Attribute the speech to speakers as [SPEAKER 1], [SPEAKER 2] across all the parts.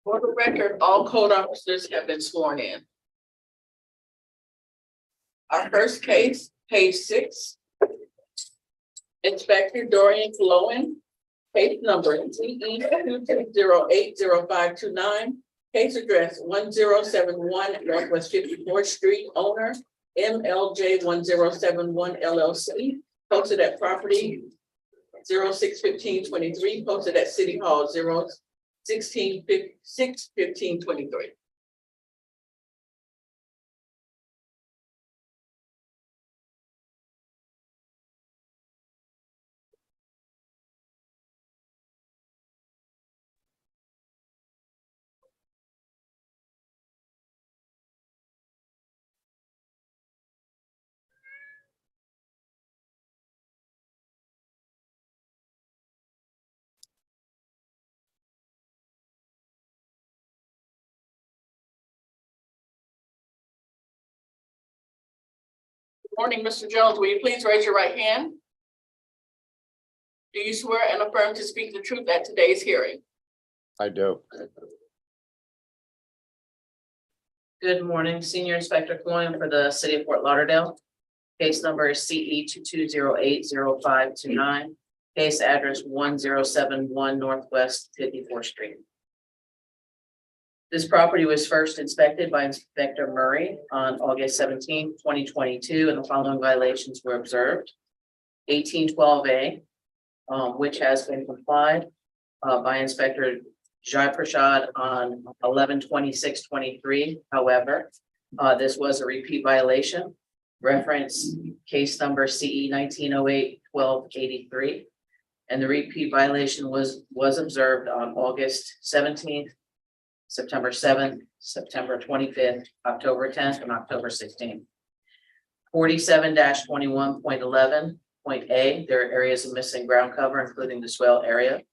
[SPEAKER 1] For the record, all code officers have been sworn in. Our first case, page 6. Inspector Dorian Flowen, case number TE 22080529, case address 1071 Northwest 54th Street, owner MLJ 1071 LLC, posted at property 061523, posted at City Hall 061523. Morning, Mr. Jones. Will you please raise your right hand? Do you swear and affirm to speak the truth at today's hearing?
[SPEAKER 2] I do.
[SPEAKER 3] Good morning, Senior Inspector Floyd for the City of Fort Lauderdale. Case number is CE 22080529. Case address 1071 Northwest 54th Street. This property was first inspected by Inspector Murray on August 17, 2022, and the following violations were observed. 1812A, which has been complied by Inspector Jai Prashad on 11/26/23. However, this was a repeat violation. Reference case number CE 1908-1283, and the repeat violation was observed on August 17th, September 7th, September 25th, October 10th, and October 16th. 47-21.11.A, there are areas of missing ground cover, including the swale area.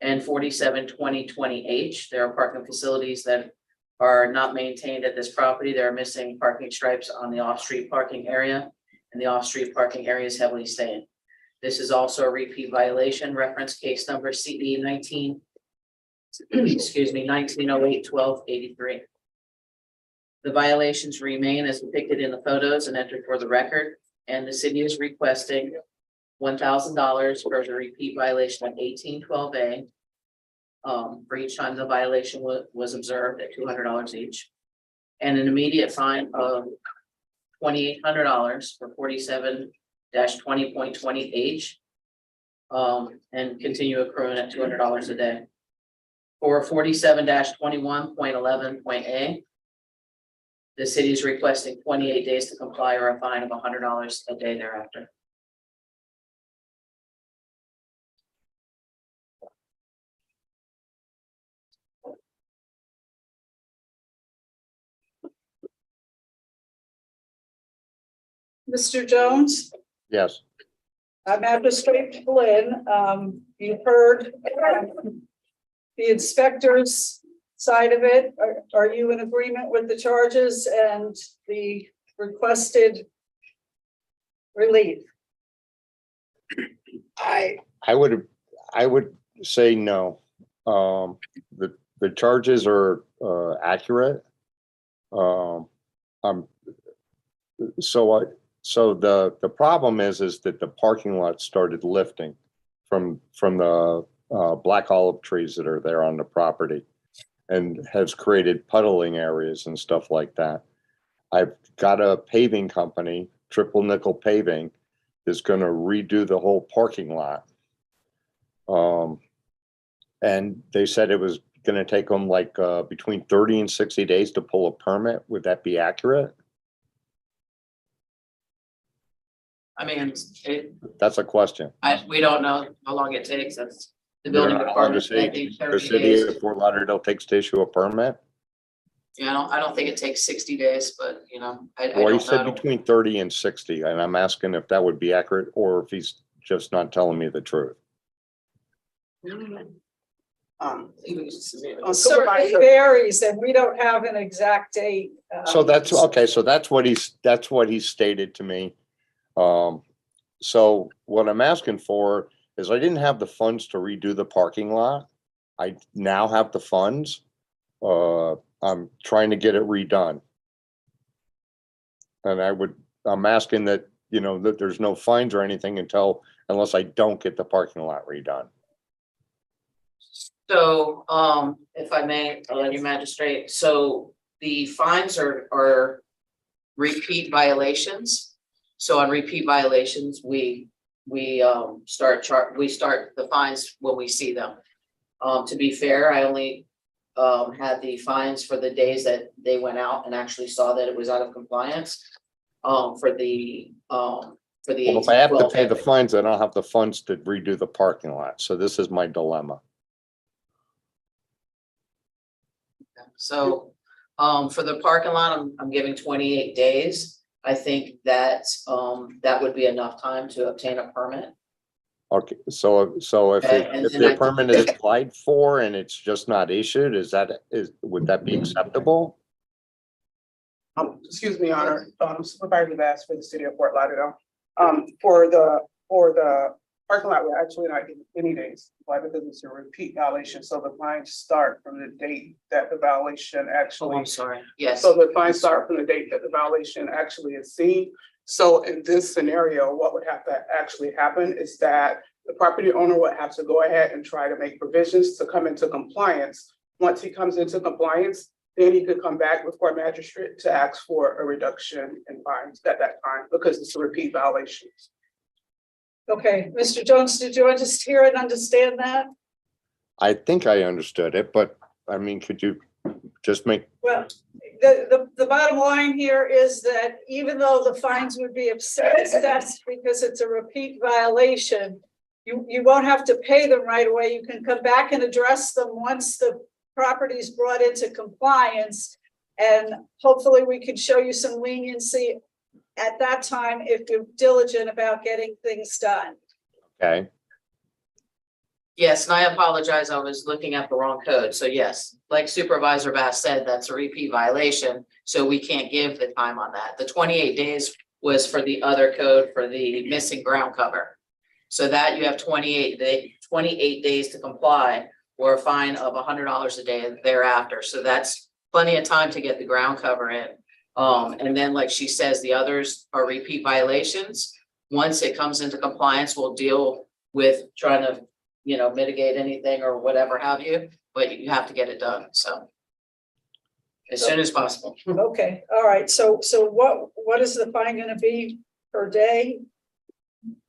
[SPEAKER 3] And 47-2020H, there are parking facilities that are not maintained at this property. There are missing parking stripes on the off-street parking area, and the off-street parking area is heavily stained. This is also a repeat violation. Reference case number CE 1908-1283. The violations remain as depicted in the photos and entered for the record, and the city is requesting $1,000 for the repeat violation of 1812A. For each time the violation was observed at $200 each, and an immediate fine of $2,800 for 47-20.20H, and continue accruing at $200 a day. For 47-21.11.A, the city is requesting 28 days to comply or a fine of $100 a day thereafter.
[SPEAKER 4] Mr. Jones,
[SPEAKER 2] Yes.
[SPEAKER 4] Magistrate Flynn, you heard the inspector's side of it. Are you in agreement with the charges and the requested relief?
[SPEAKER 2] I would say no. The charges are accurate. So the problem is that the parking lot started lifting from the black olive trees that are there on the property, and has created puddling areas and stuff like that. I've got a paving company, Triple Nickel Paving, is going to redo the whole parking lot. And they said it was going to take them like between 30 and 60 days to pull a permit. Would that be accurate?
[SPEAKER 3] I mean,
[SPEAKER 2] That's a question.
[SPEAKER 3] we don't know how long it takes. That's the
[SPEAKER 2] You don't
[SPEAKER 3] building
[SPEAKER 2] know how long
[SPEAKER 3] department.
[SPEAKER 2] the
[SPEAKER 3] I think 30
[SPEAKER 2] city
[SPEAKER 3] days.
[SPEAKER 2] of Fort Lauderdale takes to issue a permit?
[SPEAKER 3] Yeah, I don't think it takes 60 days, but I
[SPEAKER 2] Well, he
[SPEAKER 3] don't
[SPEAKER 2] said
[SPEAKER 3] know.
[SPEAKER 2] between 30 and 60, and I'm asking if that would be accurate or if he's just not telling me the truth.
[SPEAKER 4] Certainly varies, and we don't have an exact date.
[SPEAKER 2] So that's okay. So that's what he stated to me. So what I'm asking for is I didn't have the funds to redo the parking lot. I now have the funds. I'm trying to get it redone. And I'm asking that, you know, that there's no fines or anything unless I don't get the parking lot redone.
[SPEAKER 3] So, if I may, you magistrate, so the fines are repeat violations. So on repeat violations, we start the fines when we see them. To be fair, I only had the fines for the days that they went out and actually saw that it was out of compliance. For the
[SPEAKER 2] Well, if I have to
[SPEAKER 3] 18,
[SPEAKER 2] pay the fines, I don't have the funds to redo the parking lot. So this is my dilemma.
[SPEAKER 3] So, for the parking lot, I'm giving 28 days. I think that, that would be enough time to obtain a permit.
[SPEAKER 2] Okay, so if
[SPEAKER 3] Okay, and
[SPEAKER 2] if
[SPEAKER 3] then
[SPEAKER 2] the
[SPEAKER 3] I-
[SPEAKER 2] permit is applied for and it's just not issued, would that be acceptable?
[SPEAKER 5] Excuse me, Honor, Supervisor Bass for the city of Fort Lauderdale. For the parking lot, we're actually not giving any days. Why? Because it's a repeat violation, so the fines start from the date that the violation
[SPEAKER 3] Oh,
[SPEAKER 5] actually.
[SPEAKER 3] I'm sorry. Yes.
[SPEAKER 5] So the fines start from the date that the violation actually is seen. So in this scenario, what would have to actually happen is that the property owner would have to go ahead and try to make provisions to come into compliance. Once he comes into compliance, then he could come back with court magistrate to ask for a reduction in fines at that time, because it's a repeat violation.
[SPEAKER 4] Okay, Mr. Jones, did you just hear and understand that?
[SPEAKER 2] I think I understood it, but I mean, could you just make,
[SPEAKER 4] Well, the bottom line here is that even though the fines would be assessed because it's a repeat violation, you won't have to pay them right away. You can come back and address them once the property is brought into compliance. And hopefully we can show you some leniency at that time if you're diligent about getting things done.
[SPEAKER 2] okay,
[SPEAKER 3] Yes, and I apologize. I was looking at the wrong code. So yes, like Supervisor Bass said, that's a repeat violation. So we can't give the time on that. The 28 days was for the other code for the missing ground cover. So that you have 28 days to comply, or a fine of $100 a day thereafter. So that's plenty of time to get the ground cover in. And then, like she says, the others are repeat violations. Once it comes into compliance, we'll deal with trying to, you know, mitigate anything or whatever have you, but you have to get it done. So as soon as possible.
[SPEAKER 4] Okay, all right. So what is the fine gonna be per day?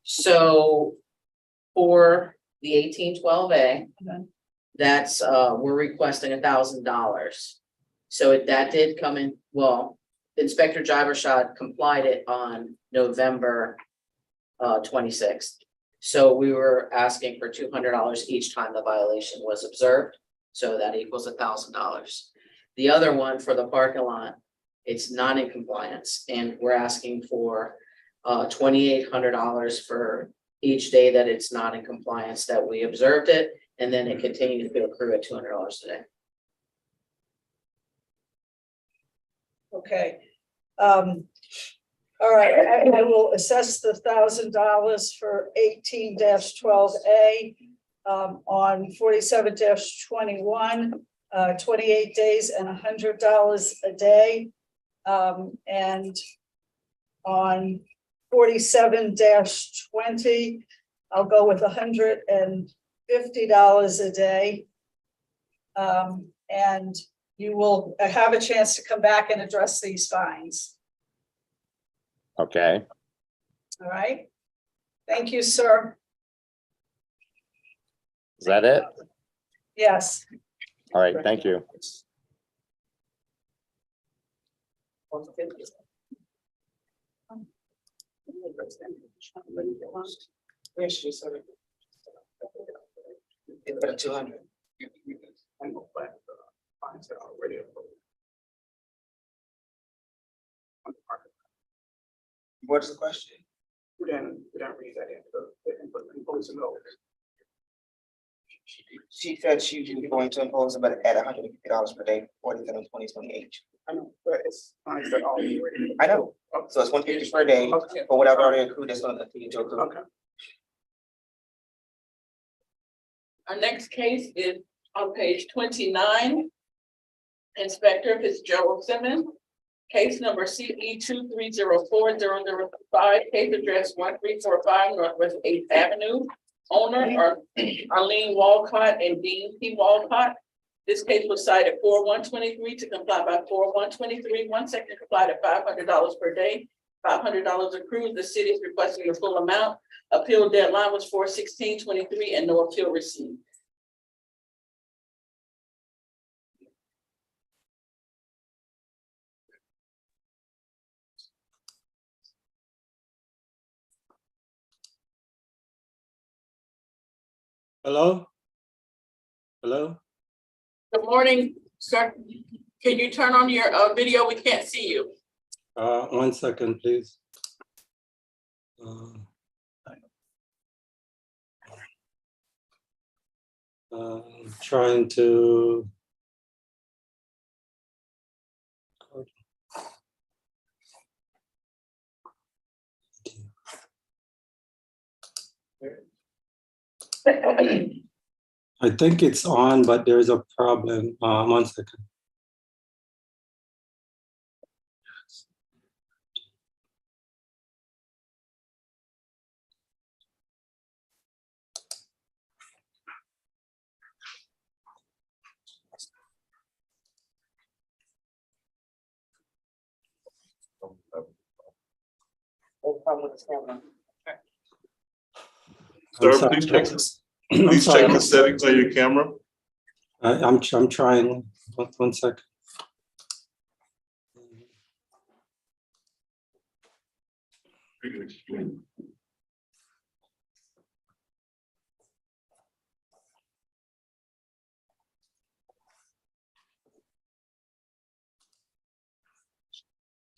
[SPEAKER 3] So for the 1812A,
[SPEAKER 4] Mhm.
[SPEAKER 3] that's, we're requesting $1,000. So that did come in, well, Inspector Jivershad complied it on November 26th. So we were asking for $200 each time the violation was observed. So that equals $1,000. The other one for the parking lot, it's not in compliance, and we're asking for $2,800 for each day that it's not in compliance that we observed it, and then it continues to accrue at $200 a day.
[SPEAKER 4] Okay. All right, I will assess the $1,000 for 18-12A on 47-21, 28 days and $100 a day. And on 47-20, I'll go with $150 a day. And you will have a chance to come back and address these fines.
[SPEAKER 2] okay.
[SPEAKER 4] All right. Thank you, sir.
[SPEAKER 2] Is that it?
[SPEAKER 4] Yes.
[SPEAKER 2] All right, thank you.
[SPEAKER 5] Yes, she said it.
[SPEAKER 3] It's about 200.
[SPEAKER 5] I know, but fines are already approved. On the parking lot.
[SPEAKER 6] What's the question?
[SPEAKER 5] We didn't read that into the impose a note.
[SPEAKER 6] She said she was going to impose about at $150 per day, 2028.
[SPEAKER 5] I know, but it's fines that are already.
[SPEAKER 6] I know. So it's $150 per day
[SPEAKER 5] Okay.
[SPEAKER 6] for whatever already accrued that's going to continue to accrue.
[SPEAKER 5] Okay.
[SPEAKER 1] Our next case is on page 29. Inspector Fitzgerald Simmons. Case number CE 2304005, case address 1345 Northwest Eighth Avenue. Owner are Arlene Walcott and Dean P. Walcott. This case was cited 4/123 to comply by 4/123. One section complied at $500 per day, $500 accrued. The city is requesting the full amount. Appeal deadline was 4/16/23 and no appeal received.
[SPEAKER 7] Hello? Hello?
[SPEAKER 1] Good morning, sir. Can you turn on your video? We can't see you.
[SPEAKER 7] 1 second, please. Trying to. I think it's on, but there's a problem. 1 second. I'm
[SPEAKER 8] Sir,
[SPEAKER 7] sorry.
[SPEAKER 8] please check this.
[SPEAKER 7] I'm
[SPEAKER 8] Please
[SPEAKER 7] sorry.
[SPEAKER 8] check the settings on your camera.
[SPEAKER 7] I'm trying. 1 second.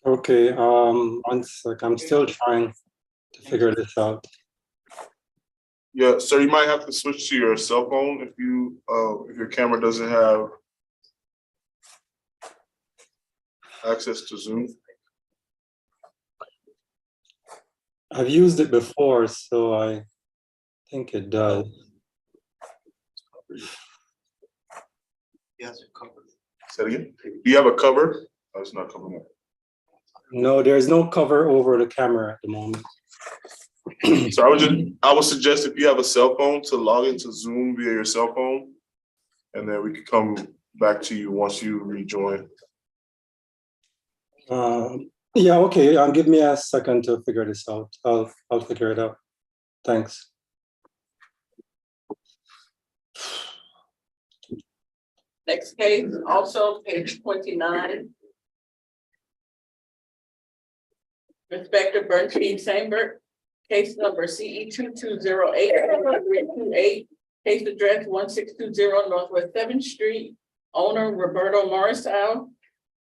[SPEAKER 7] Okay, 1 sec. I'm still trying to figure this out.
[SPEAKER 8] Yeah, sir, you might have to switch to your cell phone if your camera doesn't have access to Zoom.
[SPEAKER 7] I've used it before, so I think it does.
[SPEAKER 6] Yes, covered.
[SPEAKER 8] Say it again. Do you have a cover? Oh, it's not coming up.
[SPEAKER 7] No, there's no cover over the camera at the moment.
[SPEAKER 8] So I would suggest if you have a cell phone to log into Zoom via your cell phone, and then we could come back to you once you rejoin.
[SPEAKER 7] Yeah, okay. Give me a second to figure this out. I'll figure it out. Thanks.
[SPEAKER 1] Next case, also page 29. Inspector Bernstein Sandberg, case number CE 2208-328, case address 1620 Northwest 7th Street, owner Roberto Morrisal.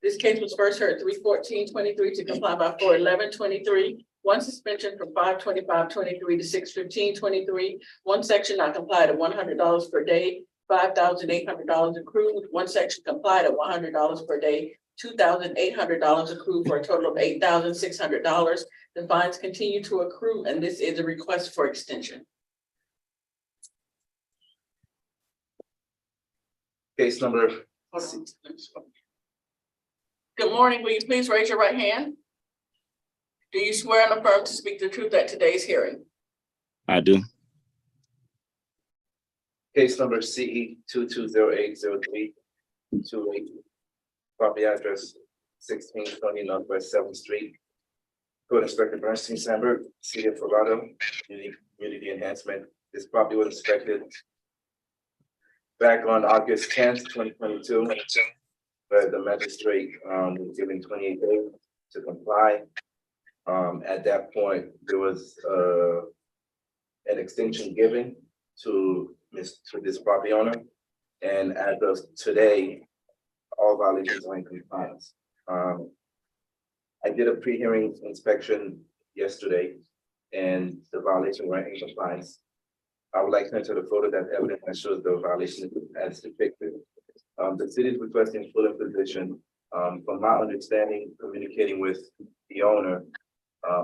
[SPEAKER 1] This case was first heard 3/14/23 to comply by 4/11/23. One suspension from 5/25/23 to 6/15/23. One section not complied at $100 per day, $5,800 accrued. One section complied at $100 per day, $2,800 accrued for a total of $8,600. The fines continue to accrue, and this is a request for extension.
[SPEAKER 6] Case number.
[SPEAKER 1] Good morning. Will you please raise your right hand? Do you swear and affirm to speak the truth at today's hearing?
[SPEAKER 9] I do.
[SPEAKER 6] Case number CE 22080328. Property address 1620 Northwest 7th Street. Code Inspector Bernstein Sandberg, City of Colorado, Community Enhancement. This property was inspected back on August 10th, 2022. Where the magistrate was given 28 days to comply. At that point, there was an extension given to this property owner. And as of today, all violations are in compliance. I did a pre-hearing inspection yesterday and the violations were in compliance. I would like to enter the photo that evidence that shows the violation as depicted. The city is requesting full imposition. From my understanding, communicating with the owner,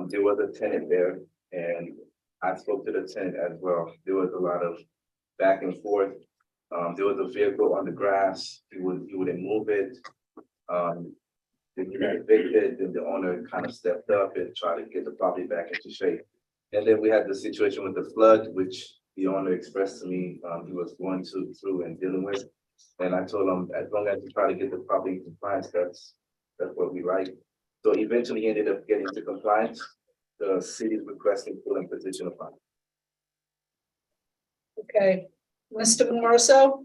[SPEAKER 6] there was a tenant there and I spoke to the tenant as well. There was a lot of back and forth There was a vehicle on the grass, he wouldn't move it. Then he got evicted, then the owner kind of stepped up and tried to get the property back into shape. And then we had the situation with the flood, which the owner expressed to me, he was going through and dealing with. And I told him, as long as you try to get the property in compliance, that's what we like. So eventually he ended up getting to compliance. The city's requesting full imposition upon him.
[SPEAKER 4] Okay, Mr. Morrisseau,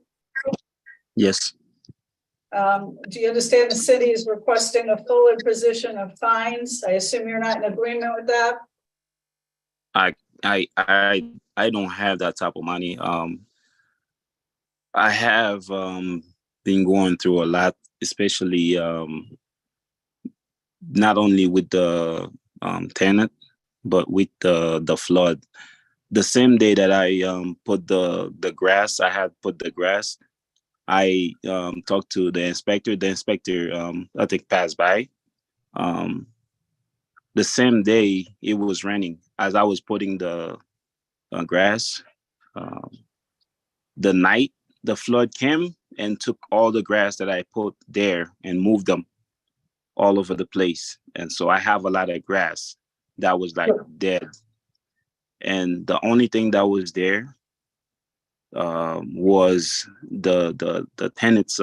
[SPEAKER 9] Yes,
[SPEAKER 4] do you understand the city is requesting a full imposition of fines? I assume you're not in agreement with that?
[SPEAKER 9] I don't have that type of money. I have been going through a lot, especially not only with the tenant, but with the flood. The same day that I put the grass, I had put the grass. I talked to the inspector. The inspector, I think, passed by. The same day it was raining as I was putting the grass. The night the flood came and took all the grass that I put there and moved them all over the place. And so I have a lot of grass that was like dead. And the only thing that was there was the tenant's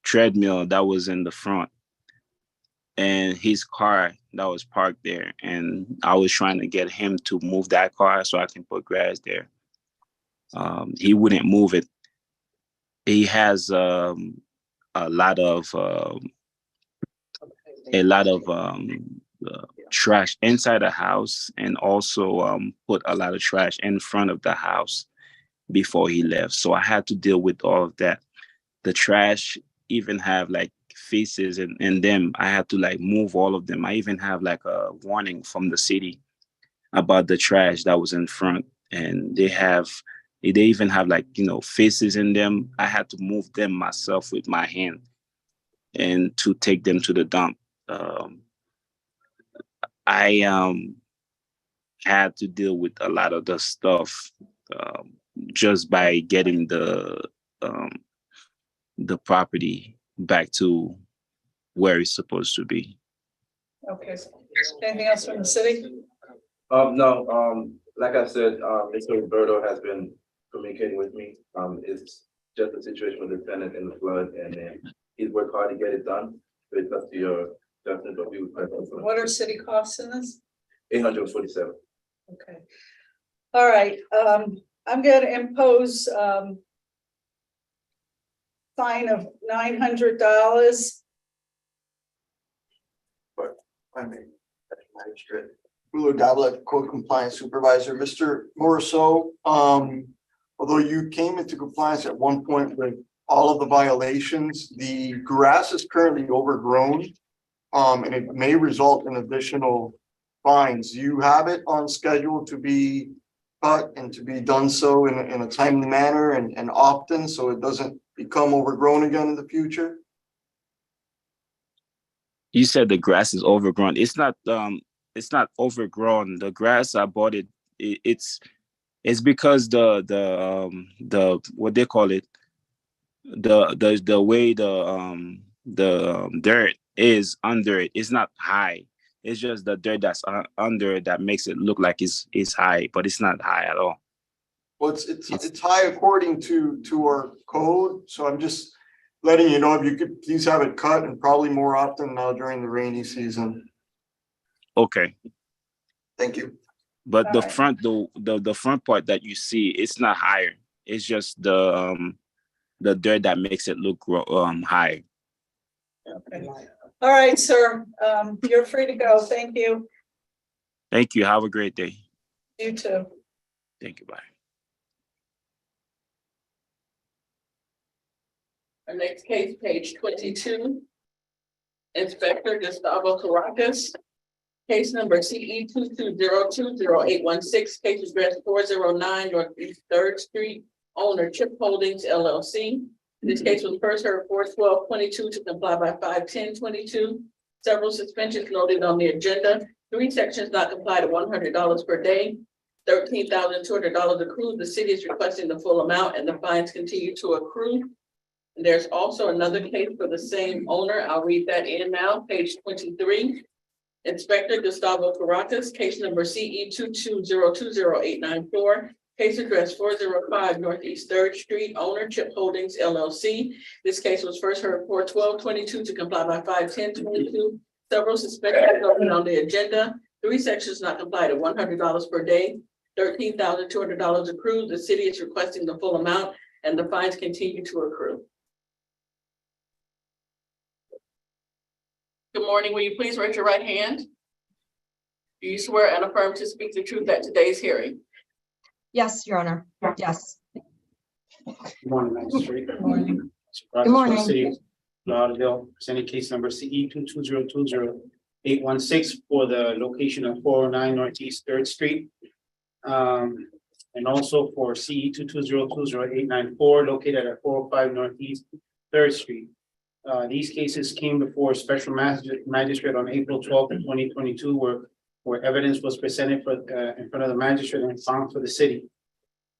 [SPEAKER 9] treadmill that was in the front, and his car that was parked there. And I was trying to get him to move that car so I can put grass there. He wouldn't move it. He has a lot of trash inside the house, and also put a lot of trash in front of the house before he left. So I had to deal with all of that. The trash even have like faces in them. I had to like move all of them. I even have like a warning from the city about the trash that was in front, and they even have like, faces in them. I had to move them myself with my hand and to take them to the dump. I had to deal with a lot of the stuff just by getting the property back to where it's supposed to be.
[SPEAKER 4] Okay, anything else from the city?
[SPEAKER 6] No, like I said, Mr. Roberto has been communicating with me. It's just a situation with the tenant and the flood, and then he's worked hard to get it done. So it's up to your judgment, but we would.
[SPEAKER 4] What are city costs in this?
[SPEAKER 6] 847.
[SPEAKER 4] Okay. All right, I'm gonna impose fine of $900.
[SPEAKER 10] I mean, Magistrate. Julio Goblet, Code Compliance Supervisor. Mr. Morrisseau, although you came into compliance at one point with all of the violations, the grass is currently overgrown, and it may result in additional fines. You have it on schedule to be cut and to be done so in a timely manner and often, so it doesn't become overgrown again in the future?
[SPEAKER 9] You said the grass is overgrown. It's not overgrown. The grass I bought it's because the what they call it, the way the dirt is under it is not high. It's just the dirt that's under it that makes it look like it's high, but it's not high at all.
[SPEAKER 10] Well, it's high according to our code, so I'm just letting you know if you could please have it cut, and probably more often now during the rainy season.
[SPEAKER 9] Okay.
[SPEAKER 10] Thank you.
[SPEAKER 9] But the
[SPEAKER 4] Alright.
[SPEAKER 9] front, the front part that you see, it's not higher. It's just the dirt that makes it look high.
[SPEAKER 4] Okay. All right, sir, you're free to go. Thank you.
[SPEAKER 9] Thank you. Have a great day.
[SPEAKER 4] You too.
[SPEAKER 9] Thank you. Bye.
[SPEAKER 1] Our next case, page 22. Inspector Gustavo Caracas. Case number CE 22020816, case address 409 Northeast 3rd Street, owner Chip Holdings LLC. This case was first heard 4/12/22 to comply by 5/10/22. Several suspensions noted on the agenda. 3 sections not complied at $100 per day. $13,200 accrued. The city is requesting the full amount and the fines continue to accrue. And there's also another case for the same owner. I'll read that in now, page 23. Inspector Gustavo Caracas, case number CE 22020894. Case address 405 Northeast Third Street, owner Chip Holdings LLC. This case was first heard 4/12/22 to comply by 5/10/22. Several suspensions are on the agenda. 3 sections not complied at $100 per day. $13,200 accrued. The city is requesting the full amount and the fines continue to accrue. Good morning. Will you please raise your right hand? Do you swear and affirm to speak the truth at today's hearing?
[SPEAKER 11] Yes, Your Honor. Yes.
[SPEAKER 12] Good morning, Magistrate.
[SPEAKER 1] Good morning.
[SPEAKER 11] Good morning.
[SPEAKER 12] City of Lauderdale, presenting case number CE 22020816 for the location of 409 Northeast Third Street. And also for CE 22020894 located at 405 Northeast Third Street. These cases came before special magistrate on April 12th, 2022, where evidence was presented for in front of the magistrate and found for the city.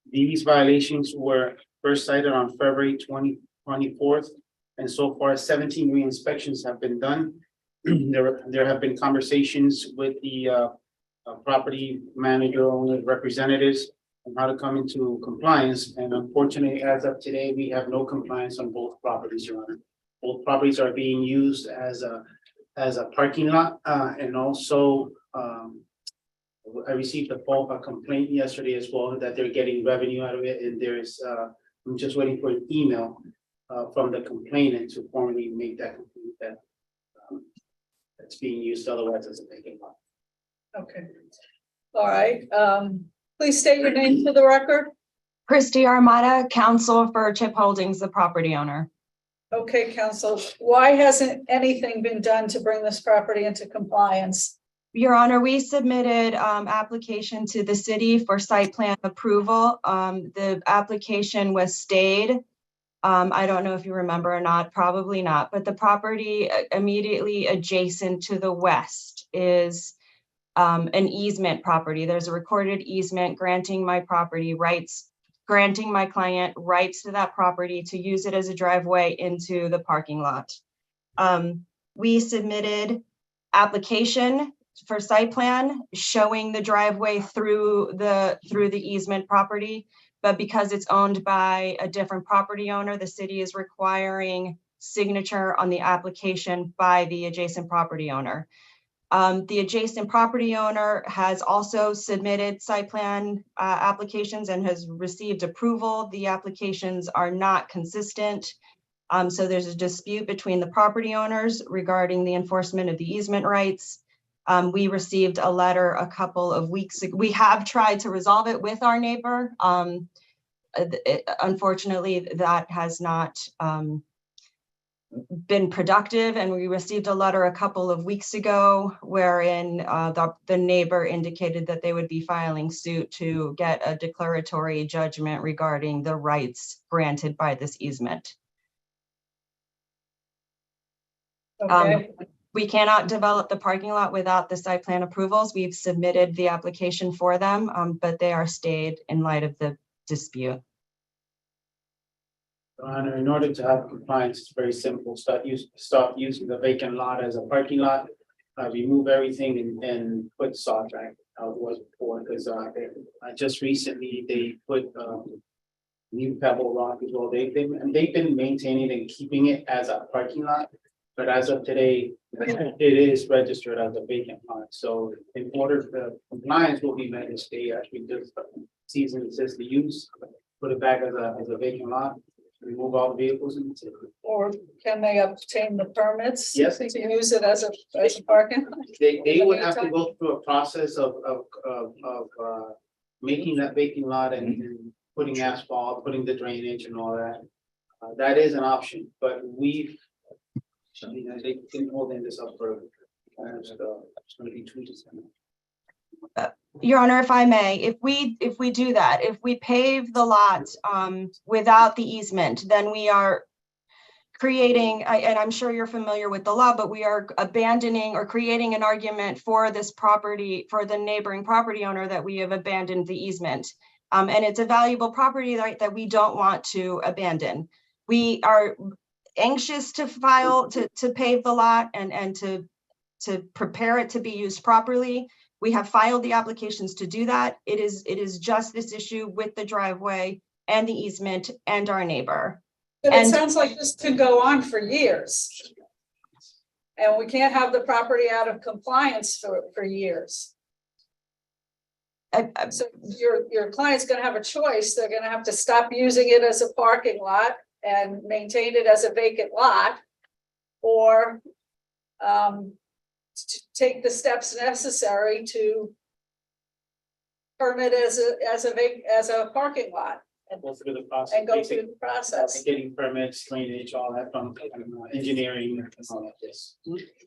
[SPEAKER 12] These violations were first cited on February 24th, and so far 17 re-inspections have been done. There have been conversations with the property manager, owner, representatives on how to come into compliance. And unfortunately, as of today, we have no compliance on both properties, Your Honor. Both properties are being used as a parking lot, and also I received a complaint yesterday as well that they're getting revenue out of it, and there's I'm just waiting for an email from the complainant to formally make that complaint that that's being used otherwise as a vacant lot.
[SPEAKER 4] Okay. All right. Please state your name for the record.
[SPEAKER 11] Christy Armada, counsel for Chip Holdings, the property owner.
[SPEAKER 4] Okay, counsel, why hasn't anything been done to bring this property into compliance?
[SPEAKER 11] Your Honor, we submitted application to the city for site plan approval. The application was stayed. I don't know if you remember or not, probably not, but the property immediately adjacent to the west is an easement property. There's a recorded easement granting my client rights to that property to use it as a driveway into the parking lot. We submitted application for site plan showing the driveway through the easement property, but because it's owned by a different property owner, the city is requiring signature on the application by the adjacent property owner. The adjacent property owner has also submitted site plan applications and has received approval. The applications are not consistent. So there's a dispute between the property owners regarding the enforcement of the easement rights. We received a letter a couple of weeks ago. We have tried to resolve it with our neighbor. Unfortunately, that has not been productive, and we received a letter a couple of weeks ago wherein the neighbor indicated that they would be filing suit to get a declaratory judgment regarding the rights granted by this easement.
[SPEAKER 4] Okay.
[SPEAKER 11] We cannot develop the parking lot without the site plan approvals. We've submitted the application for them, but they are stayed in light of the dispute.
[SPEAKER 12] In order to have compliance, it's very simple. Stop using the vacant lot as a parking lot. Remove everything and put saw track how it was before. Because just recently they put new pebble rock as well. They've been maintaining and keeping it as a parking lot. But as of today, it is registered as a vacant lot. So in order for compliance will be met, they actually just season it says the use, put it back as a vacant lot. Remove all the vehicles and
[SPEAKER 4] Or can they obtain the permits?
[SPEAKER 12] Yes.
[SPEAKER 4] To use it as a parking?
[SPEAKER 12] They would have to go through a process of making that vacant lot and putting asphalt, putting the drainage and all that. That is an option, but they've been holding this up for it's going to be 2 to 7.
[SPEAKER 11] Your Honor, if I may, if we do that, if we pave the lot without the easement, then we are creating, and I'm sure you're familiar with the law, but we are abandoning or creating an argument for this property, for the neighboring property owner, that we have abandoned the easement. And it's a valuable property right, that we don't want to abandon. We are anxious to file, to pave the lot and to prepare it to be used properly. We have filed the applications to do that. It is just this issue with the driveway and the easement and our neighbor.
[SPEAKER 4] But it
[SPEAKER 11] And-
[SPEAKER 4] sounds like this could go on for years. And we can't have the property out of compliance for years. So your client's gonna have a choice. They're gonna have to stop using it as a parking lot and maintain it as a vacant lot. Or to take the steps necessary to permit as a parking lot
[SPEAKER 12] Go through the process.
[SPEAKER 4] and go
[SPEAKER 12] basic-
[SPEAKER 4] through the process.
[SPEAKER 12] Getting permits, drainage, all that from engineering and all of this.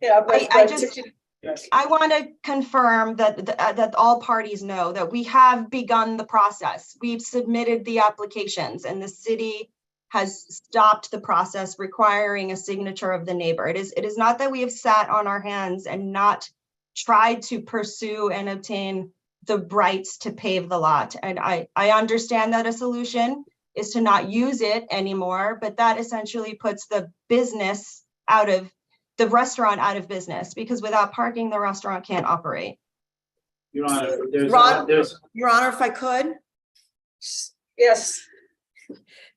[SPEAKER 4] Yeah,
[SPEAKER 11] I just-
[SPEAKER 12] Yes.
[SPEAKER 11] I want to confirm that all parties know that we have begun the process. We've submitted the applications and the city has stopped the process requiring a signature of the neighbor. It is not that we have sat on our hands and not tried to pursue and obtain the rights to pave the lot. And I understand that a solution is to not use it anymore, but that essentially puts the restaurant out of business, because without parking, the restaurant can't operate.
[SPEAKER 12] Your Honor, there's,
[SPEAKER 13] Ron?
[SPEAKER 12] there's,
[SPEAKER 13] Your Honor, if I could,
[SPEAKER 4] Yes,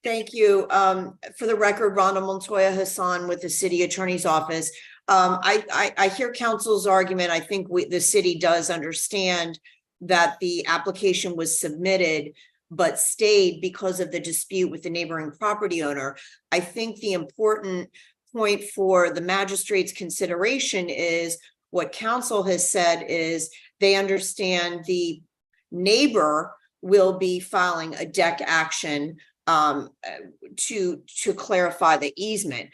[SPEAKER 13] thank you. For the record, Rhonda Montoya Hassan with the City Attorney's Office. I hear counsel's argument. I think the city does understand that the application was submitted but stayed because of the dispute with the neighboring property owner. I think the important point for the magistrate's consideration is what counsel has said is they understand the neighbor will be filing a deck action to clarify the easement.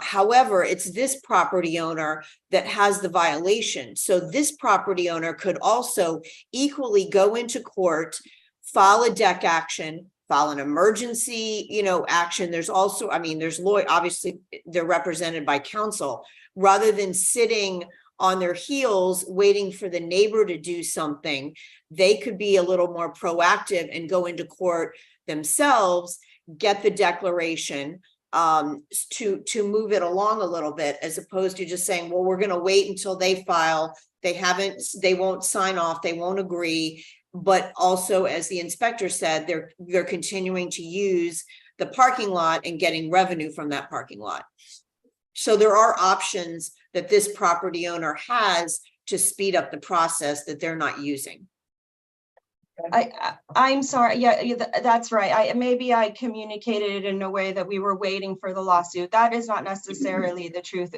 [SPEAKER 13] However, it's this property owner that has the violation. So this property owner could also equally go into court, file a deck action, file an emergency, action. There's also, there's lawyer, obviously they're represented by counsel, rather than sitting on their heels waiting for the neighbor to do something. They could be a little more proactive and go into court themselves, get the declaration to move it along a little bit, as opposed to just saying, well, we're going to wait until they file. They won't sign off. They won't agree. But also, as the inspector said, they're continuing to use the parking lot and getting revenue from that parking lot. So there are options that this property owner has to speed up the process that they're not using.
[SPEAKER 11] I'm sorry. Yeah, that's right. Maybe I communicated it in a way that we were waiting for the lawsuit. That is not necessarily the truth.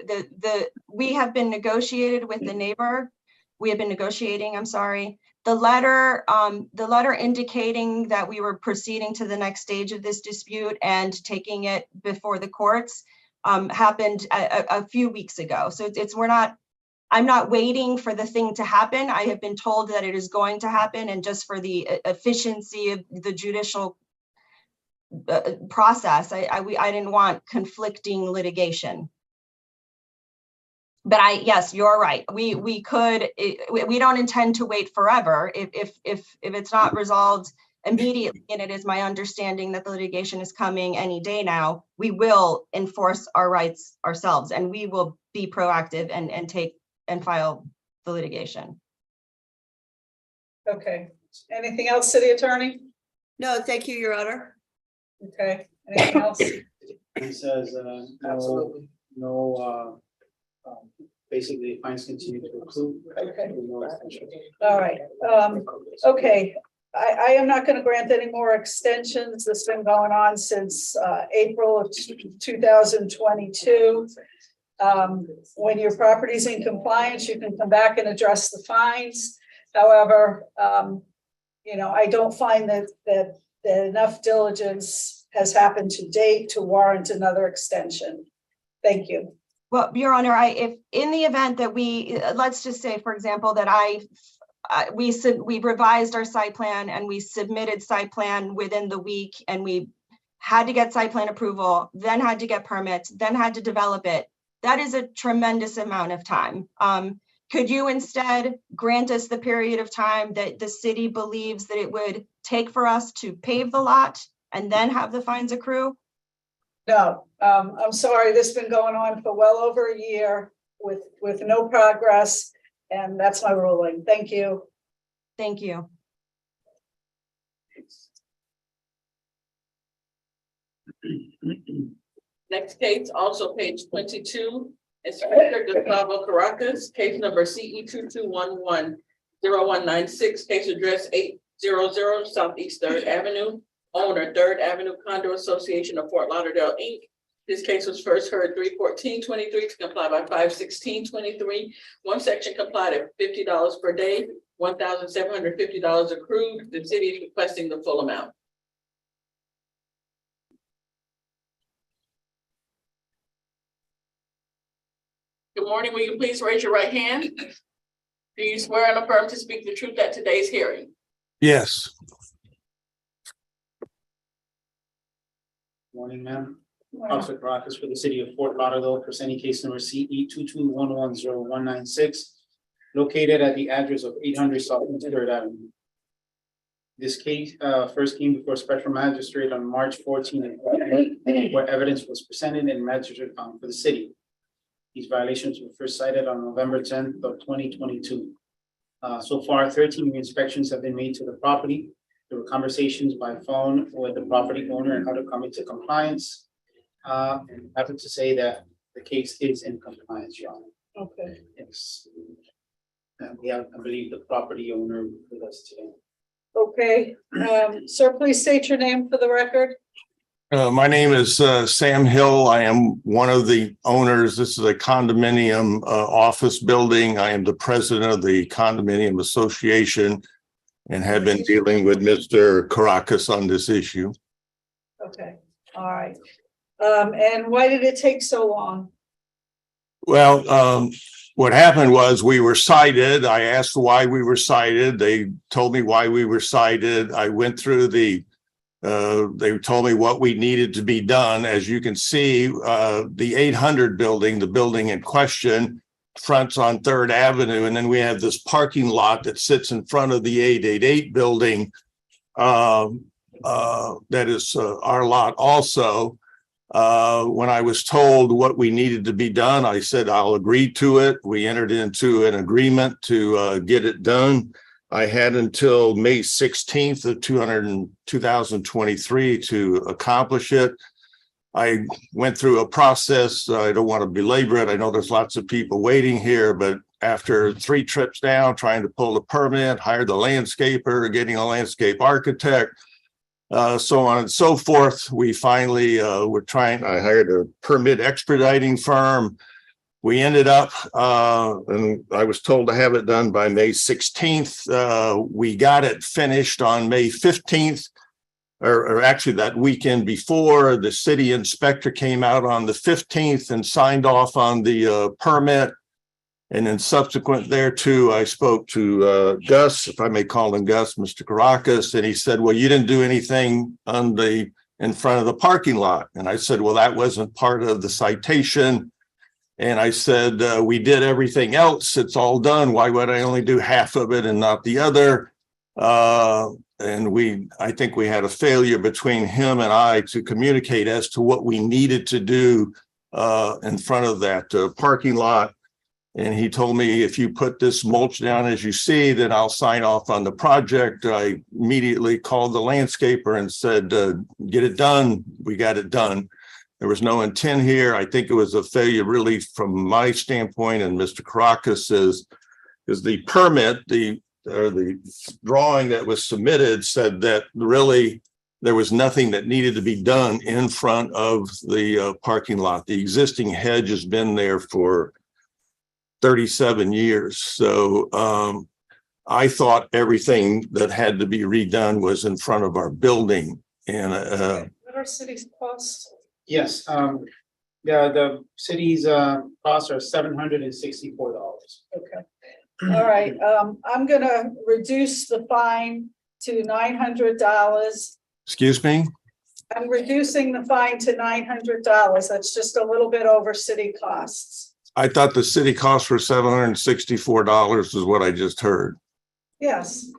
[SPEAKER 11] We have been negotiated with the neighbor. We have been negotiating, I'm sorry. The letter indicating that we were proceeding to the next stage of this dispute and taking it before the courts happened a few weeks ago. So I'm not waiting for the thing to happen. I have been told that it is going to happen, and just for the efficiency of the judicial process, I didn't want conflicting litigation. But yes, you're right. We don't intend to wait forever. If it's not resolved immediately, and it is my understanding that the litigation is coming any day now, we will enforce our rights ourselves, and we will be proactive and file the litigation.
[SPEAKER 4] okay. Anything else, city attorney?
[SPEAKER 13] No, thank you, Your Honor.
[SPEAKER 4] Okay, anything else?
[SPEAKER 12] It says,
[SPEAKER 5] Absolutely.
[SPEAKER 12] basically fines continue to accrue.
[SPEAKER 4] Okay.
[SPEAKER 12] No extension.
[SPEAKER 4] All right, okay. I am not gonna grant any more extensions. This has been going on since April of 2022. When your property's in compliance, you can come back and address the fines. However, I don't find that enough diligence has happened to date to warrant another extension. Thank you.
[SPEAKER 11] Well, Your Honor, if in the event that let's just say, for example, that we revised our site plan and we submitted site plan within the week, and we had to get site plan approval, then had to get permits, then had to develop it. That is a tremendous amount of time. Could you instead grant us the period of time that the city believes that it would take for us to pave the lot and then have the fines accrue?
[SPEAKER 4] No, I'm sorry, this has been going on for well over a year with no progress, and that's my ruling. Thank you.
[SPEAKER 11] Thank you.
[SPEAKER 1] Next case, also page 22, Inspector Gustavo Caracas, case number CE 2211-0196, case address 800 Southeast 3rd Avenue, owner 3rd Avenue Condo Association of Fort Lauderdale, Inc. This case was first heard 3/14/23 to comply by 5/16/23. One section complied at $50 per day, $1,750 accrued. The city is requesting the full amount. Good morning. Will you please raise your right hand? Do you swear and affirm to speak the truth at today's hearing?
[SPEAKER 14] Yes.
[SPEAKER 12] Morning, ma'am. Officer Caracas for the city of Fort Lauderdale, presenting case number CE 22110196, located at the address of 800 Southeast 3rd Avenue. This case first came before special magistrate on March 14, where evidence was presented and magistrate found for the city. These violations were first cited on November 10th of 2022. So far, 13 inspections have been made to the property. There were conversations by phone with the property owner and how to come into compliance. And happy to say that the case is in compliance, Your Honor.
[SPEAKER 4] Okay.
[SPEAKER 12] Yes. And we have, I believe, the property owner with us today.
[SPEAKER 4] Okay, sir, please state your name for the record.
[SPEAKER 14] My name is Sam Hill. I am one of the owners. This is a condominium office building. I am the president of the condominium association and have been dealing with Mr. Caracas on this issue.
[SPEAKER 4] Okay, all right. And why did it take so long?
[SPEAKER 14] Well, what happened was we were cited. I asked why we were cited. They told me why we were cited. I went through they told me what we needed to be done. As you can see, the 800 building, the building in question, fronts on 3rd Avenue. And then we have this parking lot that sits in front of the 888 building. That is our lot also. When I was told what we needed to be done, I said, I'll agree to it. We entered into an agreement to get it done. I had until May 16th of 2023 to accomplish it. I went through a process. I don't want to belabor it. I know there's lots of people waiting here, but after 3 trips down, trying to pull the permit, hired the landscaper, getting a landscape architect, so on and so forth, we finally I hired a permit expediting firm. We ended up, and I was told to have it done by May 16th. We got it finished on May 15th, or actually that weekend before. The city inspector came out on the 15th and signed off on the permit. And then subsequent thereto, I spoke to Gus, if I may call him Gus, Mr. Caracas, and he said, well, you didn't do anything in front of the parking lot. And I said, well, that wasn't part of the citation. And I said, we did everything else. It's all done. Why would I only do half of it and not the other? And I think we had a failure between him and I to communicate as to what we needed to do in front of that parking lot. And he told me, if you put this mulch down as you see, then I'll sign off on the project. I immediately called the landscaper and said, get it done. We got it done. There was no intent here. I think it was a failure really from my standpoint and Mr. Caracas's, is the permit, the drawing that was submitted said that really there was nothing that needed to be done in front of the parking lot. The existing hedge has been there for 37 years. So I thought everything that had to be redone was in front of our building. And
[SPEAKER 4] What are city's costs?
[SPEAKER 12] Yes, the city's costs are $764.
[SPEAKER 4] Okay. All right, I'm gonna reduce the fine to $900.
[SPEAKER 14] excuse me?
[SPEAKER 4] I'm reducing the fine to $900. That's just a little bit over city costs.
[SPEAKER 14] I thought the city costs were $764 is what I just heard.
[SPEAKER 4] Yes.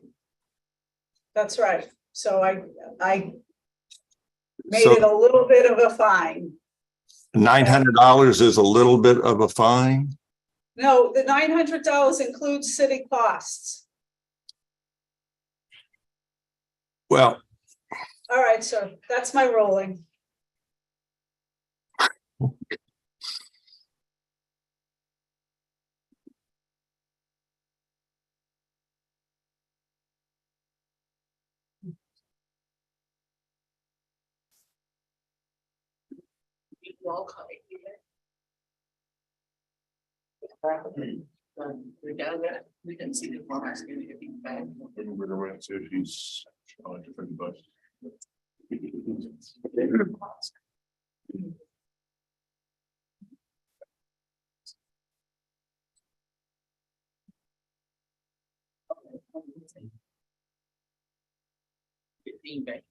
[SPEAKER 4] That's right. So I made
[SPEAKER 14] So
[SPEAKER 4] it a little bit of a fine.
[SPEAKER 14] $900 is a little bit of a fine.
[SPEAKER 4] No, the $900 includes city costs.
[SPEAKER 14] Well,
[SPEAKER 4] All right, sir, that's my ruling.
[SPEAKER 3] We can see the farmer's gonna get back.
[SPEAKER 8] We're gonna run into if he's on a different bus.
[SPEAKER 3] Back.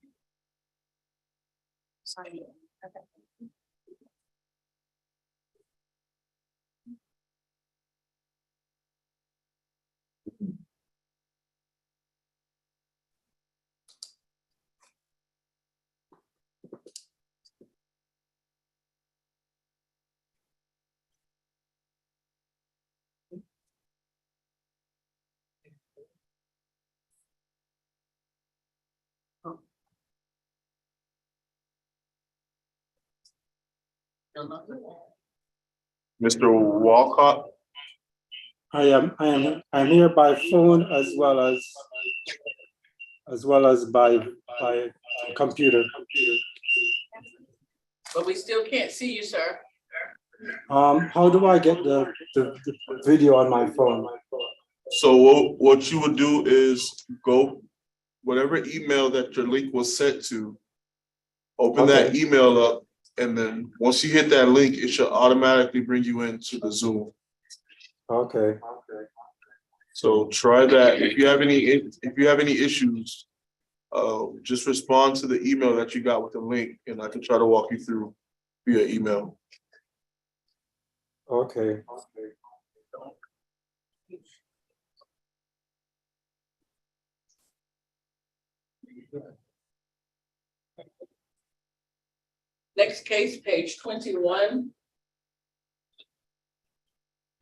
[SPEAKER 8] Mr. Walcott,
[SPEAKER 7] I'm here by phone as well as by computer.
[SPEAKER 1] But we still can't see you, sir.
[SPEAKER 7] How do I get the video on my phone?
[SPEAKER 8] so what you would do is go, whatever email that your link was sent to, open that
[SPEAKER 7] Okay.
[SPEAKER 8] email up, and then once you hit that link, it should automatically bring you into the Zoom.
[SPEAKER 7] Okay.
[SPEAKER 8] So try that. If you have any issues, just respond to the email that you got with the link, and I can try to walk you through via email.
[SPEAKER 7] Okay.
[SPEAKER 1] Next case, page 21.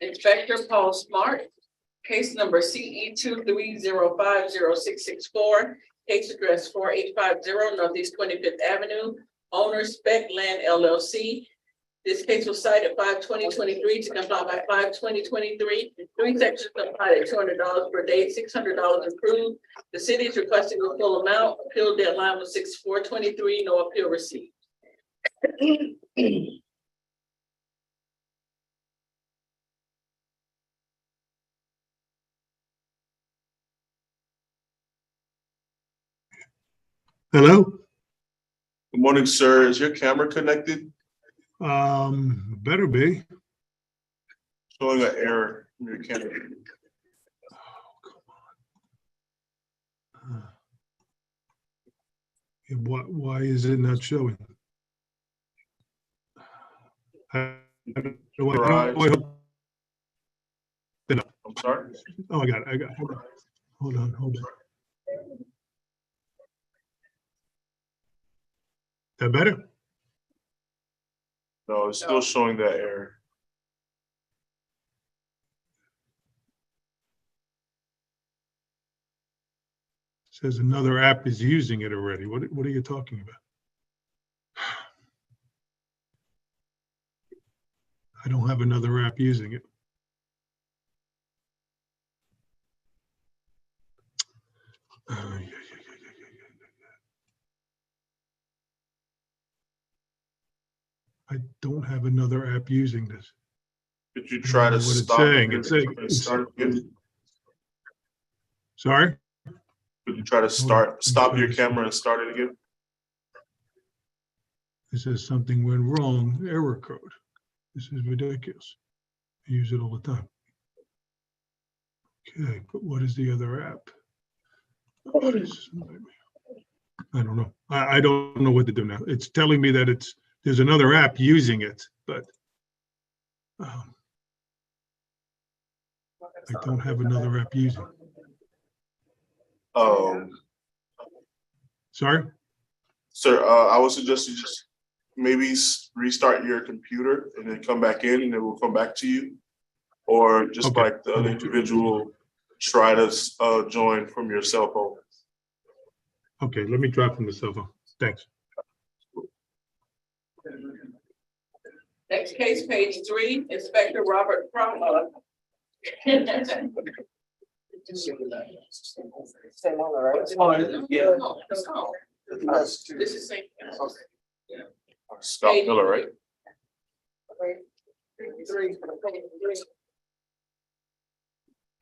[SPEAKER 1] Inspector Paul Smart, case number CE 230506664, case address 4850 Northeast 25th Avenue, owner Spec Land LLC. This case was cited 5/20/23 to comply by 5/20/23. Three sections applied at $200 per day, $600 approved. The city is requesting the full amount. Appeal deadline was 6/4/23, no appeal received.
[SPEAKER 15] Hello?
[SPEAKER 8] Good morning, sir. Is your camera connected?
[SPEAKER 15] Better be.
[SPEAKER 8] Showing an error in your camera.
[SPEAKER 15] Why is it not showing?
[SPEAKER 8] I'm sorry.
[SPEAKER 15] Oh, I got it. Hold on. That better?
[SPEAKER 8] No, it's still showing that error.
[SPEAKER 15] Says another app is using it already. What are you talking about? I don't have another app using it. I don't have another app using this.
[SPEAKER 8] Did you try to
[SPEAKER 15] What it's
[SPEAKER 8] stop
[SPEAKER 15] saying,
[SPEAKER 8] it
[SPEAKER 15] it's saying,
[SPEAKER 8] and start again?
[SPEAKER 15] Sorry?
[SPEAKER 8] Did you try to stop your camera and start it again?
[SPEAKER 15] It says something went wrong, error code. This is ridiculous. I use it all the time. Okay, but what is the other app? Oh, this is a nightmare. I don't know. I don't know what to do now. It's telling me that there's another app using it, but I don't have another app using it. Sorry?
[SPEAKER 8] Sir, I would suggest you just maybe restart your computer and then come back in and it will come back to you. Or just
[SPEAKER 15] Okay.
[SPEAKER 8] like the other individual, try to join from your cell phone.
[SPEAKER 15] Okay, let me try from the cell phone. Thanks.
[SPEAKER 1] Next case, page 3, Inspector Robert Cromwell. This is same.
[SPEAKER 8] Scott Miller, right?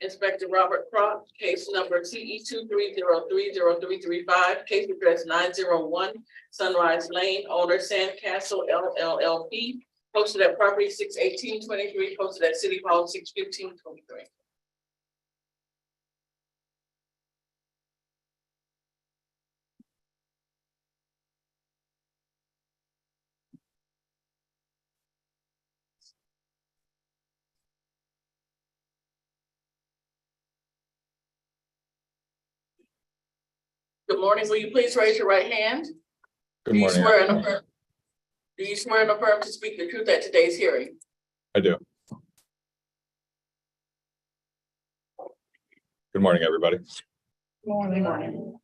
[SPEAKER 1] Inspector Robert Crop, case number TE 2303035, case address 901 Sunrise Lane, owner Sandcastle LLLP, posted at property 6/18/23, posted at City Hall 6/15/23. Good morning. Will you please raise your right hand?
[SPEAKER 16] Good
[SPEAKER 1] Do you
[SPEAKER 16] morning.
[SPEAKER 1] swear and affirm? Do you swear and affirm to speak the truth at today's hearing?
[SPEAKER 16] I do. Good morning, everybody.
[SPEAKER 1] Morning.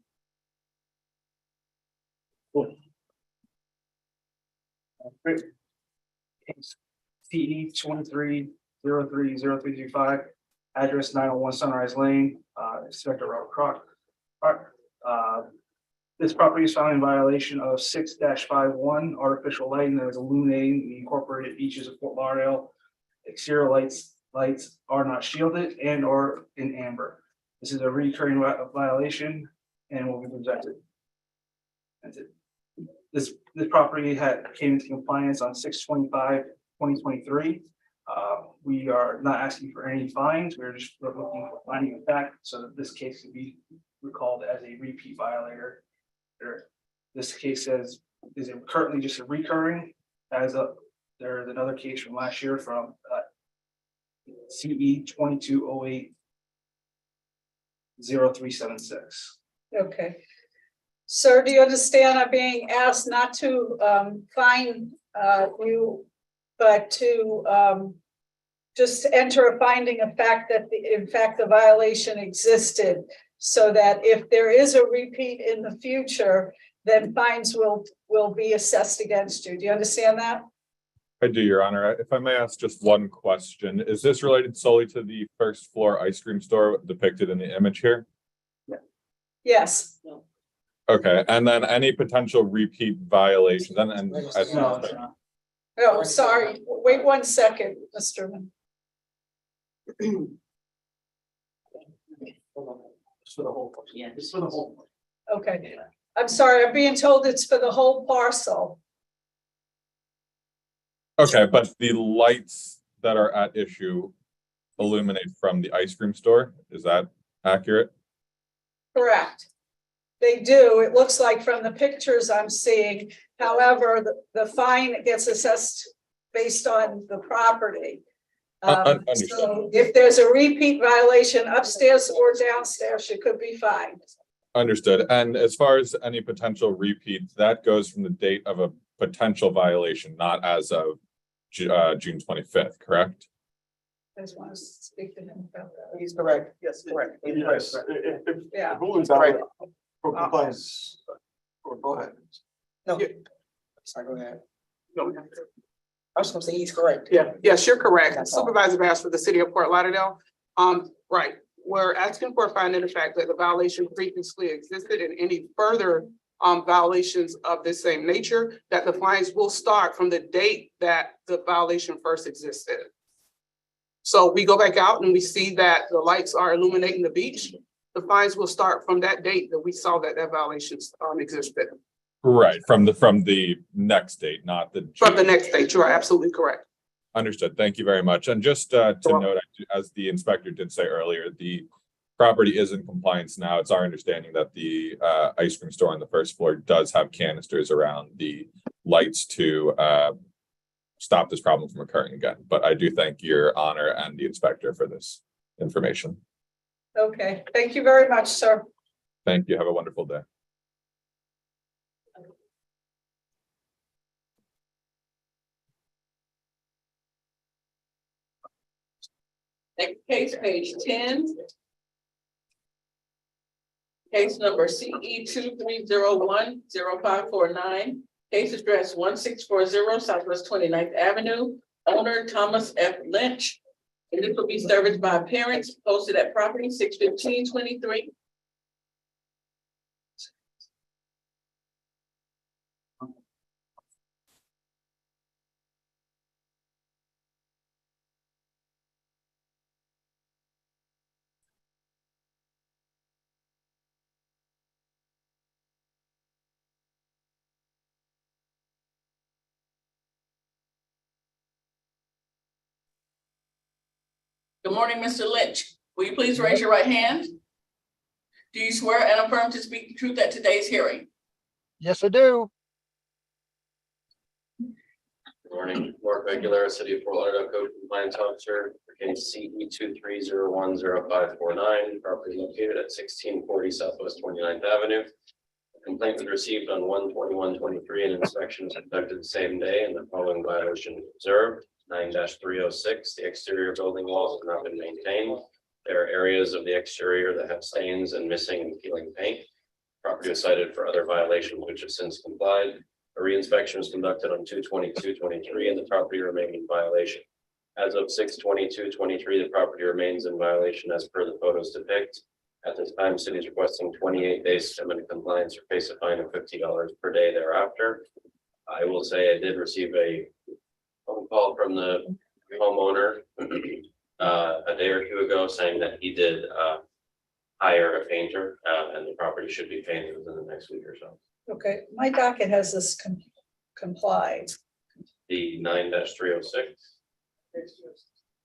[SPEAKER 12] TE 23030335, address 901 Sunrise Lane, Inspector Robert Crock. This property is found in violation of 6-51 artificial lighting that is illuminating the incorporated beaches of Fort Lauderdale. Exterior lights are not shielded and or in amber. This is a recurring violation and will be rejected. That's it. This property came into compliance on 6/25/2023. We are not asking for any fines. We're just looking for finding of fact so that this case can be recalled as a repeat violator. This case is currently just a recurring there's another case from last year from CE 2208-0376.
[SPEAKER 4] Okay. Sir, do you understand I'm being asked not to fine you, but to just enter a finding of fact that in fact the violation existed, so that if there is a repeat in the future, then fines will be assessed against you. Do you understand that?
[SPEAKER 16] I do, Your Honor. If I may ask just one question, is this related solely to the first floor ice cream store depicted in the image here?
[SPEAKER 4] Yes.
[SPEAKER 16] Okay, and then any potential repeat violations and
[SPEAKER 12] No, it's not.
[SPEAKER 4] Oh, sorry. Wait 1 second, Mr.
[SPEAKER 12] It's for the whole, yeah, it's for the whole.
[SPEAKER 4] Okay. I'm sorry, I'm being told it's for the whole parcel.
[SPEAKER 16] Okay, but the lights that are at issue illuminate from the ice cream store. Is that accurate?
[SPEAKER 4] Correct. They do. It looks like from the pictures I'm seeing. However, the fine gets assessed based on the property.
[SPEAKER 16] Understood.
[SPEAKER 4] So if there's a repeat violation upstairs or downstairs, you could be fined.
[SPEAKER 16] Understood. And as far as any potential repeat, that goes from the date of a potential violation, not as of June 25th, correct?
[SPEAKER 4] I just want to speak to him about that.
[SPEAKER 10] He's correct. Yes, correct.
[SPEAKER 12] Yes.
[SPEAKER 4] Yeah.
[SPEAKER 10] Right. For compliance. Go ahead.
[SPEAKER 5] No.
[SPEAKER 10] Sorry, go ahead.
[SPEAKER 5] No.
[SPEAKER 10] I was gonna say he's correct.
[SPEAKER 5] Yeah, yes, you're correct.
[SPEAKER 10] That's all.
[SPEAKER 5] Supervisor Bass for the city of Fort Lauderdale. Right, we're asking for a finding of fact that the violation previously existed and any further violations of the same nature, that the fines will start from the date that the violation first existed. So we go back out and we see that the lights are illuminating the beach. The fines will start from that date that we saw that violation existed.
[SPEAKER 16] Right, from the next date, not the.
[SPEAKER 5] From the next date, you are absolutely correct.
[SPEAKER 16] Understood. Thank you very much. And just to note, as the inspector did say earlier, the property is in compliance now. It's our understanding that the ice cream store on the first floor does have canisters around the lights to stop this problem from occurring again. But I do thank your honor and the inspector for this information.
[SPEAKER 4] Okay, thank you very much, sir.
[SPEAKER 16] Thank you. Have a wonderful day.
[SPEAKER 1] Next case, page 10. Case number CE 23010549. Case address 1640 Southwest 29th Avenue. Owner Thomas F. Lynch. And this will be serviced by parents posted at property 61523. Good morning, Mr. Lynch. Will you please raise your right hand? Do you swear and affirm to speak the truth at today's hearing?
[SPEAKER 17] Yes, I do.
[SPEAKER 18] Good morning, Mark Regular, City of Fort Lauderdale Code Compliance Officer for case CE 23010549, property located at 1640 Southwest 29th Avenue. A complaint was received on 1/21/23 and inspections conducted the same day, and the following violation observed. 9-306, the exterior building walls have not been maintained. There are areas of the exterior that have stains and missing and peeling paint. Property was cited for other violations which have since complied. A re-inspection was conducted on 2/22/23 and the property remained in violation. As of 6/22/23, the property remains in violation as per the photos depict. At this time, city is requesting 28 days to come into compliance or face a fine of $50 per day thereafter. I will say I did receive a phone call from the homeowner a day or two ago saying that he did hire a painter and the property should be painted within the next week or so.
[SPEAKER 4] Okay, my docket has this complied.
[SPEAKER 18] The 9-306.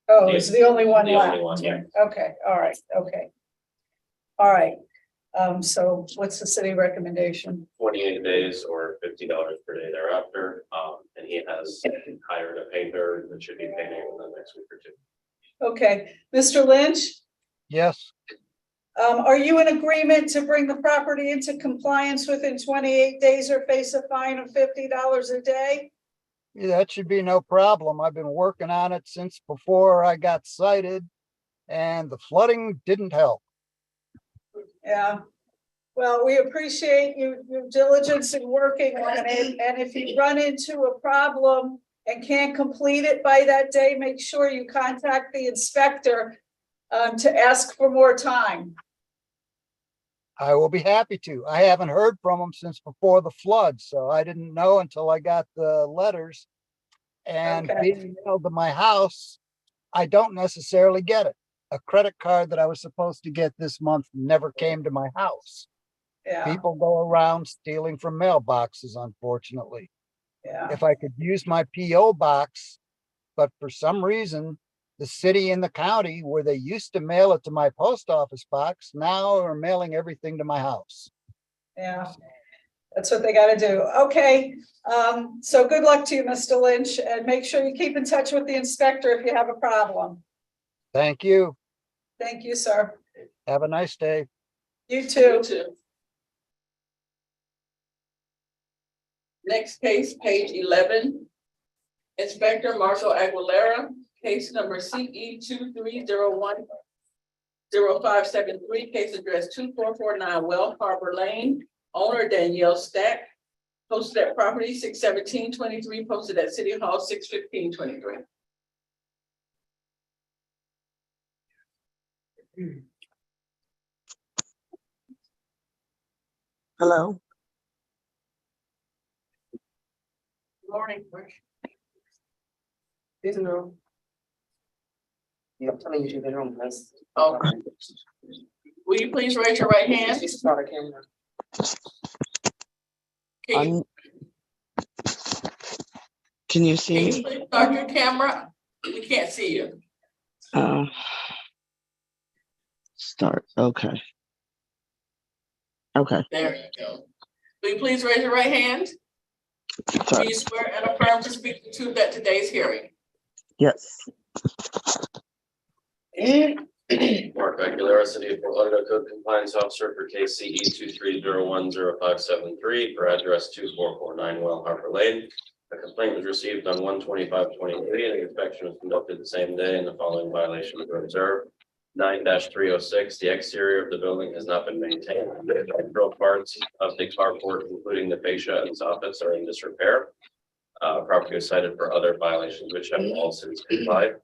[SPEAKER 4] Oh, it's the only one
[SPEAKER 18] The
[SPEAKER 4] left.
[SPEAKER 18] only one, yeah.
[SPEAKER 4] Okay, all right, okay. All right, so what's the city recommendation?
[SPEAKER 18] 28 days or $50 per day thereafter. And he has hired a painter that should be painting within the next week or two.
[SPEAKER 4] Okay, Mr. Lynch,
[SPEAKER 17] Yes,
[SPEAKER 4] are you in agreement to bring the property into compliance within 28 days or face a fine of $50 a day?
[SPEAKER 17] yeah, that should be no problem. I've been working on it since before I got cited, and the flooding didn't help.
[SPEAKER 4] Yeah, well, we appreciate your diligence in working on it, and if you run into a problem and can't complete it by that day, make sure you contact the inspector to ask for more time.
[SPEAKER 17] I will be happy to. I haven't heard from them since before the flood, so I didn't know until I got the letters. And
[SPEAKER 4] Okay.
[SPEAKER 17] being mailed to my house, I don't necessarily get it. A credit card that I was supposed to get this month never came to my house.
[SPEAKER 4] Yeah,
[SPEAKER 17] People go around stealing from mailboxes, unfortunately.
[SPEAKER 4] yeah,
[SPEAKER 17] If I could use my PO box, but for some reason, the city and the county where they used to mail it to my post office box now are mailing everything to my house.
[SPEAKER 4] yeah. That's what they gotta do. Okay, so good luck to you, Mr. Lynch, and make sure you keep in touch with the inspector if you have a problem.
[SPEAKER 17] Thank you.
[SPEAKER 4] Thank you, sir.
[SPEAKER 17] Have a nice day.
[SPEAKER 4] You too.
[SPEAKER 1] You too. Next case, page 11. Inspector Marshall Aguilera, case number CE 23010573, case address 2449 Well Harbor Lane. Owner Danielle Stack. Posted at property 61723, posted at City Hall 61523.
[SPEAKER 19] Hello.
[SPEAKER 1] Good morning.
[SPEAKER 3] No. I'm telling you, the room has.
[SPEAKER 1] Okay. Will you please raise your right hand?
[SPEAKER 3] She's not a camera.
[SPEAKER 19] Can you see
[SPEAKER 1] Can
[SPEAKER 19] me?
[SPEAKER 1] you please start your camera? We can't see you.
[SPEAKER 19] Start, okay. Okay,
[SPEAKER 1] There you go. Will you please raise your right hand? Do
[SPEAKER 19] sorry,
[SPEAKER 1] you swear and affirm to speak the truth at today's hearing?
[SPEAKER 19] yes,
[SPEAKER 18] Mark Aguilera, City of Fort Lauderdale Code Compliance Officer for KCE 23010573 for address 2449 Well Harbor Lane. A complaint was received on 1/25/23 and an inspection was conducted the same day and the following violations were observed. 9-306, the exterior of the building has not been maintained. The structural parts of the carport, including the fascia and soffits, are in disrepair. Property was cited for other violations which have all since complied.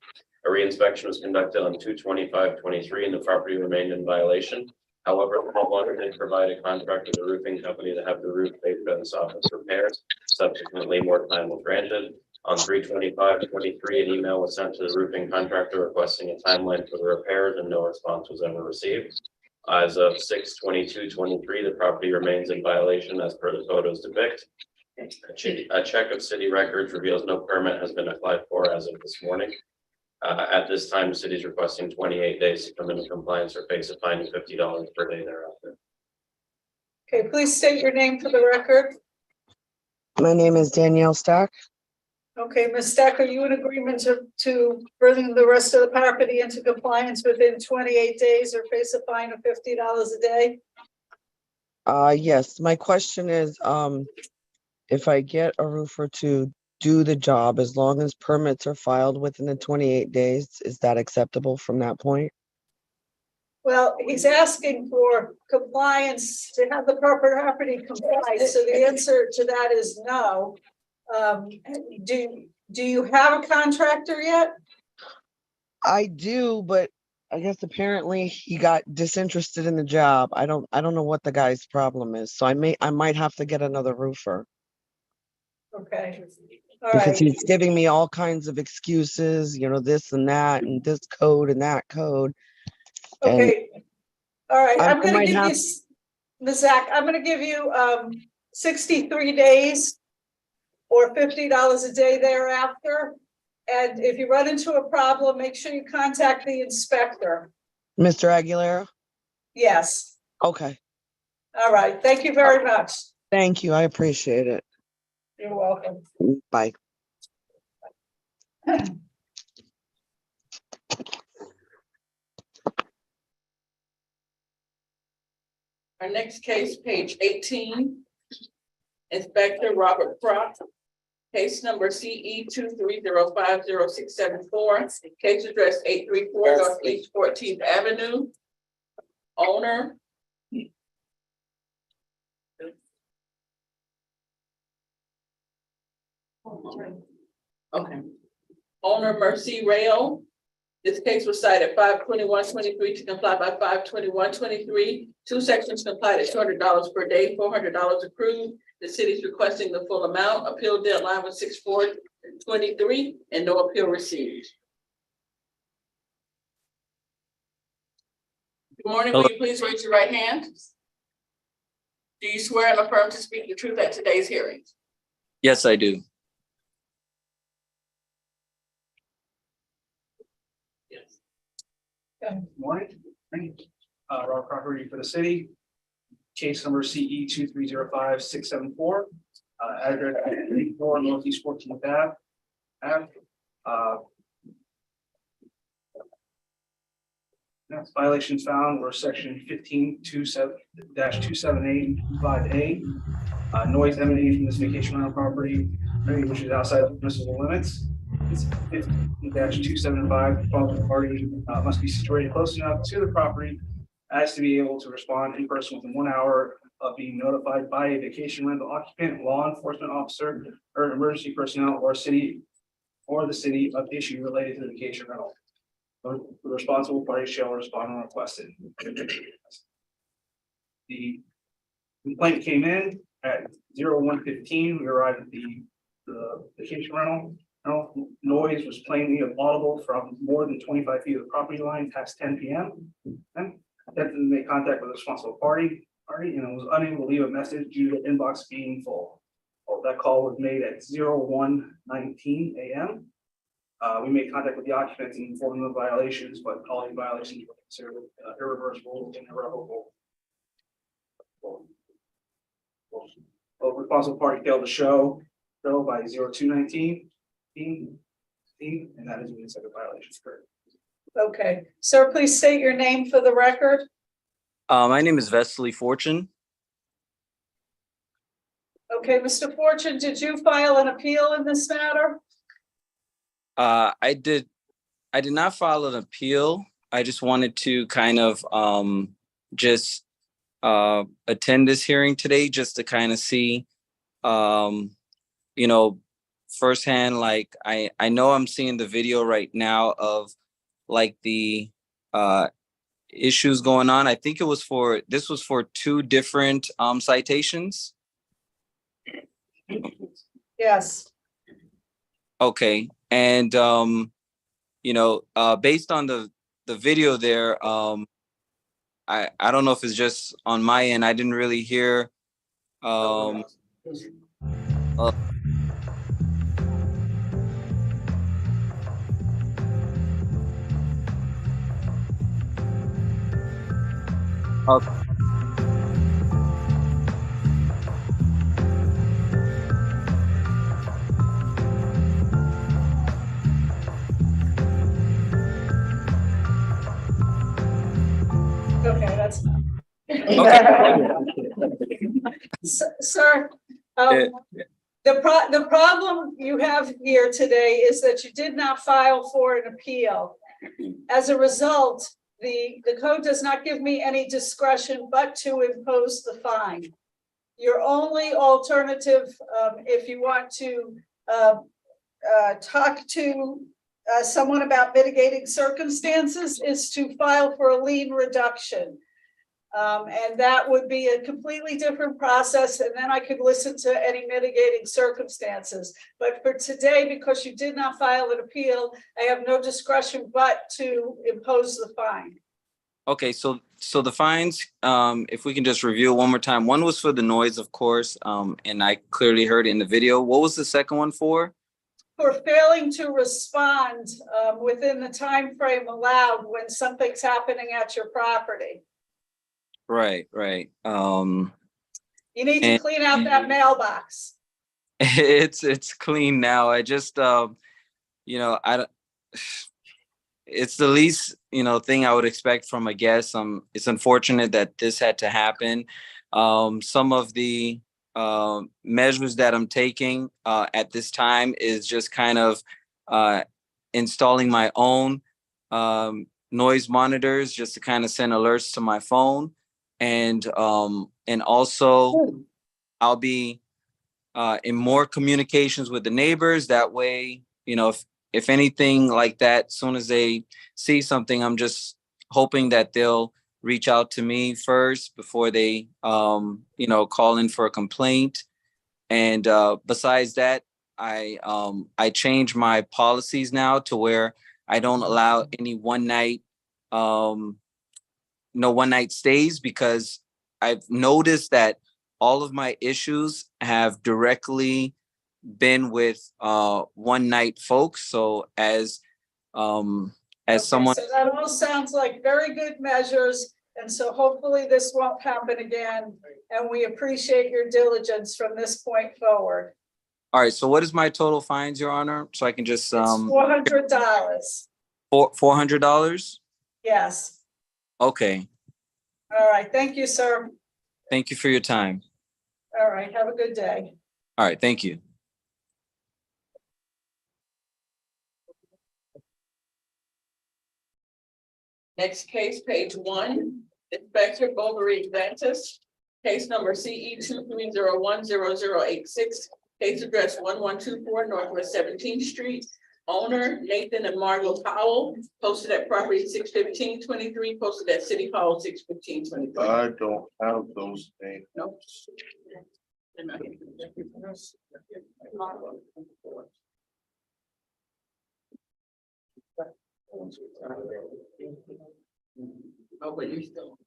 [SPEAKER 18] A re-inspection was conducted on 2/25/23 and the property remained in violation. However, the homeowner did provide a contract with the roofing company to have the roof, fascia, and soffits repaired. Subsequently, more time was granted. On 3/25/23, an email was sent to the roofing contractor requesting a timeline for the repairs and no response was ever received. As of 6/22/23, the property remains in violation as per the photos depict. A check of city records reveals no permit has been applied for as of this morning. At this time, the city is requesting 28 days to come into compliance or face a fine of $50 per day thereafter.
[SPEAKER 4] Okay, please state your name for the record.
[SPEAKER 19] my name is Danielle Stack.
[SPEAKER 4] Okay, Ms. Stack, are you in agreement to bring the rest of the property into compliance within 28 days or face a fine of $50 a day?
[SPEAKER 19] Yes, my question is, if I get a roofer to do the job, as long as permits are filed within the 28 days, is that acceptable from that point?
[SPEAKER 4] Well, he's asking for compliance to have the property compliant, so the answer to that is no. Do you have a contractor yet?
[SPEAKER 19] I do, but I guess apparently he got disinterested in the job. I don't know what the guy's problem is, so I might have to get another roofer.
[SPEAKER 4] Okay, all
[SPEAKER 19] Because
[SPEAKER 4] right.
[SPEAKER 19] he's giving me all kinds of excuses, this and that, and this code and that code. And
[SPEAKER 4] Okay, all right, I'm
[SPEAKER 19] I
[SPEAKER 4] gonna
[SPEAKER 19] might
[SPEAKER 4] give you,
[SPEAKER 19] have-
[SPEAKER 4] Ms. Zach, I'm gonna give you 63 days or $50 a day thereafter. And if you run into a problem, make sure you contact the inspector.
[SPEAKER 19] Mr. Aguilera?
[SPEAKER 4] Yes,
[SPEAKER 19] Okay,
[SPEAKER 4] all right, thank you very much.
[SPEAKER 19] thank you. I appreciate it.
[SPEAKER 4] You're welcome.
[SPEAKER 19] Bye.
[SPEAKER 1] Our next case, page 18. Inspector Robert Croft. Case number CE 23050674. Case address 834 Northeast 14th Avenue. Owner. Okay. Owner Mercy Rail. This case was cited 5/21/23 to comply by 5/21/23. Two sections complied at $200 per day, $400 accrued. The city's requesting the full amount. Appeal deadline was 6/4/23 and no appeal received. Good morning. Will you please raise your right hand? Do you swear and affirm to speak the truth at today's hearing?
[SPEAKER 20] Yes, I do.
[SPEAKER 1] Yes.
[SPEAKER 12] Good morning. Robert Crawford for the city. Case number CE 23050674. Address 84 Northeast 14th Ave. Next violations found were section 15-278(5)A. Noise emanating from this vacation rental property, which is outside of permissible limits. It's 15-275, public party must be situated close enough to the property as to be able to respond in person within 1 hour of being notified by a vacation rental occupant, law enforcement officer, or emergency personnel or the city of issue related to the vacation rental. The responsible party shall respond when requested. The complaint came in at 01:15. We arrived at the vacation rental. Noise was plainly audible from more than 25 feet of the property line past 10 p.m. And attempted to make contact with the responsible party and was unable to leave a message due to the inbox being full. That call was made at 01:19 a.m. We made contact with the occupants and informed them of violations, but all the violations were considered irreversible, irrevocable. Responsible party failed to show by 0219, and that is when the second violation occurred.
[SPEAKER 4] Okay, sir, please state your name for the record.
[SPEAKER 20] My name is Vesely Fortune.
[SPEAKER 4] Okay, Mr. Fortune, did you file an appeal in this matter?
[SPEAKER 20] I did not file an appeal. I just wanted to kind of just attend this hearing today just to kind of see firsthand, like I know I'm seeing the video right now of like the issues going on. I think this was for 2 different citations.
[SPEAKER 4] Yes.
[SPEAKER 20] Okay. And based on the video there, I don't know if it's just on my end. I didn't really hear
[SPEAKER 4] Okay, that's.
[SPEAKER 20] Okay.
[SPEAKER 4] Sir, the problem you have here today is that you did not file for an appeal. As a result, the code does not give me any discretion but to impose the fine. Your only alternative, if you want to talk to someone about mitigating circumstances, is to file for a lien reduction. And that would be a completely different process, and then I could listen to any mitigating circumstances. But for today, because you did not file an appeal, I have no discretion but to impose the fine.
[SPEAKER 20] Okay, so the fines, if we can just review it one more time. One was for the noise, of course, and I clearly heard it in the video. What was the second one for?
[SPEAKER 4] For failing to respond within the time frame allowed when something's happening at your property.
[SPEAKER 20] Right.
[SPEAKER 4] You need to clean out that mailbox.
[SPEAKER 20] It's clean now. I just it's the least thing I would expect from a guest. It's unfortunate that this had to happen. Some of the measures that I'm taking at this time is just kind of installing my own noise monitors just to kind of send alerts to my phone, and also I'll be in more communications with the neighbors. That way, if anything like that, as soon as they see something, I'm just hoping that they'll reach out to me first before they, call in for a complaint. And besides that, I changed my policies now to where I don't allow any one night stays, because I've noticed that all of my issues have directly been with one night folks. So as someone,
[SPEAKER 4] so that all sounds like very good measures, and so hopefully this won't happen again, and we appreciate your diligence from this point forward.
[SPEAKER 20] All right, so what is my total fines, Your Honor? So I can just
[SPEAKER 4] $400.
[SPEAKER 20] $400?
[SPEAKER 4] Yes.
[SPEAKER 20] Okay.
[SPEAKER 4] All right, thank you, sir.
[SPEAKER 20] Thank you for your time.
[SPEAKER 4] All right, have a good day.
[SPEAKER 20] All right, thank you.
[SPEAKER 1] Next case, page 1, Inspector Bovary Ventus, case number CE 230100086, case address 1124 Northwest 17th Street. Owner Nathan and Margot Powell, posted at property 61523, posted at City Hall 61523.
[SPEAKER 8] I don't have those names.
[SPEAKER 1] No. Oh, but you still.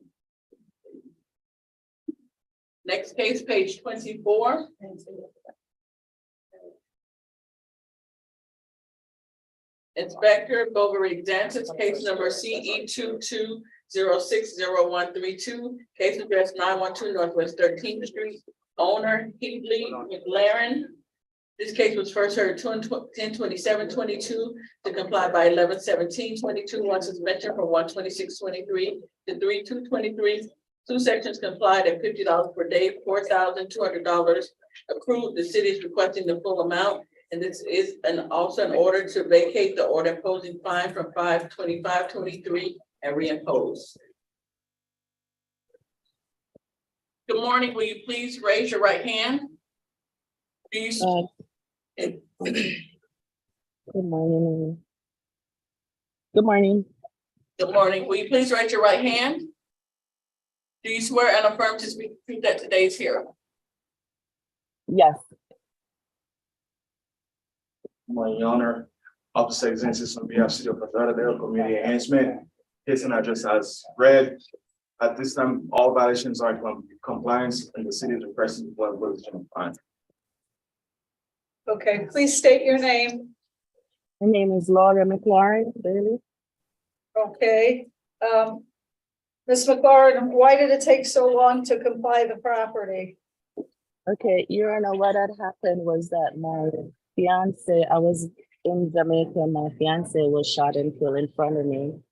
[SPEAKER 1] Next case, page 24. Inspector Bovary Dantis, case number CE 060132, case address 912 Northwest 13th Street, owner Heatley McLaren. This case was first heard 10/27/22 to comply by 11/17/22. One suspension from 1/26/23 to 3/2/23. Two sections complied at $50 per day, $4,200 accrued. The city is requesting the full amount. And this is also an order to vacate the order imposing fine from 5/25/23 and reimpose. Good morning. Will you please raise your right hand? Do you?
[SPEAKER 19] Good morning. Good morning.
[SPEAKER 1] Good morning. Will you please raise your right hand? Do you swear and affirm to speak the truth at today's hearing?
[SPEAKER 19] Yes.
[SPEAKER 21] My Honor, Officer Exensis on behalf of City of Fort Lauderdale Community Enhancement. Case and address as read. At this time, all violations are in compliance and the city is requesting one position fine.
[SPEAKER 4] Okay, please state your name.
[SPEAKER 19] My name is Laura McLaurin Bailey.
[SPEAKER 4] Okay, Ms. McLaurin, why did it take so long to comply the property?
[SPEAKER 19] Okay, Your Honor, what had happened was that my fiance, I was in Jamaica, and my fiance was shot and killed in front of me.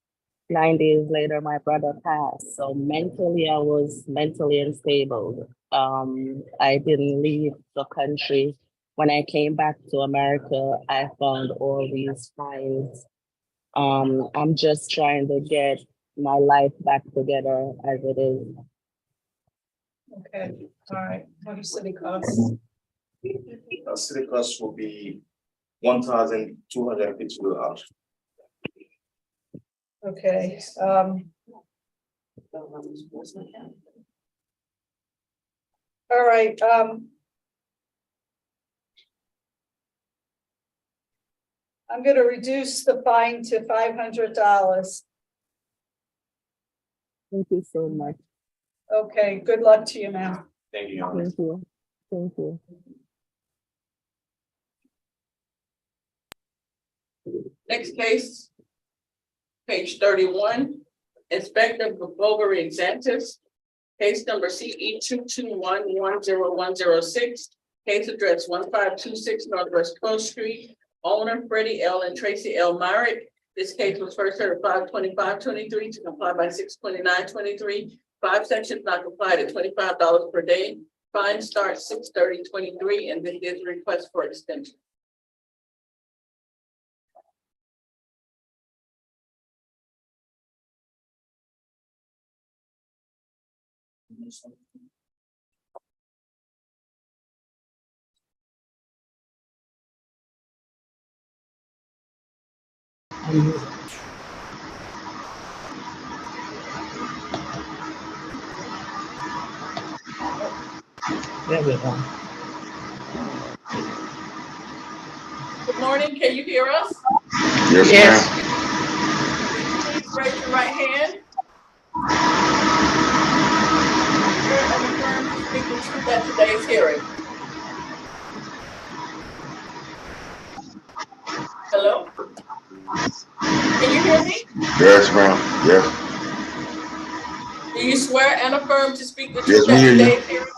[SPEAKER 19] 9 days later, my brother passed. So mentally, I was mentally unstable. I didn't leave the country. When I came back to America, I found all these fines. I'm just trying to get my life back together as it is.
[SPEAKER 4] Okay, all right, what are city costs?
[SPEAKER 21] City cost will be $1,250.
[SPEAKER 4] Okay, all right, I'm gonna reduce the fine to $500.
[SPEAKER 19] Thank you so much.
[SPEAKER 4] Okay, good luck to you now.
[SPEAKER 21] Thank you, Your Honor.
[SPEAKER 19] Thank you. Thank you.
[SPEAKER 1] Next case, page 31, Inspector Bovary Exentis, case number CE 221-10106, case address 1526 Northwest Coast Street, owner Freddie L. and Tracy L. Myrick. This case was first heard at 5/25/23 to comply by 6/29/23. 5 sections not complied at $25 per day. Fine starts 6/30/23, and then there's a request for extension.
[SPEAKER 19] There we go.
[SPEAKER 1] Good morning, can you hear us?
[SPEAKER 2] Yes,
[SPEAKER 1] Please raise your right hand. Swear and affirm to speak the truth at today's hearing. Hello? Can you hear me?
[SPEAKER 2] yes, ma'am. Yes,
[SPEAKER 1] Do you swear and affirm to speak the
[SPEAKER 2] Yes,
[SPEAKER 1] truth
[SPEAKER 2] we
[SPEAKER 1] at
[SPEAKER 2] hear you.
[SPEAKER 1] today's hearing?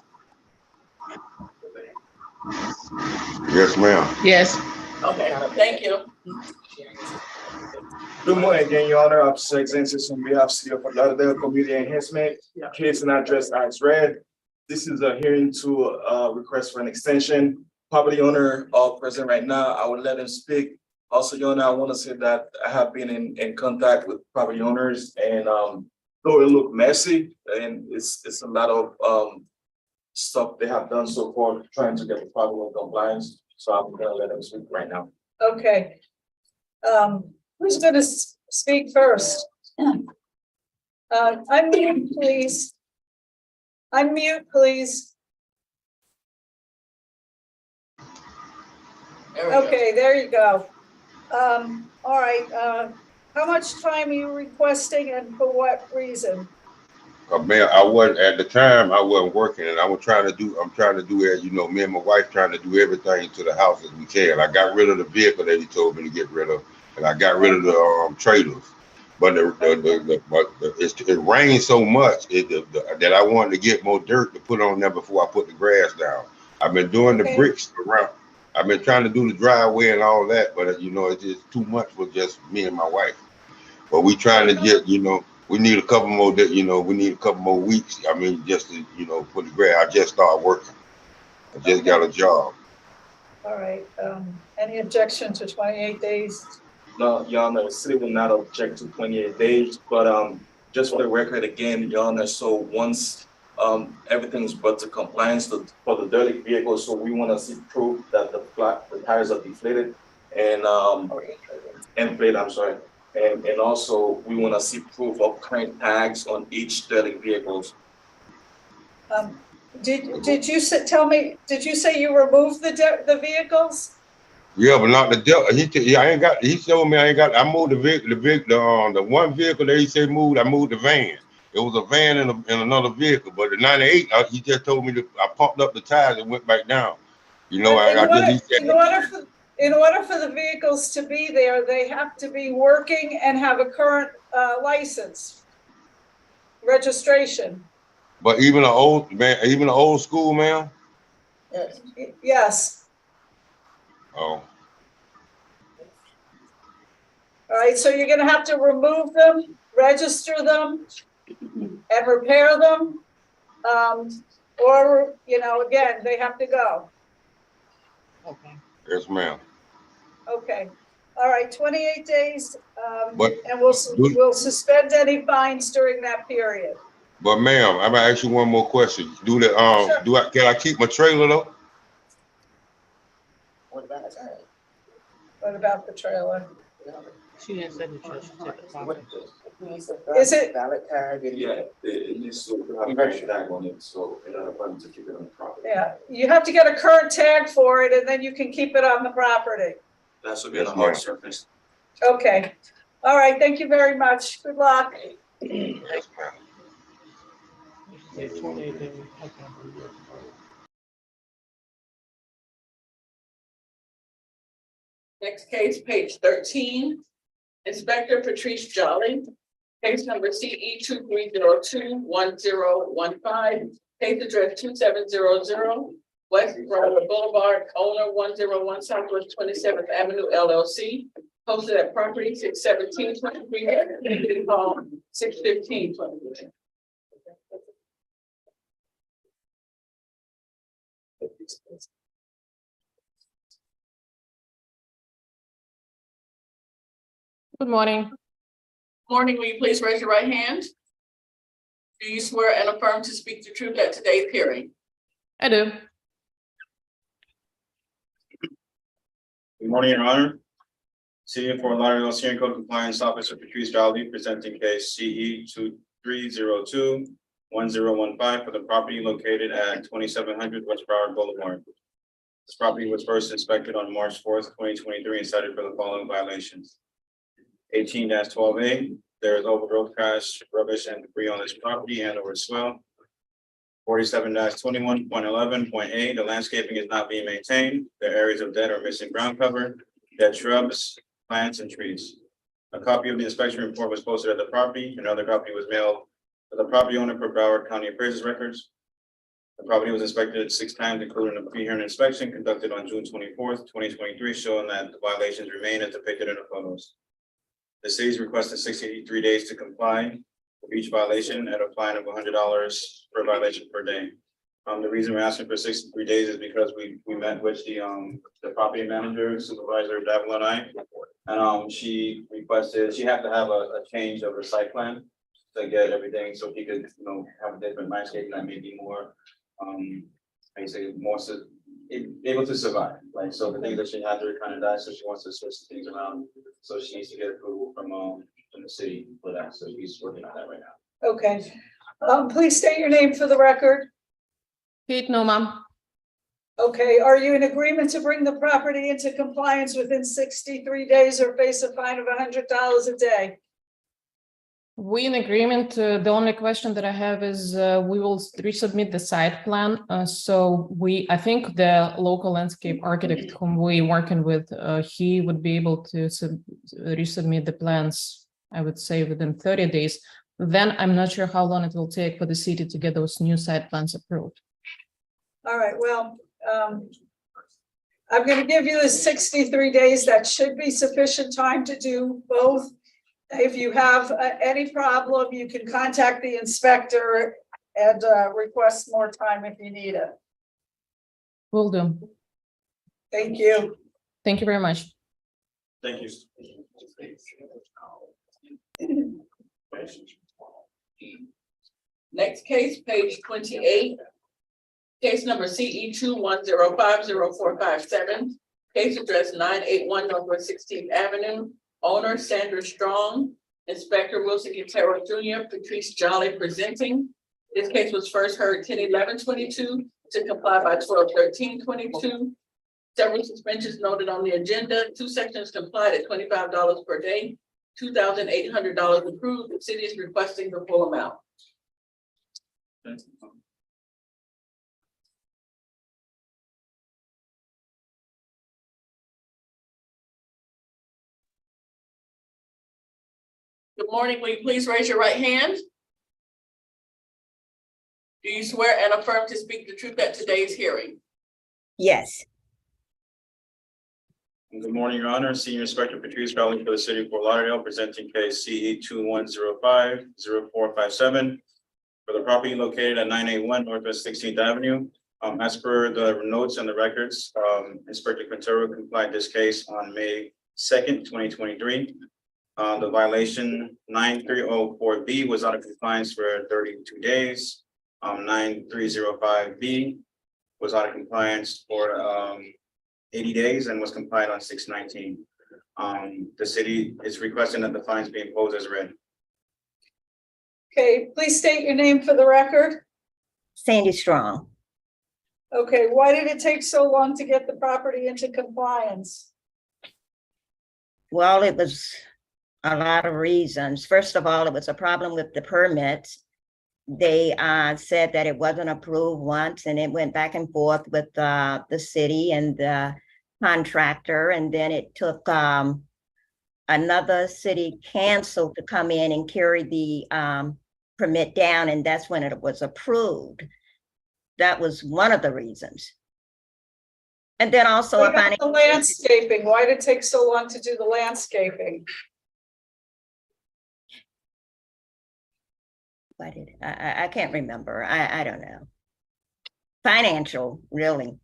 [SPEAKER 2] yes, ma'am.
[SPEAKER 19] Yes.
[SPEAKER 1] Okay, thank you.
[SPEAKER 21] Good morning again, Your Honor. Officer Exensis on behalf of City of Fort Lauderdale Community Enhancement. Case and address as read. This is a hearing to request for an extension. Property owner present right now. I would let him speak. Also, Your Honor, I want to say that I have been in contact with property owners, and though it look messy, and it's a lot of stuff they have done so far trying to get the property in compliance. So I'm gonna let him speak right now.
[SPEAKER 4] Okay. Who's gonna speak first? Unmute, please. Unmute, please. Okay, there you go. All right, how much time are you requesting and for what reason?
[SPEAKER 2] Man, I wasn't at the time. I wasn't working, and I'm trying to do it. You know, me and my wife trying to do everything to the house as we can. I got rid of the vehicle that he told me to get rid of, and I got rid of the trailers.
[SPEAKER 6] But it rained so much that I wanted to get more dirt to put on there before I put the grass down. I've been doing the bricks around. I've been trying to do the driveway and all that, but you know, it's just too much for just me and my wife. But we trying to get, you know, we need a couple more, we need a couple more weeks. I mean, just to, you know, put the grass. I just started working. I just got a job.
[SPEAKER 4] All right, any objection to 28 days?
[SPEAKER 21] No, Your Honor, the city will not object to 28 days, but just for the record, again, Your Honor, so once everything's brought to compliance for the derelict vehicle, so we want to see proof that the tires are deflated and inflated, I'm sorry. And also we want to see proof of current tags on each derelict vehicles.
[SPEAKER 4] Did you did you say you removed the vehicles?
[SPEAKER 6] Yeah, but not the I ain't got. He showed me I ain't got. I moved the one vehicle that he said moved. I moved the van. It was a van and another vehicle. But the 98, he just told me I pumped up the tires and went back down. You know,
[SPEAKER 4] in order for the vehicles to be there, they have to be working and have a current license, registration.
[SPEAKER 6] But even an old school man.
[SPEAKER 4] Yes.
[SPEAKER 6] Oh.
[SPEAKER 4] All right, so you're gonna have to remove them, register them, and repair them. Or, you know, again, they have to go.
[SPEAKER 6] Okay. Yes, ma'am.
[SPEAKER 4] Okay, all right, 28 days,
[SPEAKER 6] But
[SPEAKER 4] and we'll suspend any fines during that period.
[SPEAKER 6] But ma'am, I'm gonna ask you one more question. Sure. Can I keep my trailer though?
[SPEAKER 4] What about the trailer?
[SPEAKER 3] She didn't say the trailer.
[SPEAKER 4] Is it?
[SPEAKER 18] Valid tag? Yeah, it needs to have a current tag on it, so in order for them to keep it on the property.
[SPEAKER 4] Yeah, you have to get a current tag for it and then you can keep it on the property.
[SPEAKER 18] That's will be on a hard surface.
[SPEAKER 4] Okay, all right, thank you very much. Good luck.
[SPEAKER 6] Yes, ma'am.
[SPEAKER 1] Next case, page 13, Inspector Patrice Jolly, case number CE 2302-1015, case address 2700 West Broadway Boulevard, owner 101 Southwest 27th Avenue LLC, posted at property 617-23, call 615-23.
[SPEAKER 22] Good morning.
[SPEAKER 1] Morning, will you please raise your right hand? Do you swear and affirm to speak the truth at today's hearing?
[SPEAKER 22] I do.
[SPEAKER 12] Good morning, Your Honor. City of Fort Lauderdale Sierra Code Compliance Officer Patrice Jolly presenting case CE 2302-1015 for the property located at 2700 West Broward Boulevard. This property was first inspected on March 4th, 2023 and cited for the following violations. 18-12A, there is overgrowth, trash, rubbish, and debris on this property and over swell. 47-21.11.A, the landscaping is not being maintained. There are areas of dead or missing ground cover, dead shrubs, plants, and trees. A copy of the inspection report was posted at the property. Another copy was mailed to the property owner per Broward County Appraiser's records. The property was inspected 6 times, including a pre-hearing inspection conducted on June 24th, 2023, showing that the violations remain as depicted in the photos. The city is requesting 63 days to comply with each violation at a fine of $100 per violation per day. The reason we're asking for 63 days is because we met with the property manager, Supervisor Davila and I. And she requested, she had to have a change of her site plan to get everything so he could, you know, have a different landscape that may be more, I say more able to survive. Like, so the things that she had to kind of die, so she wants to switch things around. So she needs to get approval from the city for that. So he's working on that right now.
[SPEAKER 4] Okay, please state your name for the record.
[SPEAKER 22] Kate Noma.
[SPEAKER 4] Okay, are you in agreement to bring the property into compliance within 63 days or face a fine of $100 a day?
[SPEAKER 22] We in agreement. The only question that I have is we will resubmit the site plan. I think the local landscape architect whom we working with, he would be able to resubmit the plans I would say within 30 days, then I'm not sure how long it will take for the city to get those new site plans approved.
[SPEAKER 4] All right, well, I'm gonna give you the 63 days. That should be sufficient time to do both. If you have any problem, you can contact the inspector and request more time if you need it.
[SPEAKER 22] Will do.
[SPEAKER 4] Thank you.
[SPEAKER 22] Thank you very much.
[SPEAKER 21] Thank you.
[SPEAKER 1] Next case, page 28. Case number CE 210504457. Case address 981 Northwest 16th Avenue. Owner Sandra Strong. Inspector Wilson Quintero Jr., Patrice Jolly presenting. This case was first heard 10/11/22 to comply by 12/13/22. Several suspensions noted on the agenda. 2 sections complied at $25 per day. $2,800 approved. The city is requesting the full amount. Good morning. Will you please raise your right hand? Do you swear and affirm to speak the truth at today's hearing?
[SPEAKER 9] Yes.
[SPEAKER 21] Good morning, Your Honor. Senior Inspector Patrice Jolly for the city of Fort Lauderdale, presenting case CE 21050457 for the property located at 981 Northwest 16th Avenue. As per the notes and the records, Inspector Quintero complied this case on May 2nd, 2023. The violation 9304B was out of compliance for 32 days. 9305B was out of compliance for 80 days and was complied on 6/19. The city is requesting that the fines be imposed as written.
[SPEAKER 4] Okay, please state your name for the record.
[SPEAKER 9] Sandy Strong.
[SPEAKER 4] Okay, why did it take so long to get the property into compliance?
[SPEAKER 9] Well, it was a lot of reasons. First of all, it was a problem with the permits. They said that it wasn't approved once, and it went back and forth with the city and the contractor, and then it took another city council to come in and carry the permit down, and that's when it was approved. That was one of the reasons. And then also
[SPEAKER 4] What about the landscaping? Why did it take so long to do the landscaping?
[SPEAKER 9] I can't remember. I don't know. Financial, really.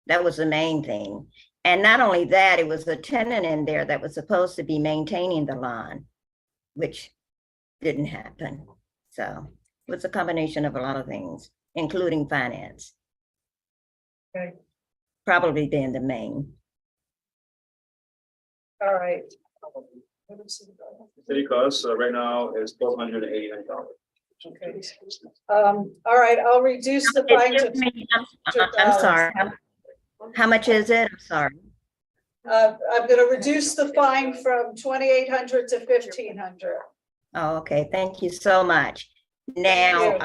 [SPEAKER 9] That was the main thing. And not only that, it was a tenant in there that was supposed to be maintaining the lawn, which didn't happen. So it was a combination of a lot of things, including finance.
[SPEAKER 4] Okay.
[SPEAKER 9] Probably being the main.
[SPEAKER 4] All right.
[SPEAKER 21] City cost right now is $1,289.
[SPEAKER 4] Okay. All right, I'll reduce the fine to.
[SPEAKER 9] I'm sorry. How much is it? I'm sorry.
[SPEAKER 4] I'm gonna reduce the fine from 2,800 to 1,500.
[SPEAKER 9] Oh, okay. Thank you so much. Now,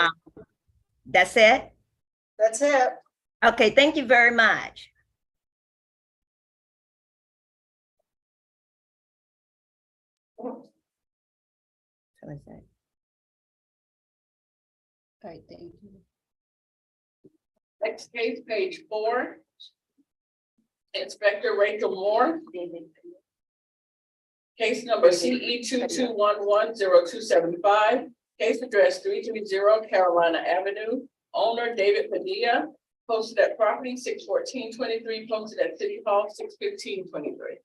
[SPEAKER 9] that's it?
[SPEAKER 4] That's it.
[SPEAKER 9] Okay, thank you very much.
[SPEAKER 1] Oh.
[SPEAKER 9] So is that?
[SPEAKER 1] All right, thank you. Next case, page 4. Inspector Rachel Moore. Case number CE 22110275. Case address 330 Carolina Avenue. Owner David Padilla. Posted at property 6/14/23. Posted at City Hall 6/15/23.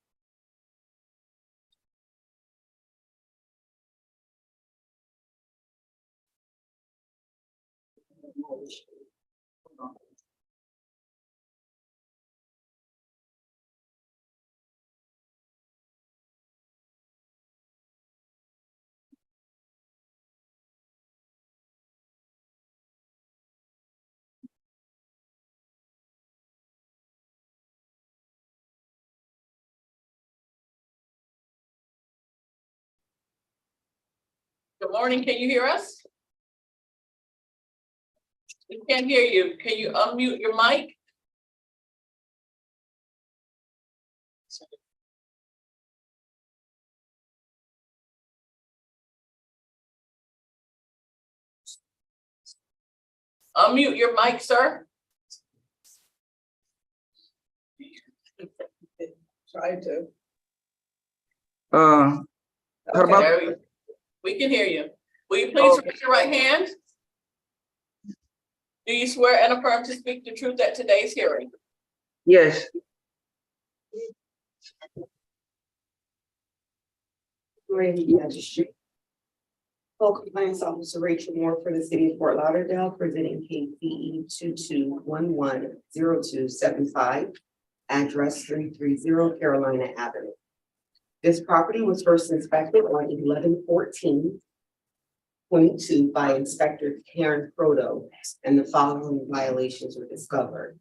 [SPEAKER 1] Good morning, can you hear us? We can't hear you. Can you unmute your mic? Unmute your mic, sir. Try to.
[SPEAKER 11] How about,
[SPEAKER 1] Okay, we can hear you. Will you please raise your right hand? Do you swear and affirm to speak the truth at today's hearing?
[SPEAKER 11] yes,
[SPEAKER 13] Magistrate. Full Compliance Officer Rachel Moore for the City of Fort Lauderdale, presenting KCE 22110275, address 330 Carolina Avenue. This property was first inspected on 11/14/22 by Inspector Karen Proto, and the following violations were discovered.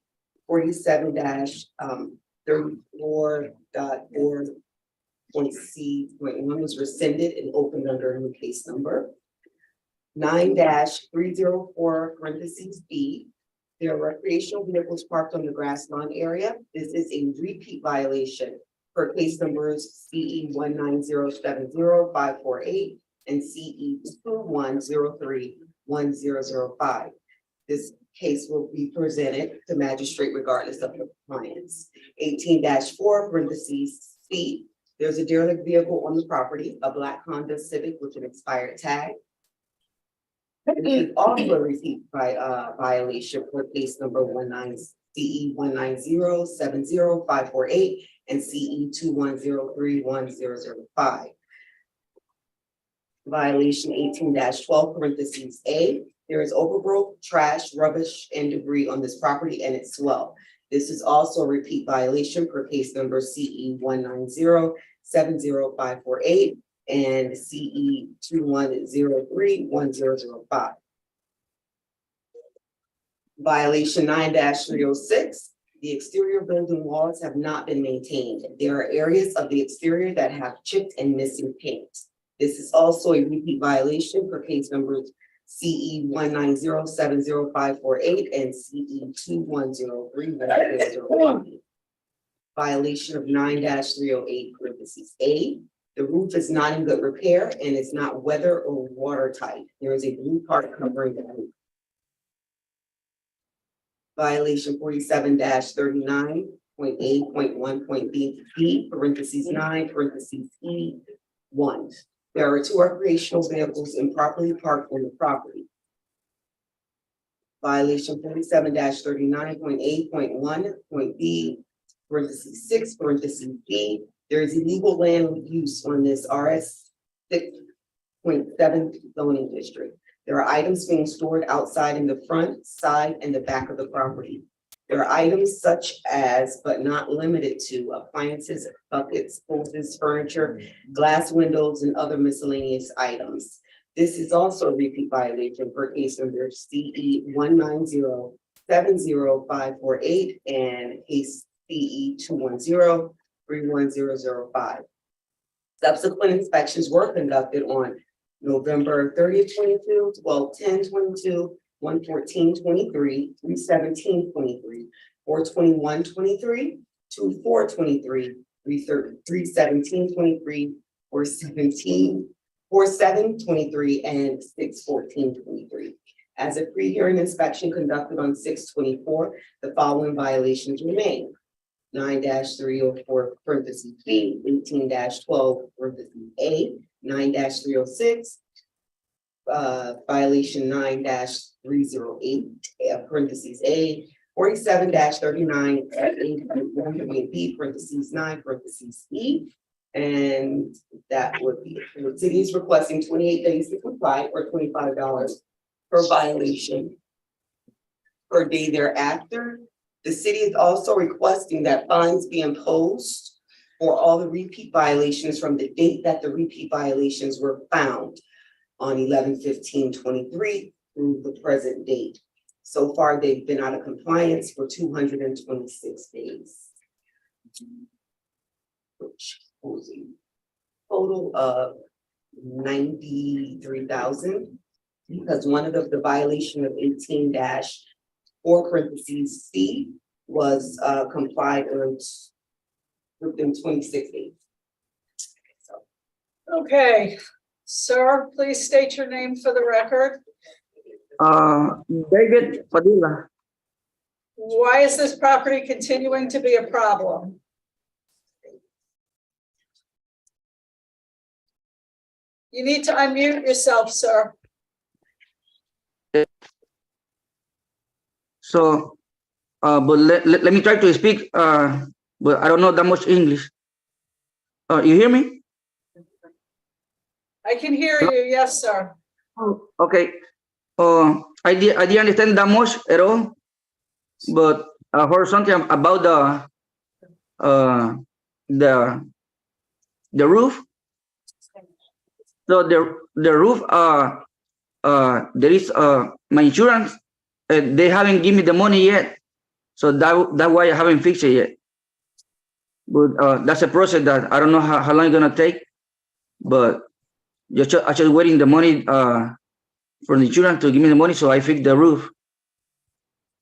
[SPEAKER 13] 47-34.C.1 was rescinded and opened under a new case number. 9-304 (B). There are recreational vehicles parked on the grass lawn area. This is a repeat violation for case numbers CE 19070-548 and CE 2103-1005. This case will be presented to magistrate regardless of compliance. 18-4 (C). There's a derelict vehicle on the property, a black Honda Civic with an expired tag. This is also a repeat violation for case number CE 19070-548 and CE 2103-1005. Violation 18-12 (A). There is overgrowth, trash, rubbish, and debris on this property and its swell. This is also a repeat violation for case number CE 19070-548 and CE 2103-1005. Violation 9-306. The exterior building walls have not been maintained. There are areas of the exterior that have chipped and missing paint. This is also a repeat violation for case numbers CE 19070-548 and CE 2103-1005. Violation of 9-308 (A). The roof is not in good repair and is not weather or watertight. There is a blue tarp covering the roof. Violation 47-39.A.1.B (9) (E1). There are 2 recreational vehicles improperly parked on the property. Violation 47-39.A.1.B (6) (B). There is illegal land use on this RS 6.7 zoning district. There are items being stored outside in the front, side, and the back of the property. There are items such as, but not limited to, appliances, buckets, hoses, furniture, glass windows, and other miscellaneous items. This is also a repeat violation for case number CE 19070-548 and case CE 210-31005. Subsequent inspections were conducted on November 30th, 22, 12/10/22, 1/14/23, 3/17/23, 4/21/23, 2/4/23, 3/17/23, 4/7/23, and 6/14/23. As a pre-hearing inspection conducted on 6/24, the following violations remain. 9-304 (B), 18-12 (A), 9-306, violation 9-308 (A), 47-39 (B) (9) (E), and that would be it. The city is requesting 28 days to comply or $25 per violation per day thereafter. The city is also requesting that fines be imposed for all the repeat violations from the date that the repeat violations were found on 11/15/23 through the present date. So far, they've been out of compliance for 226 days. Which was a total of 93,000, because one of the violation of 18-4 (C) was complied within 26 days.
[SPEAKER 4] Okay, sir, please state your name for the record.
[SPEAKER 11] David Padilla.
[SPEAKER 4] Why is this property continuing to be a problem? You need to unmute yourself, sir.
[SPEAKER 11] So, but let me try to speak, but I don't know that much English. You hear me?
[SPEAKER 4] I can hear you, yes, sir.
[SPEAKER 11] Oh, okay. I didn't understand that much at all, but I heard something about the roof. So the roof, there is my insurance. They haven't given me the money yet, so that's why I haven't fixed it yet. But that's a process that I don't know how long it's gonna take, but I just waiting the money from the insurance to give me the money, so I fix the roof.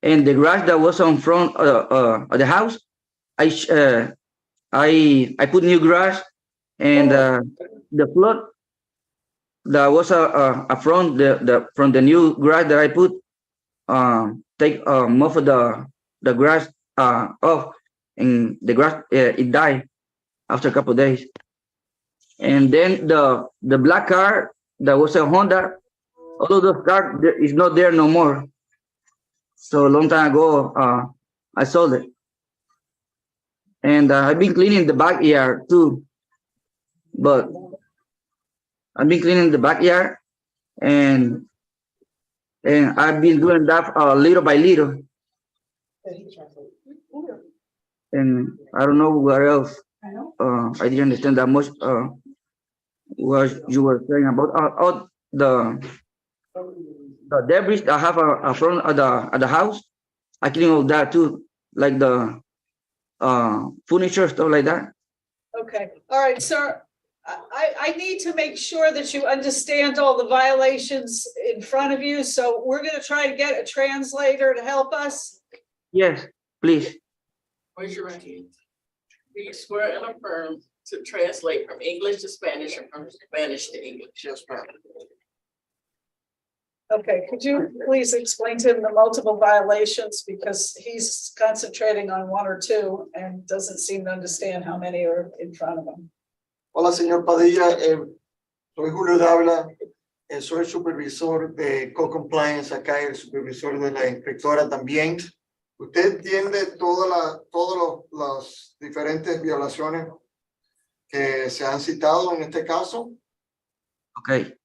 [SPEAKER 11] And the grass that was on front of the house, I put new grass, and the flood that was from the new grass that I put, take most of the grass off, and the grass it died after a couple of days. And then the black car that was a Honda, all of those cars is not there no more. So a long time ago, I sold it. And I've been cleaning the backyard too. But I've been cleaning the backyard, and I've been doing that little by little. And I don't know what else. I didn't understand that much what you were saying about all the debris that I have front at the house. I clean all that too, like the furniture, stuff like that.
[SPEAKER 4] Okay, all right, sir. I need to make sure that you understand all the violations in front of you, so we're gonna try to get a translator to help us.
[SPEAKER 11] Yes, please.
[SPEAKER 1] Raise your right hand. Do you swear and affirm to translate from English to Spanish and from Spanish to English? Yes, ma'am.
[SPEAKER 4] Okay, could you please explain to him the multiple violations, because he's concentrating on one or two and doesn't seem to understand how many are in front of him.
[SPEAKER 10] Hola, señor Padilla. Soy Julio Dávila. Soy el supervisor de co-compliance acá y el supervisor de la inspectora también. ¿Usted entiende todas las diferentes violaciones que se han citado en este caso?
[SPEAKER 11] Okay.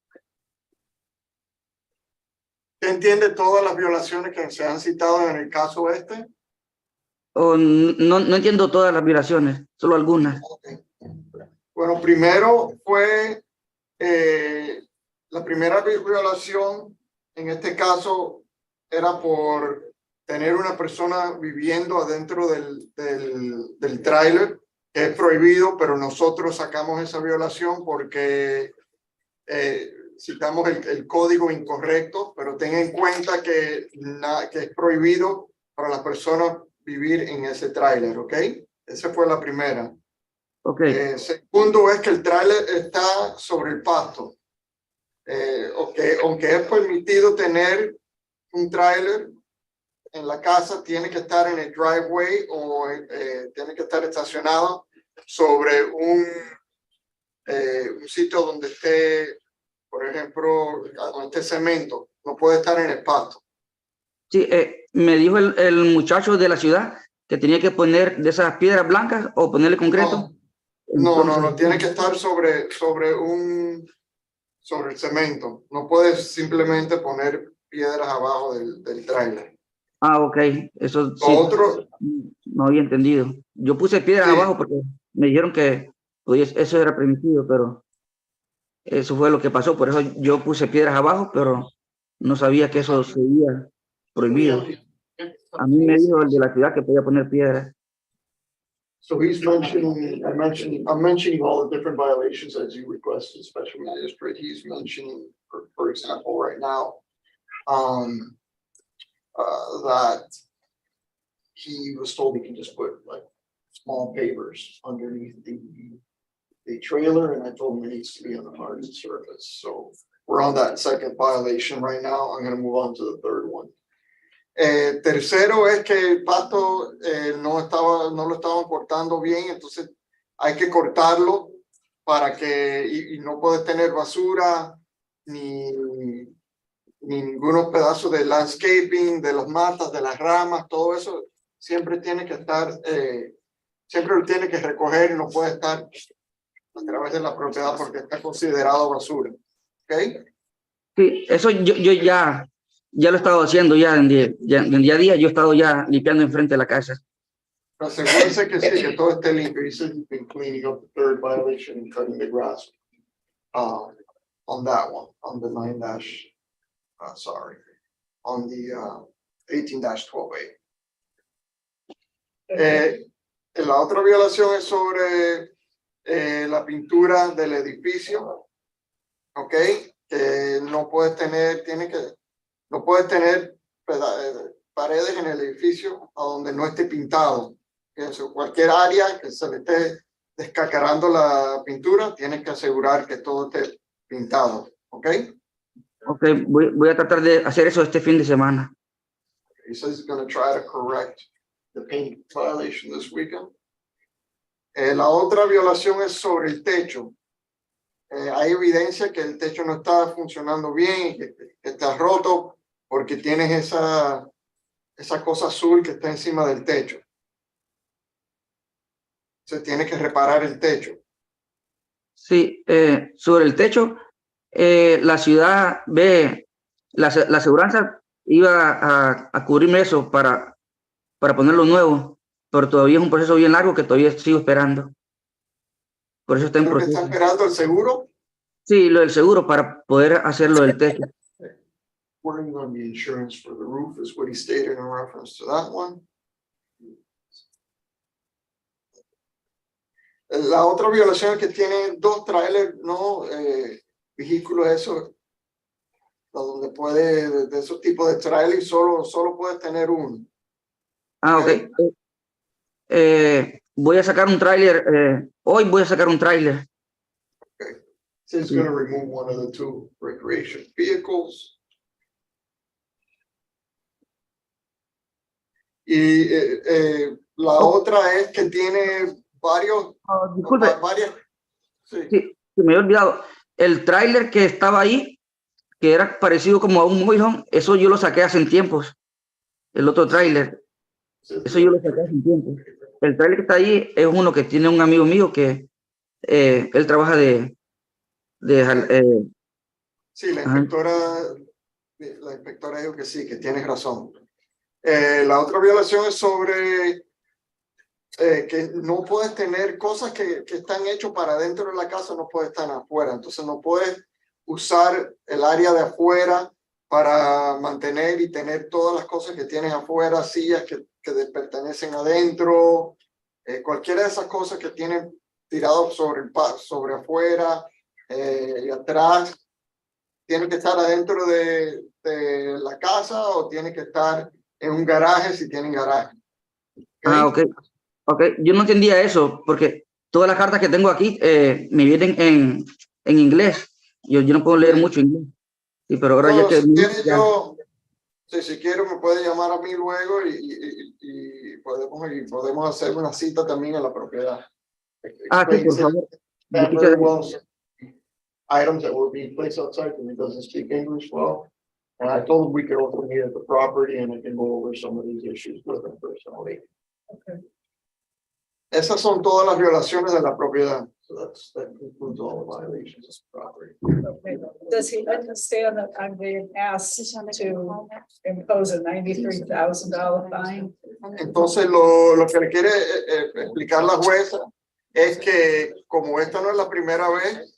[SPEAKER 10] ¿Usted entiende todas las violaciones que se han citado en el caso este?
[SPEAKER 11] No entiendo todas las violaciones, solo algunas.
[SPEAKER 10] Okay. Bueno, primero fue la primera violación, en este caso, era por tener una persona viviendo adentro del tráiler, que es prohibido, pero nosotros sacamos esa violación porque citamos el código incorrecto, pero ten en cuenta que es prohibido para la persona vivir en ese tráiler, ¿ok? Esa fue la primera.
[SPEAKER 11] Okay.
[SPEAKER 10] Segundo es que el tráiler está sobre el pasto. Aunque es permitido tener un tráiler en la casa, tiene que estar en el driveway o tiene que estar estacionado sobre un sitio donde esté, por ejemplo, donde esté cemento. No puede estar en el pasto.
[SPEAKER 11] Sí, me dijo el muchacho de la ciudad que tenía que poner de esas piedras blancas o ponerle concreto.
[SPEAKER 10] No, tiene que estar sobre el cemento. No puedes simplemente poner piedras abajo del tráiler.
[SPEAKER 11] Ah, ok. Eso sí.
[SPEAKER 10] Otro,
[SPEAKER 11] no había entendido. Yo puse piedras abajo porque me dijeron que pues, eso era permitido, pero eso fue lo que pasó. Por eso yo puse piedras abajo, pero no sabía que eso sería prohibido. A mí me dijo el de la ciudad que podía poner piedras.
[SPEAKER 10] So he's mentioning, I'm mentioning all the different violations as you requested, Special Magistrate. He's mentioning, for example, right now, that he was told he can just put like small pavers underneath the trailer, and I told him it needs to be on the hard surface. So we're on that second violation right now. I'm gonna move on to the third one. Tercero es que el pasto no lo estaban cortando bien, entonces hay que cortarlo para que, y no puedes tener basura ni ningunos pedazos de landscaping, de las matas, de las ramas, todo eso siempre tiene que estar, siempre lo tiene que recoger y no puede estar a través de la propiedad porque está considerado basura. ¿Ok?
[SPEAKER 11] Sí, eso yo ya lo he estado haciendo ya en día a día, yo he estado ya limpiando enfrente de la casa.
[SPEAKER 10] Asegúrense que sí, que todo esté limpio. You said you've been cleaning up the third violation and cutting the grass. On that one, on the 9-, sorry, on the 18-12A. La otra violación es sobre la pintura del edificio, ¿ok? Que no puedes tener, no puedes tener paredes en el edificio a donde no esté pintado. Cualquier área que se le esté descacarando la pintura, tienes que asegurar que todo esté pintado, ¿ok?
[SPEAKER 11] Ok, voy a tratar de hacer eso este fin de semana.
[SPEAKER 10] He says he's going to try to correct the paint violation this weekend. La otra violación es sobre el techo. Hay evidencia que el techo no está funcionando bien, que está roto porque tienes esa cosa azul que está encima del techo. Se tiene que reparar el techo.
[SPEAKER 11] Sí, sobre el techo, la ciudad ve, la aseguranza iba a cubrirme eso para ponerlo nuevo, pero todavía es un proceso bien largo que todavía sigo esperando. Por eso está en proceso.
[SPEAKER 10] ¿Está esperando el seguro?
[SPEAKER 11] Sí, lo del seguro para poder hacerlo del techo.
[SPEAKER 10] Working on the insurance for the roof is what he stated in reference to that one. La otra violación es que tiene 2 trailers, no vehículos, eso, donde puede, de esos tipos de trailers, solo puedes tener uno.
[SPEAKER 11] Ah, ok. Voy a sacar un tráiler, hoy voy a sacar un tráiler.
[SPEAKER 10] Okay. So he's going to remove one of the 2 recreation vehicles. Y la otra es que tiene varios, varias. Sí.
[SPEAKER 11] Sí, se me había olvidado. El tráiler que estaba ahí, que era parecido como a un mobilhome, eso yo lo saqué hace tiempos. El otro tráiler, eso yo lo saqué hace tiempo. El tráiler que está ahí es uno que tiene un amigo mío que él trabaja
[SPEAKER 10] Sí, la inspectora dijo que sí, que tienes razón. La otra violación es sobre que no puedes tener cosas que están hechas para dentro de la casa, no puedes estar afuera. Entonces no puedes usar el área de afuera para mantener y tener todas las cosas que tienes afuera, sillas que pertenecen adentro, cualquiera de esas cosas que tienen tirado sobre afuera y atrás, tiene que estar adentro de la casa o tiene que estar en un garaje si tienen garaje.
[SPEAKER 11] Ah, ok. Ok, yo no entendía eso porque todas las cartas que tengo aquí me vienen en inglés. Yo no puedo leer mucho inglés. Sí, pero ahora ya que...
[SPEAKER 10] Si quiero me puede llamar a mí luego y podemos hacer una cita también en la propiedad.
[SPEAKER 11] Ah, sí, por favor.
[SPEAKER 10] Items that were being placed outside because he doesn't speak English well. And I told him we could also meet at the property and I can go over some of these issues with him personally. Okay. Esas son todas las violaciones de la propiedad. So that concludes all the violations of the property.
[SPEAKER 4] Okay. Does he understand that I'm being asked to impose a $93,000 fine?
[SPEAKER 10] Entonces lo que le quiere explicar la jueza es que como esta no es la primera vez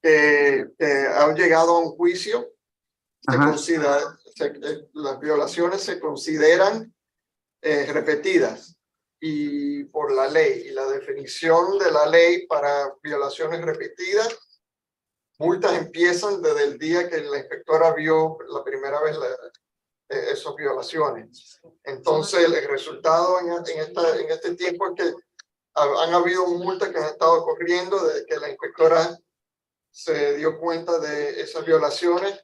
[SPEAKER 10] que han llegado a un juicio, las violaciones se consideran repetidas y por la ley. Y la definición de la ley para violaciones repetidas, multas empiezan desde el día que la inspectora vio la primera vez esas violaciones. Entonces el resultado en este tiempo es que han habido multas que han estado corriendo desde que la inspectora se dio cuenta de esas violaciones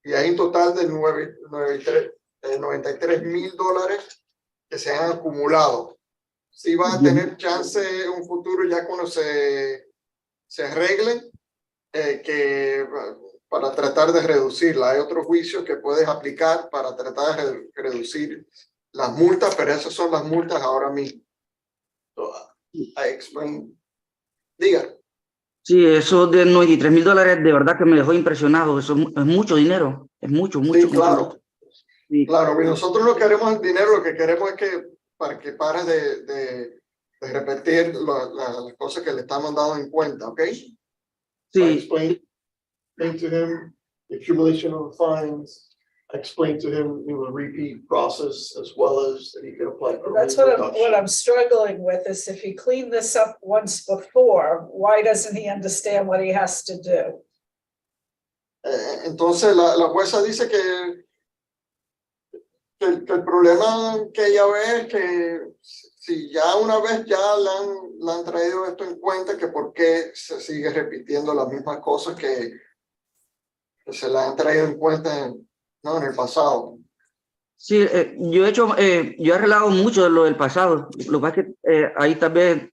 [SPEAKER 10] y hay un total de $93,000 que se han acumulado. Sí va a tener chance en un futuro ya cuando se arreglen, que para tratar de reducirla. Hay otros juicios que puedes aplicar para tratar de reducir las multas, pero esas son las multas ahora mismo. So, I explain. Diga.
[SPEAKER 11] Sí, eso de $93,000 de verdad que me dejó impresionado. Eso es mucho dinero. Es mucho, mucho.
[SPEAKER 10] Sí, claro.
[SPEAKER 11] Mucho. Sí.
[SPEAKER 10] Claro, y nosotros no queremos el dinero, lo que queremos es que para que pares de repetir las cosas que le estamos dando en cuenta, ¿ok?
[SPEAKER 11] Sí.
[SPEAKER 10] I explained to him the accumulation of fines. I explained to him the repeat process as well as that he could apply for.
[SPEAKER 4] That's what I'm struggling with is if he cleaned this up once before, why doesn't he understand what he has to do?
[SPEAKER 10] Entonces la jueza dice que el problema que ella ve es que si ya una vez ya le han traído esto en cuenta, que por qué se sigue repitiendo las mismas cosas que se le han traído en cuenta en el pasado.
[SPEAKER 11] Sí, yo he arreglado mucho de lo del pasado. Lo que pasa es que ahí tal vez,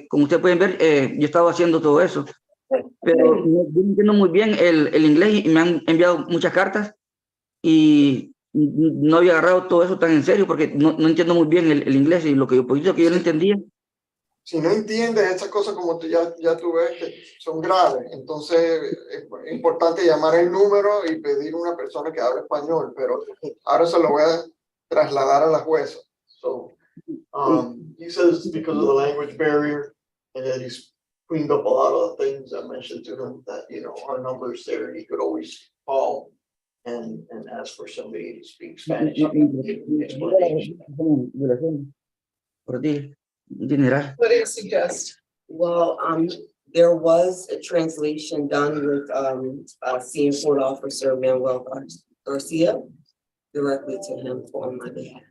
[SPEAKER 11] como ustedes pueden ver, yo estaba haciendo todo eso. Pero yo no entiendo muy bien el inglés y me han enviado muchas cartas y no había agarrado todo eso tan en serio porque no entiendo muy bien el inglés y lo que poquito que yo no entendía.
[SPEAKER 10] Si no entiendes estas cosas como ya tú ves que son graves, entonces es importante llamar el número y pedir una persona que hable español, pero ahora se lo voy a trasladar a la jueza. So, he says because of the language barrier and that he's cleaned up a lot of the things I mentioned to him that, our number's there, he could always call and ask for somebody to speak Spanish.
[SPEAKER 4] What do you suggest?
[SPEAKER 13] Well, there was a translation done with Senior Court Officer Manuel Garcia directly to him on my behalf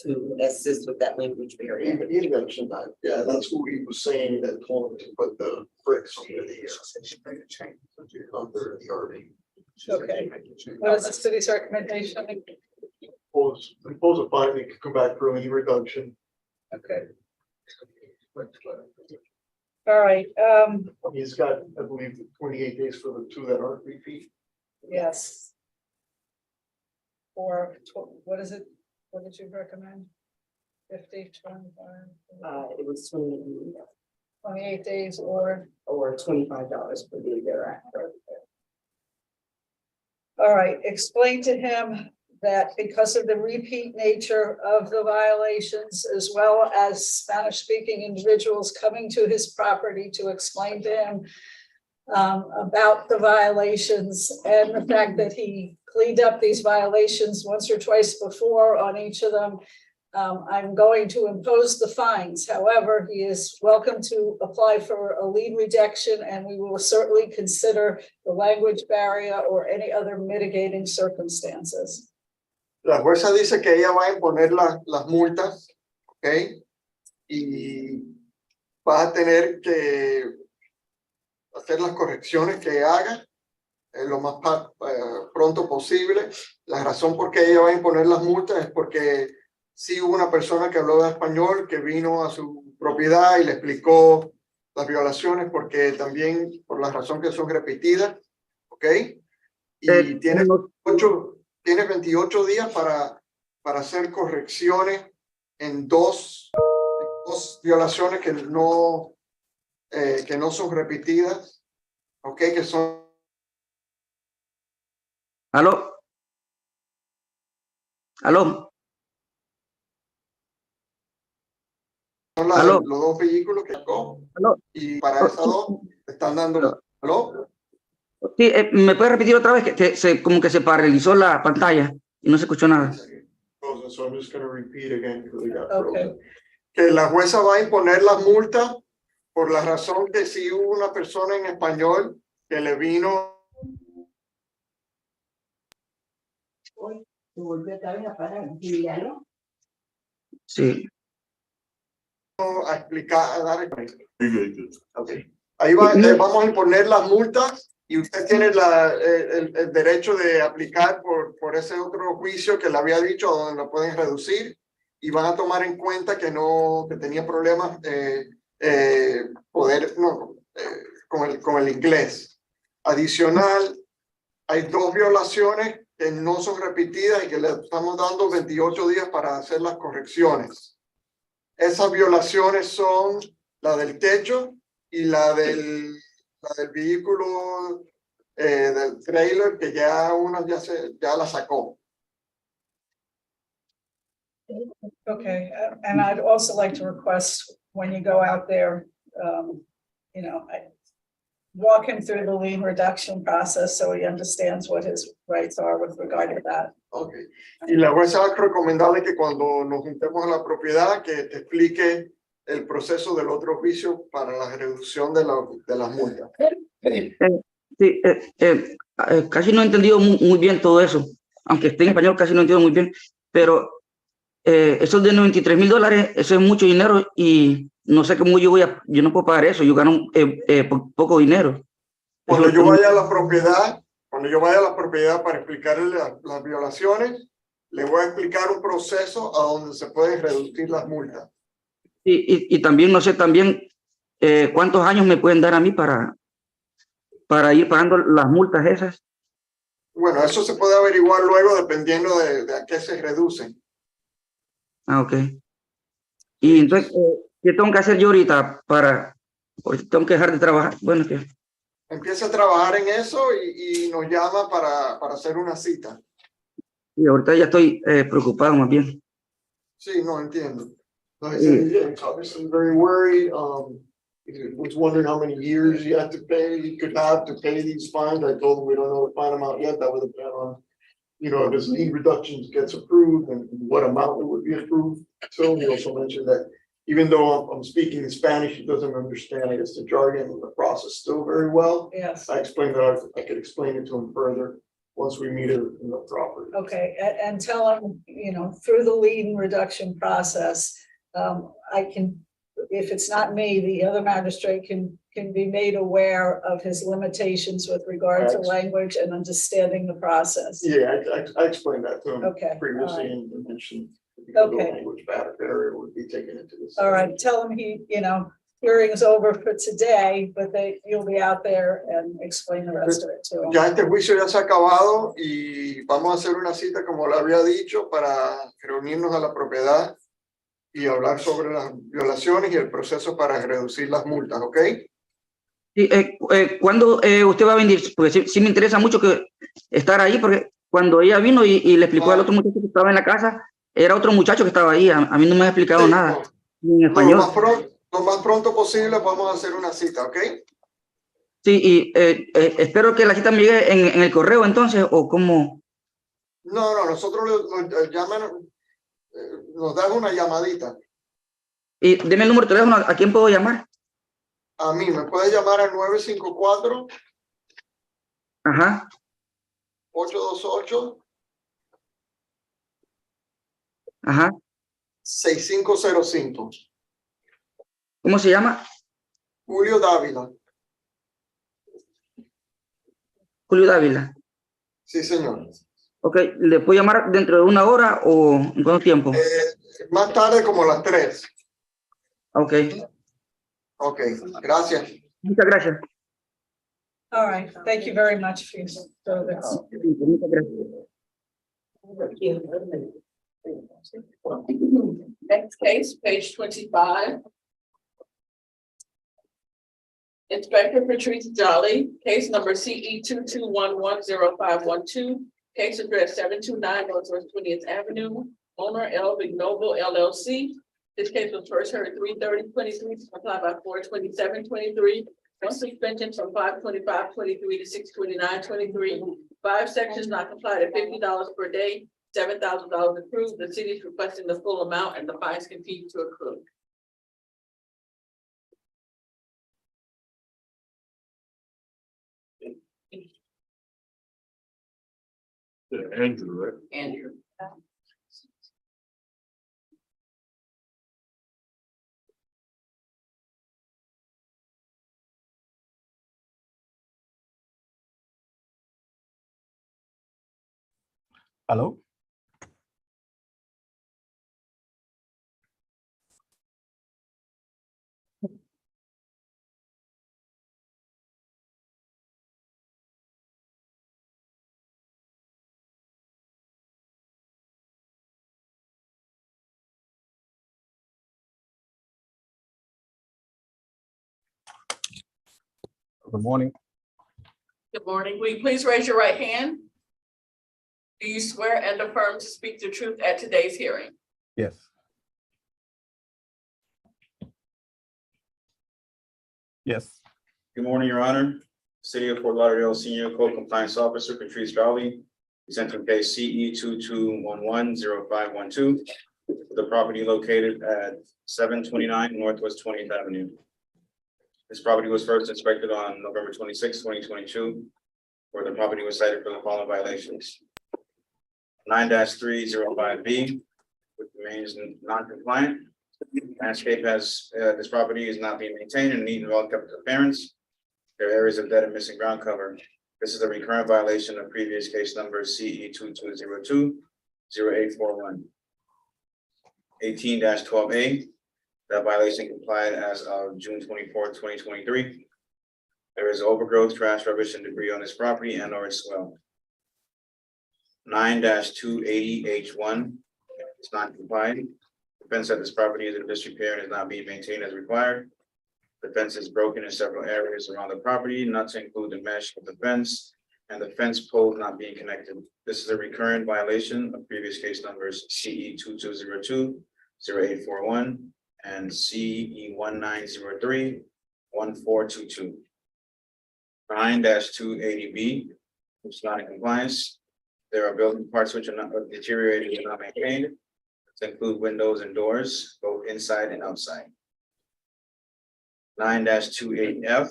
[SPEAKER 13] to assist with that language barrier.
[SPEAKER 10] He mentioned that, yeah, that's who he was saying that told him to put the bricks under the RV.
[SPEAKER 4] Okay. What is the city's recommendation?
[SPEAKER 10] Impose a fine, he could come back for any reduction.
[SPEAKER 4] Okay. All right,
[SPEAKER 10] He's got, I believe, 28 days for the two that aren't repeat.
[SPEAKER 4] yes. Or what is it? What did you recommend? 50, 25?
[SPEAKER 13] It was
[SPEAKER 4] 28 days or?
[SPEAKER 13] or $25 per day thereafter.
[SPEAKER 4] All right, explain to him that because of the repeat nature of the violations, as well as Spanish-speaking individuals coming to his property to explain to him about the violations and the fact that he cleaned up these violations once or twice before on each of them, I'm going to impose the fines. However, he is welcome to apply for a lien rejection, and we will certainly consider the language barrier or any other mitigating circumstances.
[SPEAKER 10] La jueza dice que ella va a imponer las multas, ¿ok? Y vas a tener que hacer las correcciones que haga lo más pronto posible. La razón por qué ella va a imponer las multas es porque sí hubo una persona que habló de español que vino a su propiedad y le explicó las violaciones, porque también por la razón que son repetidas, ¿ok? Y tiene 28 días para hacer correcciones en dos violaciones que no son repetidas, ¿ok? Que son...
[SPEAKER 11] ¿Aló? ¿Aló?
[SPEAKER 10] Son los dos vehículos que sacó. Y para esas dos están dando... ¿Aló?
[SPEAKER 11] Sí, ¿me puede repetir otra vez? Que como que se paralizó la pantalla y no se escuchó nada.
[SPEAKER 10] So I'm just going to repeat again because we got frozen. Que la jueza va a imponer las multas por la razón que si hubo una persona en español que le vino
[SPEAKER 11] Sí.
[SPEAKER 10] a explicar, a dar... Okay. Ahí va, vamos a imponer las multas y usted tiene el derecho de aplicar por ese otro juicio que le había dicho, donde lo pueden reducir y van a tomar en cuenta que no, que tenía problemas con el inglés. Adicional, hay 2 violaciones que no son repetidas y que le estamos dando 28 días para hacer las correcciones. Esas violaciones son la del techo y la del vehículo, del trailer, que ya una ya la sacó.
[SPEAKER 4] Okay, and I'd also like to request when you go out there, walk him through the lien reduction process so he understands what his rights are with regard to that.
[SPEAKER 10] Okay. Y la jueza va a recomendarle que cuando nos juntemos a la propiedad, que te explique el proceso del otro juicio para la reducción de las multas.
[SPEAKER 11] Sí, casi no he entendido muy bien todo eso, aunque esté en español casi no entiendo muy bien, pero eso de $93,000, eso es mucho dinero y no sé cómo yo no puedo pagar eso, yo gano poco dinero.
[SPEAKER 10] Cuando yo vaya a la propiedad, para explicarle las violaciones, le voy a explicar un proceso a donde se pueden reducir las multas.
[SPEAKER 11] Y también no sé cuántos años me pueden dar a mí para ir pagando las multas esas.
[SPEAKER 10] Bueno, eso se puede averiguar luego dependiendo de a qué se reducen.
[SPEAKER 11] Ah, ok. Y entonces, ¿qué tengo que hacer yo ahorita porque tengo que dejar de trabajar? Bueno, que
[SPEAKER 10] Empieza a trabajar en eso y nos llama para hacer una cita.
[SPEAKER 11] y ahorita ya estoy preocupado más bien.
[SPEAKER 10] Sí, no entiendo. No, he said, he's obviously very worried. He was wondering how many years he had to pay. He could have to pay these fines. I told him we don't know the fine amount yet. That would depend on, if his lien reductions gets approved and what amount it would be approved. So he also mentioned that even though I'm speaking in Spanish, he doesn't understand, I guess, the jargon of the process still very well.
[SPEAKER 4] Yes.
[SPEAKER 10] I explained that I could explain it to him further once we meet in the property.
[SPEAKER 4] Okay, and tell him, through the lien reduction process, if it's not me, the other magistrate can be made aware of his limitations with regard to language and understanding the process.
[SPEAKER 10] Yeah, I explained that to him previously and mentioned the language barrier would be taken into this.
[SPEAKER 4] All right, tell him hearing is over for today, but you'll be out there and explain the rest of it to him.
[SPEAKER 10] Ya este juicio ya se ha acabado y vamos a hacer una cita, como le había dicho, para reunirnos a la propiedad y hablar sobre las violaciones y el proceso para reducir las multas, ¿ok?
[SPEAKER 11] Sí, ¿cuándo usted va a venir? Porque sí me interesa mucho estar ahí, porque cuando ella vino y le explicó al otro muchacho que estaba en la casa, era otro muchacho que estaba ahí, a mí no me ha explicado nada en español.
[SPEAKER 10] Lo más pronto posible vamos a hacer una cita, ¿ok?
[SPEAKER 11] Sí, y espero que la cita me llegue en el correo entonces, o cómo.
[SPEAKER 10] No, nosotros nos llaman, nos dan una llamadita.
[SPEAKER 11] Y deme el número de teléfono, ¿a quién puedo llamar?
[SPEAKER 10] A mí, me puede llamar al 954.
[SPEAKER 11] Ajá.
[SPEAKER 10] 828.
[SPEAKER 11] Ajá.
[SPEAKER 10] 6505.
[SPEAKER 11] ¿Cómo se llama?
[SPEAKER 10] Julio Dávila.
[SPEAKER 11] Julio Dávila.
[SPEAKER 10] Sí, señor.
[SPEAKER 11] Ok, ¿le puedo llamar dentro de 1 hora o en cuánto tiempo?
[SPEAKER 10] Más tarde, como a las 3.
[SPEAKER 11] Ok.
[SPEAKER 10] Ok, gracias.
[SPEAKER 11] Muchas gracias.
[SPEAKER 4] All right, thank you very much for your service.
[SPEAKER 11] Muchas gracias.
[SPEAKER 1] Next case, page 25. Inspector Patrice Jolly, case number CE 22110512, case address 729 Northwest 20th Avenue, owner L. Vignoble LLC. This case was first heard 3/30/23, applied by 4/27/23. One suspension from 5/25/23 to 6/29/23. 5 sections not complied at $50 per day, $7,000 accrued. The city is requesting the full amount and the fines continue to accrue.
[SPEAKER 8] Andrew, right?
[SPEAKER 1] Andrew.
[SPEAKER 17] Hello? Good morning.
[SPEAKER 1] Good morning. Will you please raise your right hand? Do you swear and affirm to speak the truth at today's hearing?
[SPEAKER 17] Yes. Yes.
[SPEAKER 7] Good morning, Your Honor. City of Fort Lauderdale Senior Code Compliance Officer, Patrice Valley, presenting case CE 22110512, the property located at 729 Northwest 20th Avenue. This property was first inspected on November 26, 2022, where the property was cited for the following violations. 9-305B, which remains non-compliant. Landscape has, this property is not being maintained and need well kept appearance. There are areas of dead and missing ground cover. This is a recurrent violation of previous case number CE 2202-0841. 18-12A, that violation complied as of June 24, 2023. There is overgrowth, trash, rubbish, and debris on this property and or its swell. 9-280H1 is not compliant. The fence at this property is in disrepair and is not being maintained as required. The fence is broken in several areas around the property, not to include the mesh of the fence and the fence pole not being connected. This is a recurrent violation of previous case numbers CE 2202-0841 and CE 1903-1422. 9-280B, which is not in compliance. There are building parts which are not deteriorated and not maintained. To include windows and doors, both inside and outside. 9-28F.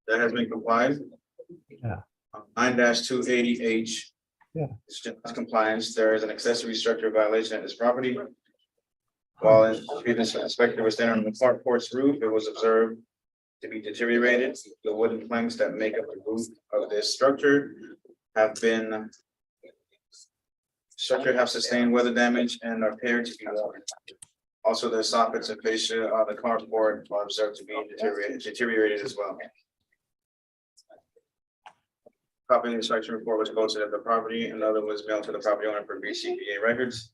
[SPEAKER 7] That has been complied.
[SPEAKER 17] Yeah.
[SPEAKER 7] 9-280H.
[SPEAKER 17] Yeah.
[SPEAKER 7] It's just compliance. There is an accessory structure violation at this property. While the previous inspector was standing on the carport's roof, it was observed to be deteriorated. The wooden planks that make up the roof of this structure have sustained weather damage and are appeared to be worn. Also, the soffits and fascia on the carport are observed to be deteriorated as well. Copy of the inspection report was posted at the property and the other was mailed to the property owner for BCPA records.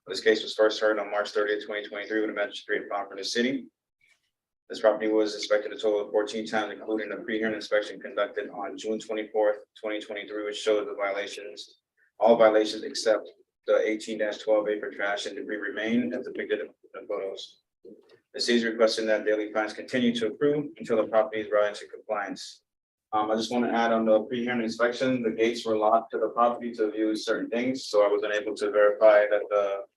[SPEAKER 7] This case was first heard on March 30th, 2023, with a magistrate found for the city. This property was inspected a total of 14 times, including a pre-hearing inspection conducted on June 24th, 2023, which showed the violations. All violations except the 18-12A for trash and debris remain as depicted in the photos. The city is requesting that daily fines continue to accrue until the property is brought into compliance. I just want to add on the pre-hearing inspection, the gates were locked to the property to view certain things, so I wasn't able to verify that the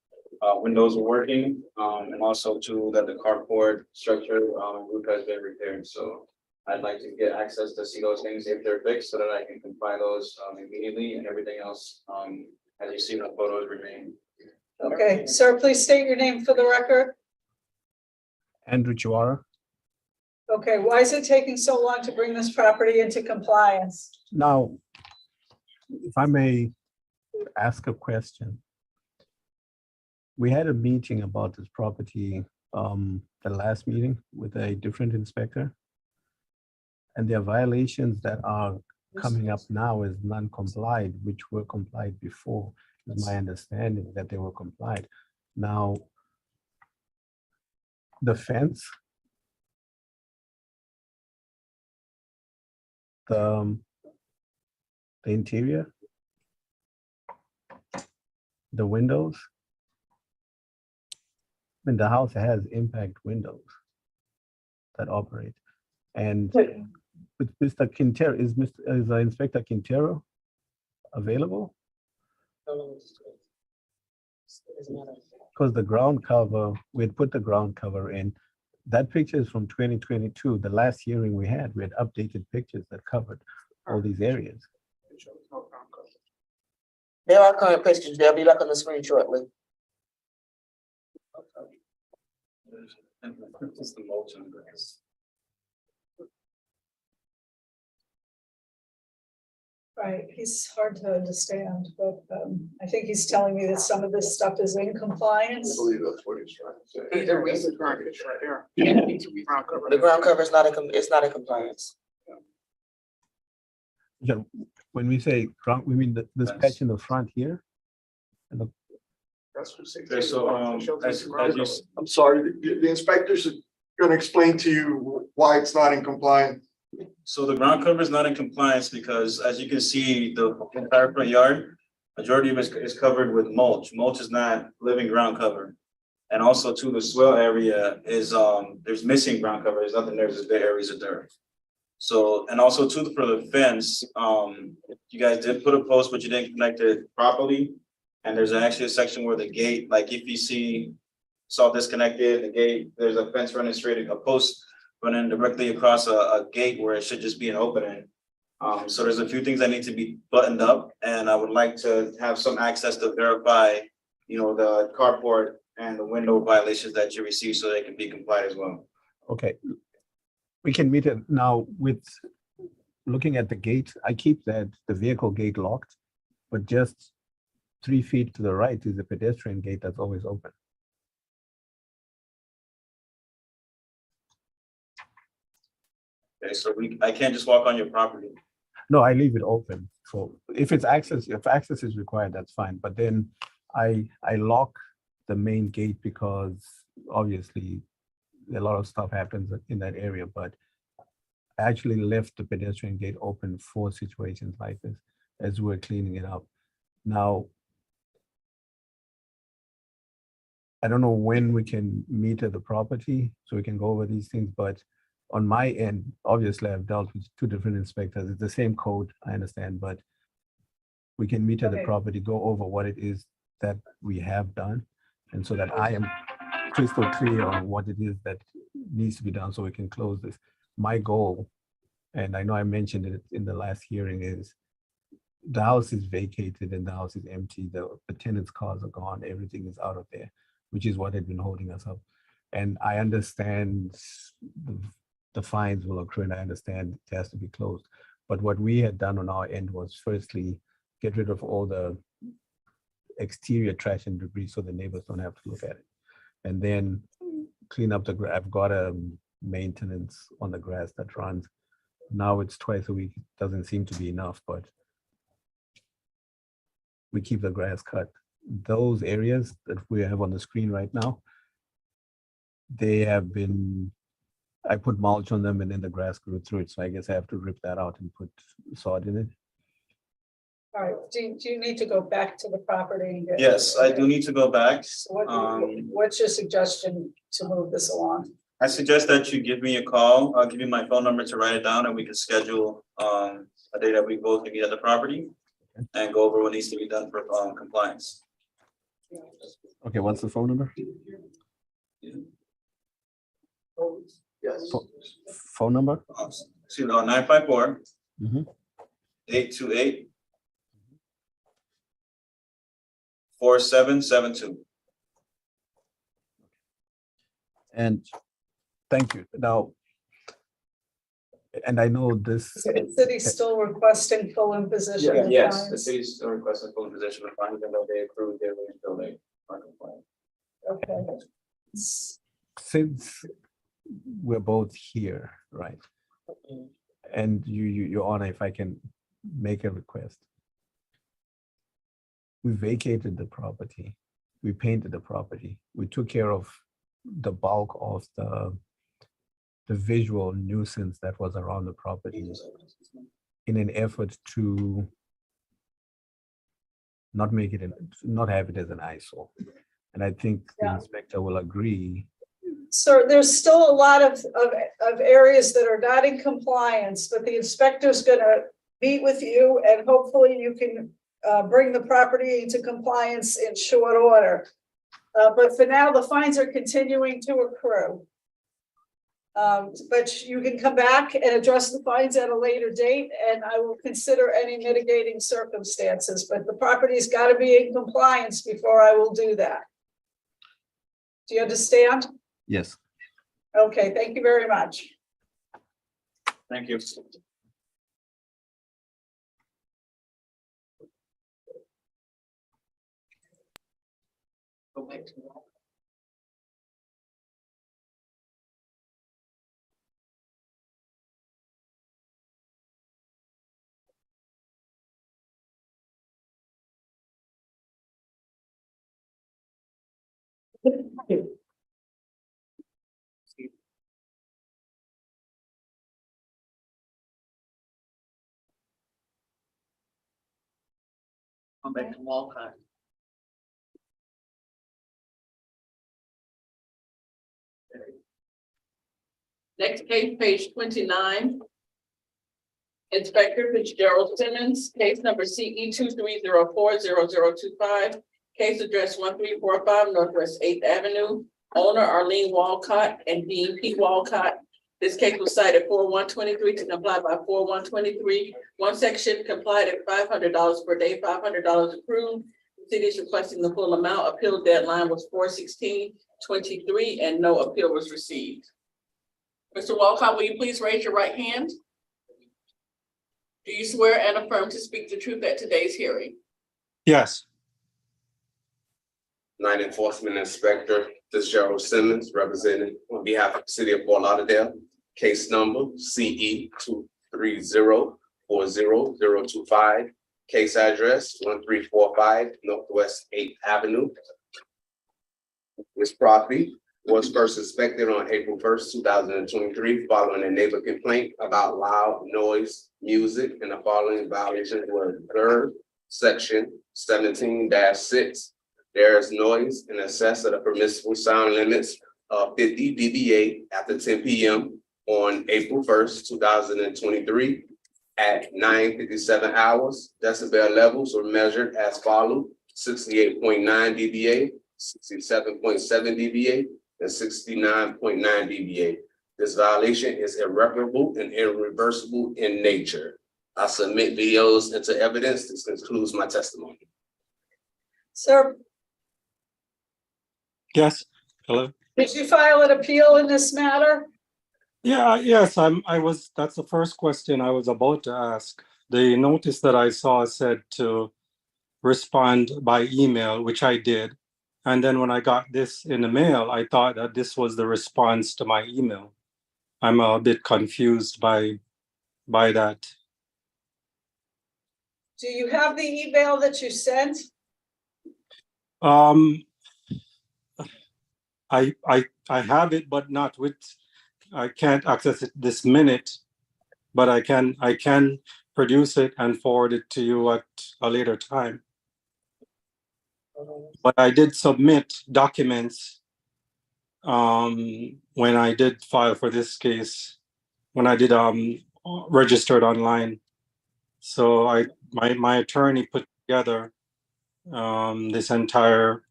[SPEAKER 7] windows were working, and also too that the carport structure roof has been repaired. So I'd like to get access to see those things if they're fixed, so that I can comply those immediately, and everything else, as you see in the photos, remain.
[SPEAKER 4] Okay, sir, please state your name for the record.
[SPEAKER 17] Andrew Chihuahua.
[SPEAKER 4] Okay, why is it taking so long to bring this property into compliance?
[SPEAKER 17] Now, if I may ask a question. We had a meeting about this property, the last meeting with a different inspector. And there are violations that are coming up now as non-complied, which were complied before, is my understanding that they were complied. Now, the fence, the interior, the windows. I mean, the house has impact windows that operate. And with Mr. Quintero, is Inspector Quintero available? Because the ground cover, we had put the ground cover in. That picture is from 2022. The last hearing we had updated pictures that covered all these areas.
[SPEAKER 3] There are current pictures. They'll be back on the screen shortly.
[SPEAKER 7] It's the mulching grass.
[SPEAKER 4] Right, he's hard to understand, but I think he's telling me that some of this stuff is in compliance.
[SPEAKER 21] that's what he's trying to say.
[SPEAKER 5] The reason right there.
[SPEAKER 11] Yeah. The ground cover is not it's not in compliance.
[SPEAKER 17] Yeah, when we say ground, we mean this patch in the front here? And the,
[SPEAKER 5] That's what
[SPEAKER 7] Okay, so, as you,
[SPEAKER 10] I'm sorry, the inspectors are gonna explain to you why it's not in compliance.
[SPEAKER 7] so the ground cover is not in compliance because as you can see, the entire front yard, majority of it is covered with mulch. Mulch is not living ground cover. And also too, the swale area is, there's missing ground cover. There's nothing there. There's bare areas of dirt. So, and also too, for the fence, you guys did put a post, but you didn't connect it properly. And there's actually a section where the gate, like if you see, saw disconnected, the gate, there's a fence running straight, a post running directly across a gate where it should just be an opening. So there's a few things that need to be buttoned up, and I would like to have some access to verify, you know, the carport and the window violations that you receive so they can be compliant as well.
[SPEAKER 17] okay. We can meet it now with looking at the gate. I keep the vehicle gate locked, but just 3 feet to the right is a pedestrian gate that's always open.
[SPEAKER 7] Okay, so I can't just walk on your property.
[SPEAKER 17] No, I leave it open. So if access is required, that's fine. But then I lock the main gate because obviously a lot of stuff happens in that area, but I actually left the pedestrian gate open for situations like this as we're cleaning it up. Now, I don't know when we can meet at the property so we can go over these things, but on my end, obviously I've dealt with 2 different inspectors. It's the same code, I understand, but we can meet at the
[SPEAKER 4] Okay.
[SPEAKER 17] property, go over what it is that we have done. And so that I am crystal clear on what it is that needs to be done so we can close this. My goal, and I know I mentioned it in the last hearing, is the house is vacated and the house is empty. The tenants' cars are gone. Everything is out of there, which is what had been holding us up. And I understand the fines will accrue and I understand it has to be closed. But what we had done on our end was firstly, get rid of all the exterior trash and debris so the neighbors don't have to look at it. And then clean up I've got a maintenance on the grass that runs. Now it's twice a week. It doesn't seem to be enough, but we keep the grass cut. Those areas that we have on the screen right now, they have been, I put mulch on them and then the grass grew through it. So I guess I have to rip that out and put sod in it.
[SPEAKER 4] All right, do you need to go back to the property? And get?
[SPEAKER 7] Yes, I do need to go back.
[SPEAKER 4] So what's your suggestion to move this along?
[SPEAKER 7] I suggest that you give me a call. I'll give you my phone number to write it down and we can schedule a day that we both can be at the property and go over what needs to be done for compliance.
[SPEAKER 17] Okay, what's the phone number?
[SPEAKER 10] Yes.
[SPEAKER 17] Phone number?
[SPEAKER 7] 954
[SPEAKER 17] Mhm.
[SPEAKER 7] 828 4772.
[SPEAKER 17] And thank you. Now, and I know this.
[SPEAKER 4] The city's still requesting full imposition of
[SPEAKER 7] Yes, the
[SPEAKER 4] fines.
[SPEAKER 7] city's still requesting full imposition of fines, even though they approved their until they are compliant.
[SPEAKER 4] Okay.
[SPEAKER 17] Since we're both here, right? And your honor, if I can make a request. We vacated the property. We painted the property. We took care of the bulk of the visual nuisance that was around the property in an effort to not have it as an eyesore. And I think the inspector will agree.
[SPEAKER 4] Sir, there's still a lot of areas that are not in compliance, but the inspector's gonna meet with you and hopefully you can bring the property into compliance in short order. But for now, the fines are continuing to accrue. But you can come back and address the fines at a later date, and I will consider any mitigating circumstances, but the property's got to be in compliance before I will do that. Do you understand?
[SPEAKER 17] Yes.
[SPEAKER 4] Okay, thank you very much.
[SPEAKER 7] Thank you.
[SPEAKER 1] Go back to that. Come back to Walcott. Next case, page 29. Inspector Fitzgerald Simmons, case number CE 23040025, case address 1345 Northwest 8th Avenue, owner Arlene Walcott and Dean P. Walcott. This case was cited 4123 to comply by 4123. One section complied at $500 per day, $500 approved. The city is requesting the full amount. Appeal deadline was 4/16/23 and no appeal was received. Mr. Walcott, will you please raise your right hand? Do you swear and affirm to speak the truth at today's hearing?
[SPEAKER 14] Yes.
[SPEAKER 15] Night Enforcement Inspector Fitzgerald Simmons, representing on behalf of the city of Fort Lauderdale, case number CE 23040025, case address 1345 Northwest 8th Avenue. This property was first inspected on April 1st, 2023, following a neighbor complaint about loud noise, music, and the following violations were observed. Section 17-6. There is noise in excess of the permissible sound limits of 50 dBA after 10 p.m. on April 1st, 2023 at 9:57 hours. Decibel levels were measured as follows: 68.9 dBA, 67.7 dBA, and 69.9 dBA. This violation is irreparable and irreversible in nature. I submit videos into evidence. This concludes my testimony.
[SPEAKER 4] Sir,
[SPEAKER 14] Yes. Hello.
[SPEAKER 4] did you file an appeal in this matter?
[SPEAKER 14] Yeah. Yes. That's the first question I was about to ask. The notice that I saw said to respond by email, which I did. And then when I got this in the mail, I thought that this was the response to my email. I'm a bit confused by that.
[SPEAKER 4] Do you have the email that you sent?
[SPEAKER 14] I have it, but not with. I can't access it this minute, but I can produce it and forward it to you at a later time. But I did submit documents when I did file for this case, when I did registered online. So my attorney put together this entire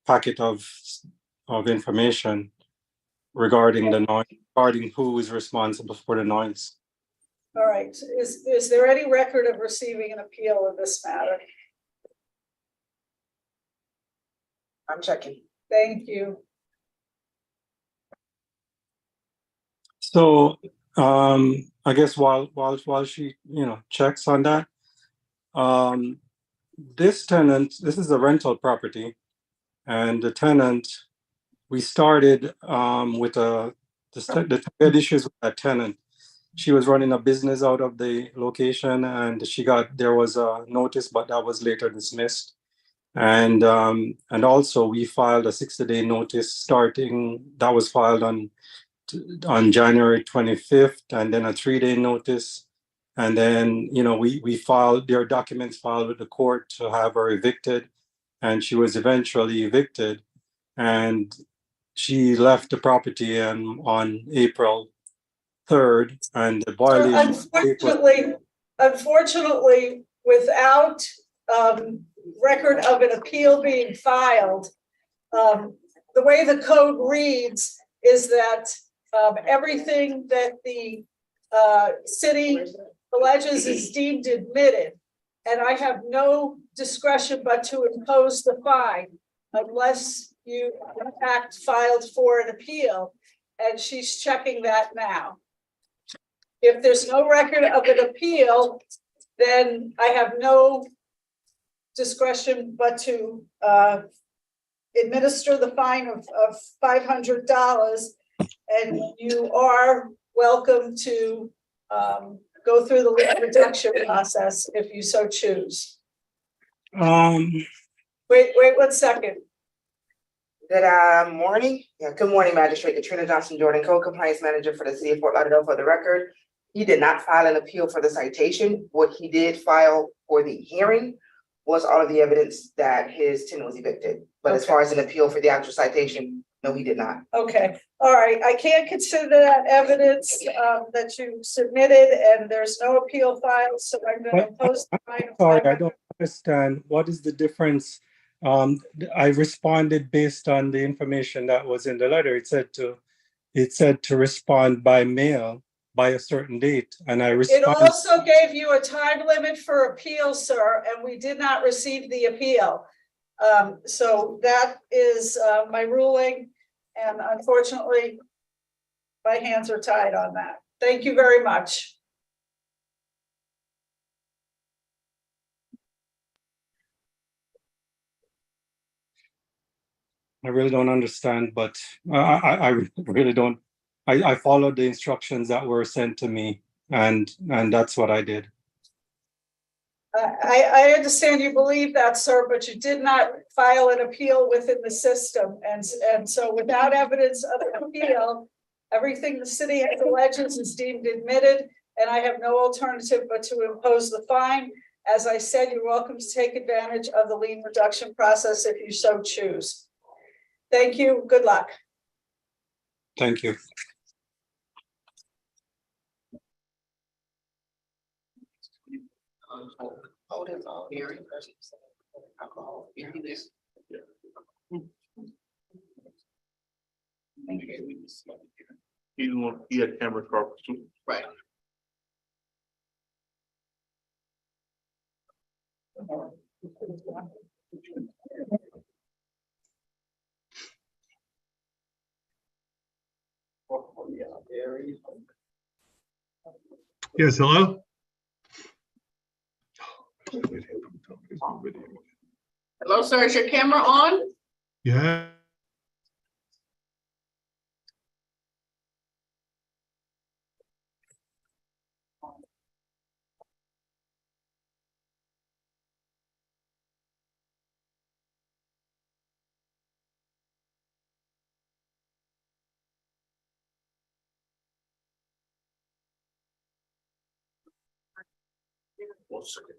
[SPEAKER 14] packet of information regarding the noise, regarding who is responsible for the noise.
[SPEAKER 4] All right, is there any record of receiving an appeal in this matter?
[SPEAKER 13] I'm checking.
[SPEAKER 4] Thank you.
[SPEAKER 14] So I guess while she checks on that, this tenant, this is a rental property, and the tenant, we started with the issues with that tenant. She was running a business out of the location, and there was a notice, but that was later dismissed. And also we filed a 60-day notice starting, that was filed on January 25th, and then a 3-day notice. And then, we filed, there are documents filed with the court to have her evicted, and she was eventually evicted. And she left the property on April 3rd, and the violation.
[SPEAKER 4] Unfortunately, without record of an appeal being filed, the way the code reads is that everything that the city alleges is deemed admitted, and I have no discretion but to impose the fine unless you in fact filed for an appeal, and she's checking that now. If there's no record of an appeal, then I have no discretion but to administer the fine of $500. And you are welcome to go through the lien reduction process if you so choose. Wait 1 second.
[SPEAKER 16] Good morning. Yeah, good morning, Magistrate Katrina Johnson Jordan, Code Compliance Manager for the City of Fort Lauderdale. For the record, he did not file an appeal for the citation. What he did file for the hearing was all of the evidence that his tenant was evicted. But as far as an appeal for the actual citation, no, he did not.
[SPEAKER 4] Okay, all right. I can't consider that evidence that you submitted, and there's no appeal filed, so I'm going to post the fine.
[SPEAKER 14] Sorry, I don't understand. What is the difference? I responded based on the information that was in the letter. It said to respond by mail by a certain date, and I
[SPEAKER 4] It
[SPEAKER 14] responded.
[SPEAKER 4] also gave you a time limit for appeal, sir, and we did not receive the appeal. So that is my ruling, and unfortunately, my hands are tied on that. Thank you very much.
[SPEAKER 14] I really don't understand, but I really don't. I followed the instructions that were sent to me, and that's what I did.
[SPEAKER 4] I understand you believe that, sir, but you did not file an appeal within the system. And so without evidence of an appeal, everything the city has alleges is deemed admitted, and I have no alternative but to impose the fine. As I said, you're welcome to take advantage of the lien reduction process if you so choose. Thank you. Good luck.
[SPEAKER 14] Thank you.
[SPEAKER 3] Hold his own hearing. Alcohol, if he is.
[SPEAKER 8] He had camera carpets too.
[SPEAKER 3] Right.
[SPEAKER 20] Yes, hello?
[SPEAKER 1] Hello, sir, is your camera on?
[SPEAKER 20] Yeah.
[SPEAKER 8] One second.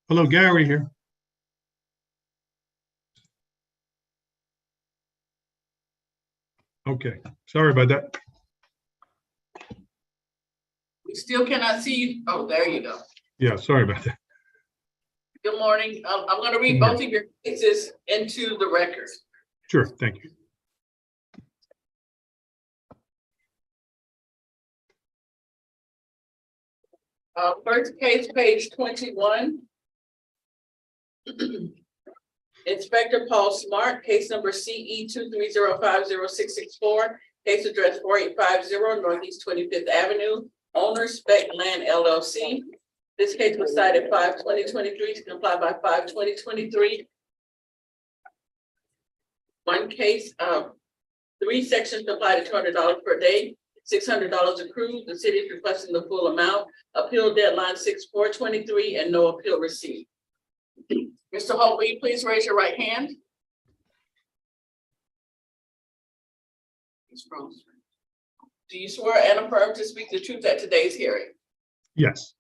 [SPEAKER 20] Hello, Gary here. Okay, sorry about that.
[SPEAKER 1] We still cannot see you. Oh, there you go.
[SPEAKER 20] Yeah, sorry about that.
[SPEAKER 1] Good morning. I'm going to read both of your cases into the record.
[SPEAKER 20] Sure, thank you.
[SPEAKER 1] First case, page 21. Inspector Paul Smart, case number CE 230506664, case address 4850 Northeast 25th Avenue, owner Spec Land LLC. This case was cited 5/20/23 to comply by 5/20/23. One case, 3 sections apply to $200 per day, $600 accrued. The city is requesting the full amount. Appeal deadline 6/4/23 and no appeal received. Mr. Holt, will you please raise your right hand? Do you swear and affirm to speak the truth at today's hearing?
[SPEAKER 20] Yes,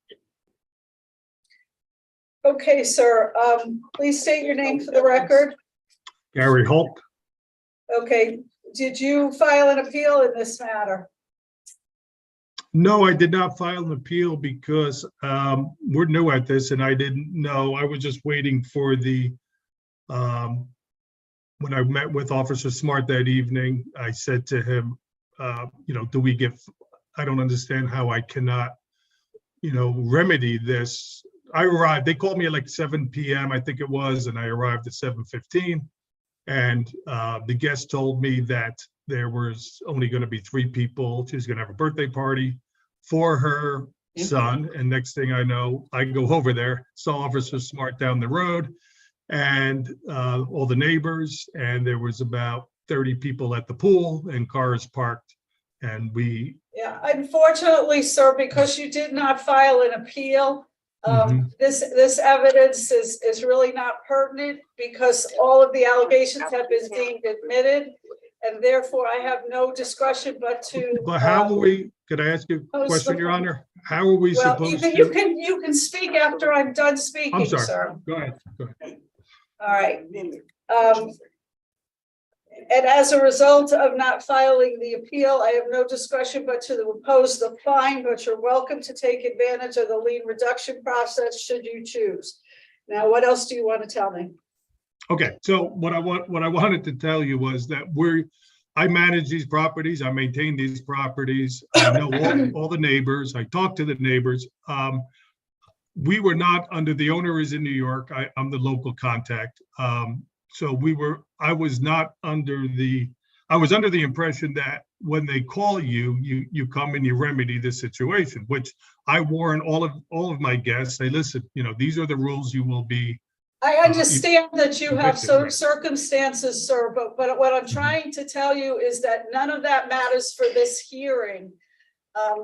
[SPEAKER 4] Okay, sir. Please state your name for the record.
[SPEAKER 20] Gary Holt.
[SPEAKER 4] Okay, did you file an appeal in this matter?
[SPEAKER 20] No, I did not file an appeal because we're new at this and I didn't know. I was just waiting for the, when I met with Officer Smart that evening, I said to him, do we get, I don't understand how I cannot, remedy this. I arrived, they called me at like 7 p.m. I think it was, and I arrived at 7:15. And the guest told me that there was only going to be 3 people. She was going to have a birthday party for her son. And next thing I know, I go over there, saw Officer Smart down the road and all the neighbors, and there was about 30 people at the pool and cars parked. And we,
[SPEAKER 4] Yeah, unfortunately, sir, because you did not file an appeal, this evidence is really not pertinent because all of the allegations have been deemed admitted. And therefore, I have no discretion but to.
[SPEAKER 20] but how are we, could I ask you a
[SPEAKER 4] Post
[SPEAKER 20] question,
[SPEAKER 4] the-
[SPEAKER 20] Your Honor? How are we
[SPEAKER 4] Well,
[SPEAKER 20] supposed
[SPEAKER 4] you
[SPEAKER 20] to?
[SPEAKER 4] you can speak after I'm done speaking,
[SPEAKER 20] I'm sorry,
[SPEAKER 4] sir.
[SPEAKER 20] go ahead, go ahead.
[SPEAKER 4] All right. And as a result of not filing the appeal, I have no discretion but to impose the fine, but you're welcome to take advantage of the lien reduction process should you choose. Now, what else do you want to tell me?
[SPEAKER 20] Okay, so what I wanted to tell you was that I manage these properties, I maintain these properties, I know all the neighbors, I talk to the neighbors. We were not under, the owner is in New York, I'm the local contact. So I was under the impression that when they call you, you come and you remedy the situation, which I warn all of my guests, say, listen, these are the rules you will be.
[SPEAKER 4] I understand that you have
[SPEAKER 20] Right.
[SPEAKER 4] some circumstances, sir, but what I'm trying to tell you is that none of that matters for this hearing.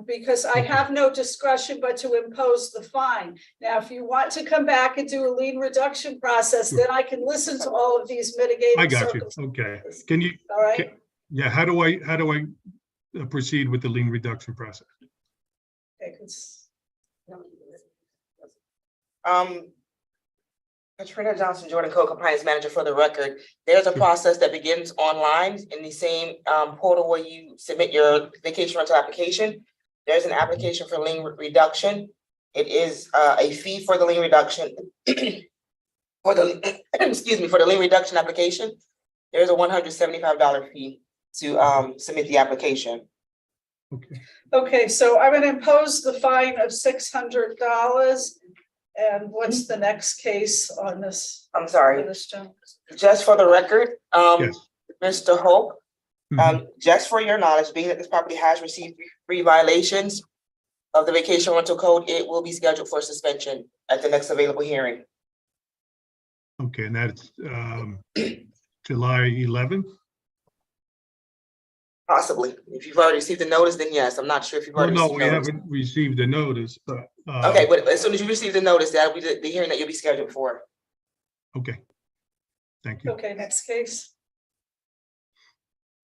[SPEAKER 4] Because I have no discretion but to impose the fine. Now, if you want to come back and do a lien reduction process, then I can listen to all of these mitigating
[SPEAKER 20] I got you,
[SPEAKER 4] circumstances.
[SPEAKER 20] okay. Can you?
[SPEAKER 4] All right.
[SPEAKER 20] Yeah, how do I proceed with the lien reduction process?
[SPEAKER 4] Okay,
[SPEAKER 16] Katrina Johnson, Jordan Code Compliance Manager for the record. There's a process that begins online in the same portal where you submit your vacation rental application. There's an application for lien reduction. It is a fee for the lien reduction. For the excuse me, for the lien reduction application, there's a $175 fee to submit the application.
[SPEAKER 4] Okay, so I'm going to impose the fine of $600. And what's the next case on this?
[SPEAKER 16] I'm sorry.
[SPEAKER 4] on this gentleman?
[SPEAKER 16] Just for the record,
[SPEAKER 20] Yes.
[SPEAKER 16] Mr. Hope, just for your knowledge, being that this property has received 3 violations of the vacation rental code, it will be scheduled for suspension at the next available hearing.
[SPEAKER 20] Okay, and that's July 11th?
[SPEAKER 16] Possibly. If you've already received the notice, then yes. I'm not sure if you've
[SPEAKER 20] Well,
[SPEAKER 16] already
[SPEAKER 20] no,
[SPEAKER 16] received
[SPEAKER 20] we
[SPEAKER 16] notice.
[SPEAKER 20] haven't received the notice, but.
[SPEAKER 16] Okay, but as soon as you receive the notice, that'll be the hearing that you'll be scheduled for.
[SPEAKER 20] Okay, thank you.
[SPEAKER 4] Okay, next case.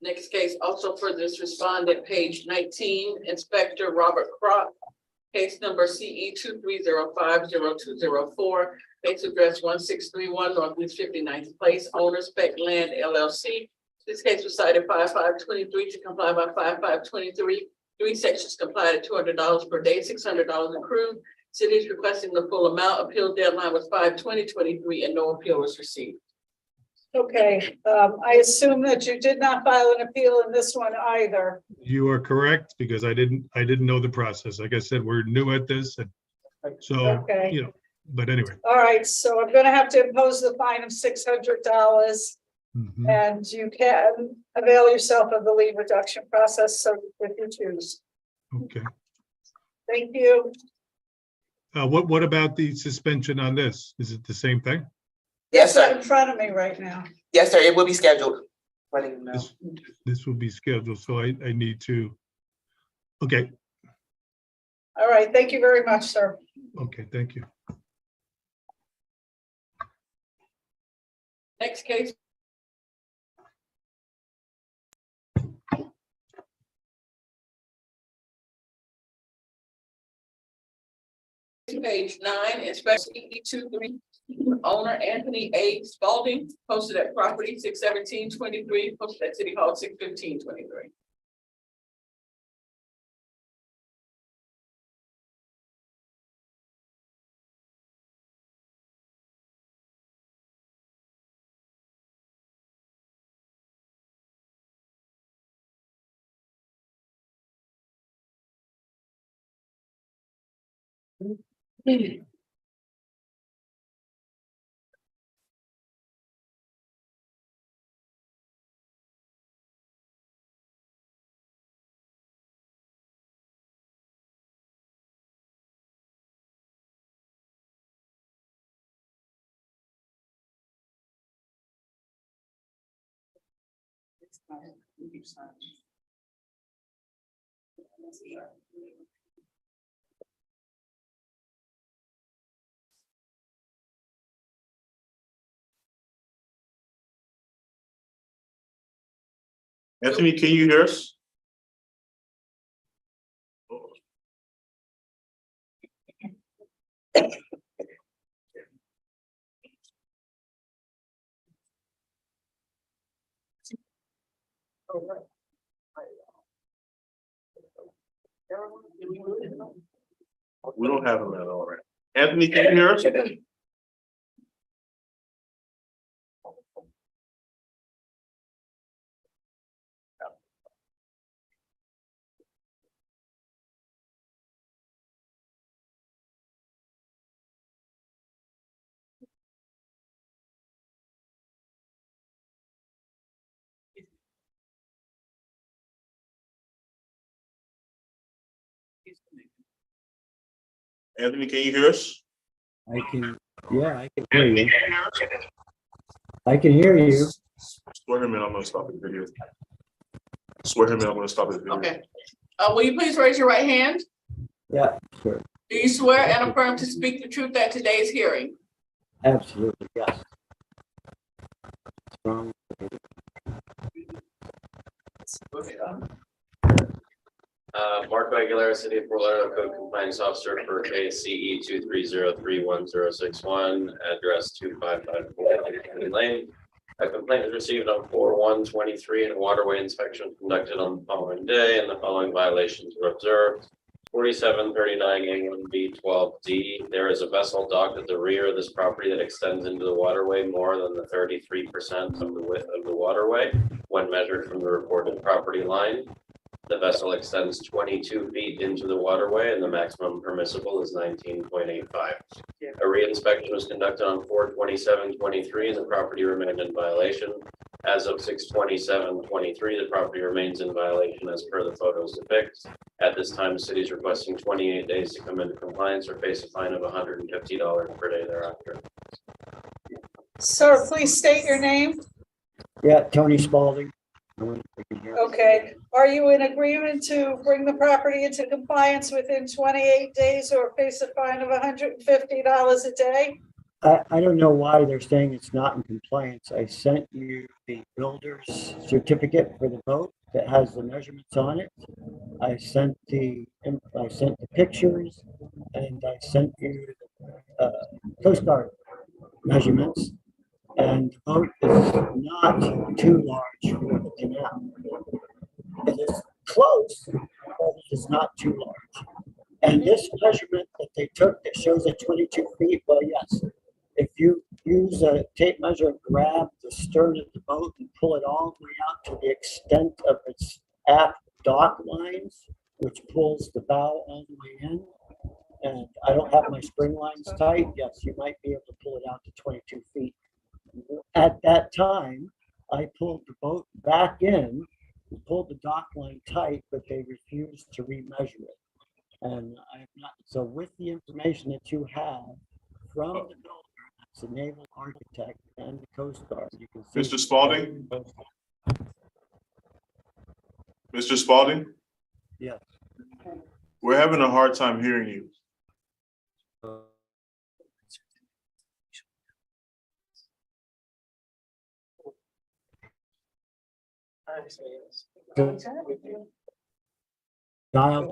[SPEAKER 1] Next case, also for this respondent, page 19, Inspector Robert Crock, case number CE 23050204, case address 1631 Northeast 59th Place, owner Spec Land LLC. This case was cited 5523 to comply by 5523. 3 sections complied at $200 per day, $600 accrued. City is requesting the full amount. Appeal deadline was 5/20/23 and no appeal was received.
[SPEAKER 4] Okay, I assume that you did not file an appeal in this one either.
[SPEAKER 20] You are correct, because I didn't know the process. Like I said, we're new at this, and so,
[SPEAKER 4] Okay.
[SPEAKER 20] But anyway.
[SPEAKER 4] All right, so I'm gonna have to impose the fine of $600.
[SPEAKER 20] Mhm.
[SPEAKER 4] And you can avail yourself of the lien reduction process, so if you choose.
[SPEAKER 20] Okay.
[SPEAKER 4] Thank you.
[SPEAKER 20] What about the suspension on this? Is it the same thing?
[SPEAKER 16] Yes,
[SPEAKER 4] It's
[SPEAKER 16] sir.
[SPEAKER 4] in front of me right now.
[SPEAKER 16] Yes, sir. It will be scheduled. Letting you know.
[SPEAKER 20] This will be scheduled, so I need to. Okay,
[SPEAKER 4] All right, thank you very much, sir.
[SPEAKER 20] okay, thank you.
[SPEAKER 1] Next case. Page 9, inspection CE 23, owner Anthony A. Spalding, posted at property 61723, posted at City Hall 61523.
[SPEAKER 8] Anthony, can you hear us? We don't have him at all right. Anthony, can you hear us? Anthony, can you hear us?
[SPEAKER 17] I can, yeah, I can hear you. I can hear you.
[SPEAKER 8] Swear him in, I'm gonna stop the video. Swear him in, I'm gonna stop the video.
[SPEAKER 1] Okay. Will you please raise your right hand?
[SPEAKER 17] Yeah, sure.
[SPEAKER 1] Do you swear and affirm to speak the truth at today's hearing?
[SPEAKER 17] Absolutely, yes.
[SPEAKER 18] Marco Aguilera, City of Fort Lauderdale Code Compliance Officer for case CE 2303161, address 2554 Lane. A complaint was received on 4/1/23 and a waterway inspection conducted on the following day, and the following violations were observed. 4739 A1B12D. There is a vessel docked at the rear of this property that extends into the waterway more than the 33% of the width of the waterway when measured from the reported property line. The vessel extends 22 feet into the waterway and the maximum permissible is 19.85. A reinspection was conducted on 4/27/23 and the property remained in violation. As of 6/27/23, the property remains in violation as per the photos depict. At this time, the city is requesting 28 days to come into compliance or face a fine of $150 per day thereafter.
[SPEAKER 4] Sir, please state your name.
[SPEAKER 17] Yeah, Tony Spalding.
[SPEAKER 4] Okay, are you in agreement to bring the property into compliance within 28 days or face a fine of $150 a day?
[SPEAKER 17] I don't know why they're saying it's not in compliance. I sent you the builder's certificate for the boat that has the measurements on it. I sent the pictures and I sent you the Coast Guard measurements. And the boat is not too large for the canal. It is close, but it is not too large. And this measurement that they took that shows at 22 feet, well, yes. If you use a tape measure and grab the stern of the boat and pull it all the way out to the extent of its aft dock lines, which pulls the bow all the way in, and I don't have my spring lines tight, yes, you might be able to pull it out to 22 feet. At that time, I pulled the boat back in, pulled the dock line tight, but they refused to remeasure it. And I have not, so with the information that you have from the builder, it's a naval architect and the Coast Guard, you can see.
[SPEAKER 8] Mr. Spalding? Mr. Spalding?
[SPEAKER 17] Yes.
[SPEAKER 8] We're having a hard time hearing you.
[SPEAKER 17] Dial.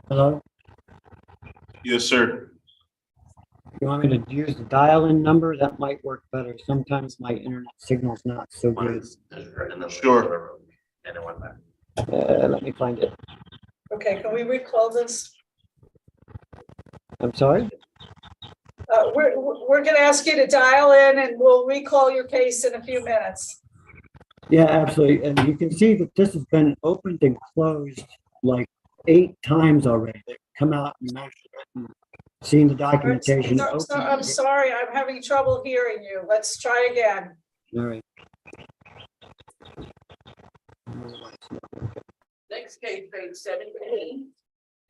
[SPEAKER 17] Hello?
[SPEAKER 8] Yes, sir.
[SPEAKER 17] You want me to use the dial-in number? That might work better. Sometimes my internet signal's not so good.
[SPEAKER 8] Sure.
[SPEAKER 18] And it went back.
[SPEAKER 17] Let me find it.
[SPEAKER 4] Okay, can we recall this?
[SPEAKER 17] I'm sorry?
[SPEAKER 4] We're gonna ask you to dial in and we'll recall your case in a few minutes.
[SPEAKER 17] Yeah, absolutely. And you can see that this has been opened and closed like 8 times already. They come out and measure it and seen the documentation.
[SPEAKER 4] I'm sorry, I'm having trouble hearing you. Let's try again.
[SPEAKER 17] All right.
[SPEAKER 1] Next case, page 17.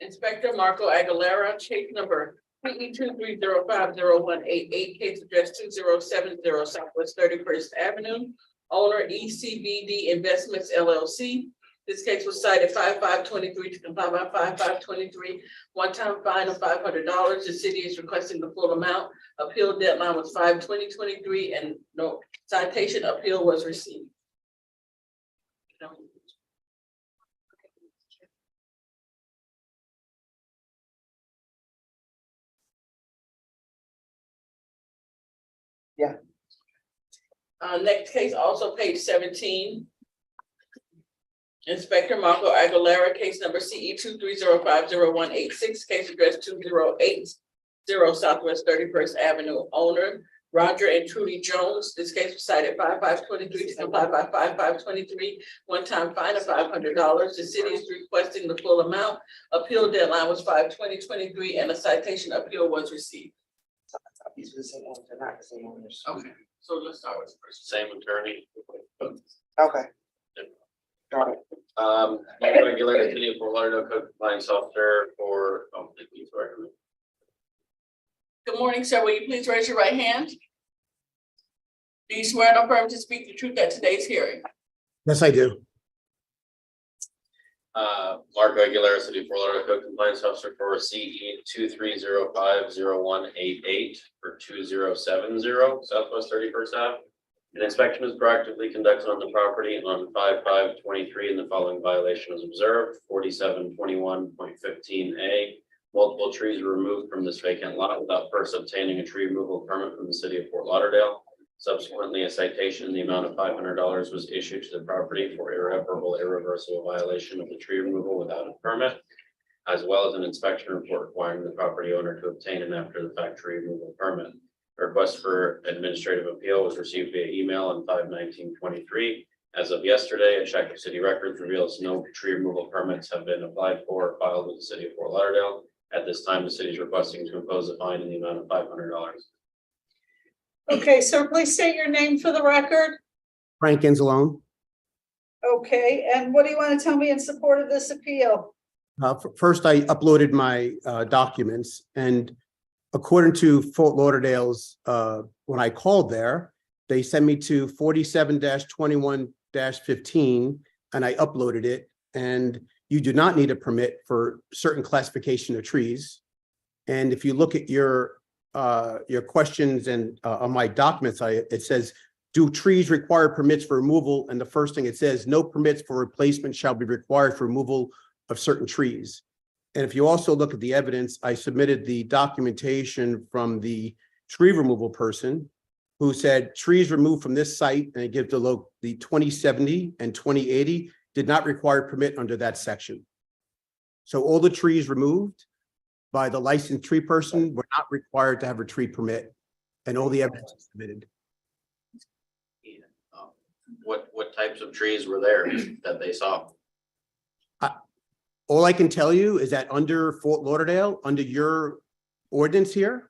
[SPEAKER 1] Inspector Marco Aguilera, case number PE 2305018, case address 2070 Southwest 31st Avenue. Owner ECBD Investments LLC. This case was cited 5523 to comply by 5523. One-time fine of $500. The city is requesting the full amount. Appeal deadline was 5/20/23 and no citation appeal was received.
[SPEAKER 16] Yeah.
[SPEAKER 1] Next case, also page 17. Inspector Marco Aguilera, case number CE 2305018, case address 2080 Southwest 31st Avenue. Owner Roger and Trudy Jones. This case was cited 5523 to comply by 5523. One-time fine of $500. The city is requesting the full amount. Appeal deadline was 5/20/23 and a citation appeal was received.
[SPEAKER 16] These are the same owners, they're not the same owners.
[SPEAKER 1] Okay, so let's start with the first.
[SPEAKER 18] Same attorney.
[SPEAKER 16] Okay. Got it.
[SPEAKER 18] Regulated City of Fort Lauderdale Code Compliance Officer for, please recommend.
[SPEAKER 1] Good morning, sir. Will you please raise your right hand? Do you swear and affirm to speak the truth at today's hearing?
[SPEAKER 2] Yes, I do.
[SPEAKER 18] Marco Aguilera, City of Fort Lauderdale Code Compliance Officer for CE 2305088 for 2070 Southwest 31st Ave. An inspection is proactively conducted on the property on 5/5/23 and the following violation is observed. 4721.15A. Multiple trees were removed from this vacant lot without first obtaining a tree removal permit from the city of Fort Lauderdale. Subsequently, a citation in the amount of $500 was issued to the property for irreversible violation of the tree removal without a permit, as well as an inspection report requiring the property owner to obtain an after-the-fact tree removal permit. A request for administrative appeal was received via email on 5/19/23. As of yesterday, a check of city records reveals no tree removal permits have been applied for or filed with the city of Fort Lauderdale. At this time, the city is requesting to impose a fine in the amount of $500.
[SPEAKER 4] Okay, sir, please state your name for the record.
[SPEAKER 2] Frank Anzalone.
[SPEAKER 4] Okay, and what do you want to tell me in support of this appeal?
[SPEAKER 2] First, I uploaded my documents, and according to Fort Lauderdale's, when I called there, they sent me to 47-21-15, and I uploaded it. And you do not need a permit for certain classification of trees. And if you look at your questions and on my documents, it says, do trees require permits for removal? And the first thing it says, no permits for replacement shall be required for removal of certain trees. And if you also look at the evidence, I submitted the documentation from the tree removal person who said trees removed from this site, and it gives the 2070 and 2080 did not require permit under that section. So all the trees removed by the licensed tree person were not required to have a tree permit, and all the evidence is submitted.
[SPEAKER 18] What types of trees were there that they saw?
[SPEAKER 2] All I can tell you is that under Fort Lauderdale, under your ordinance here,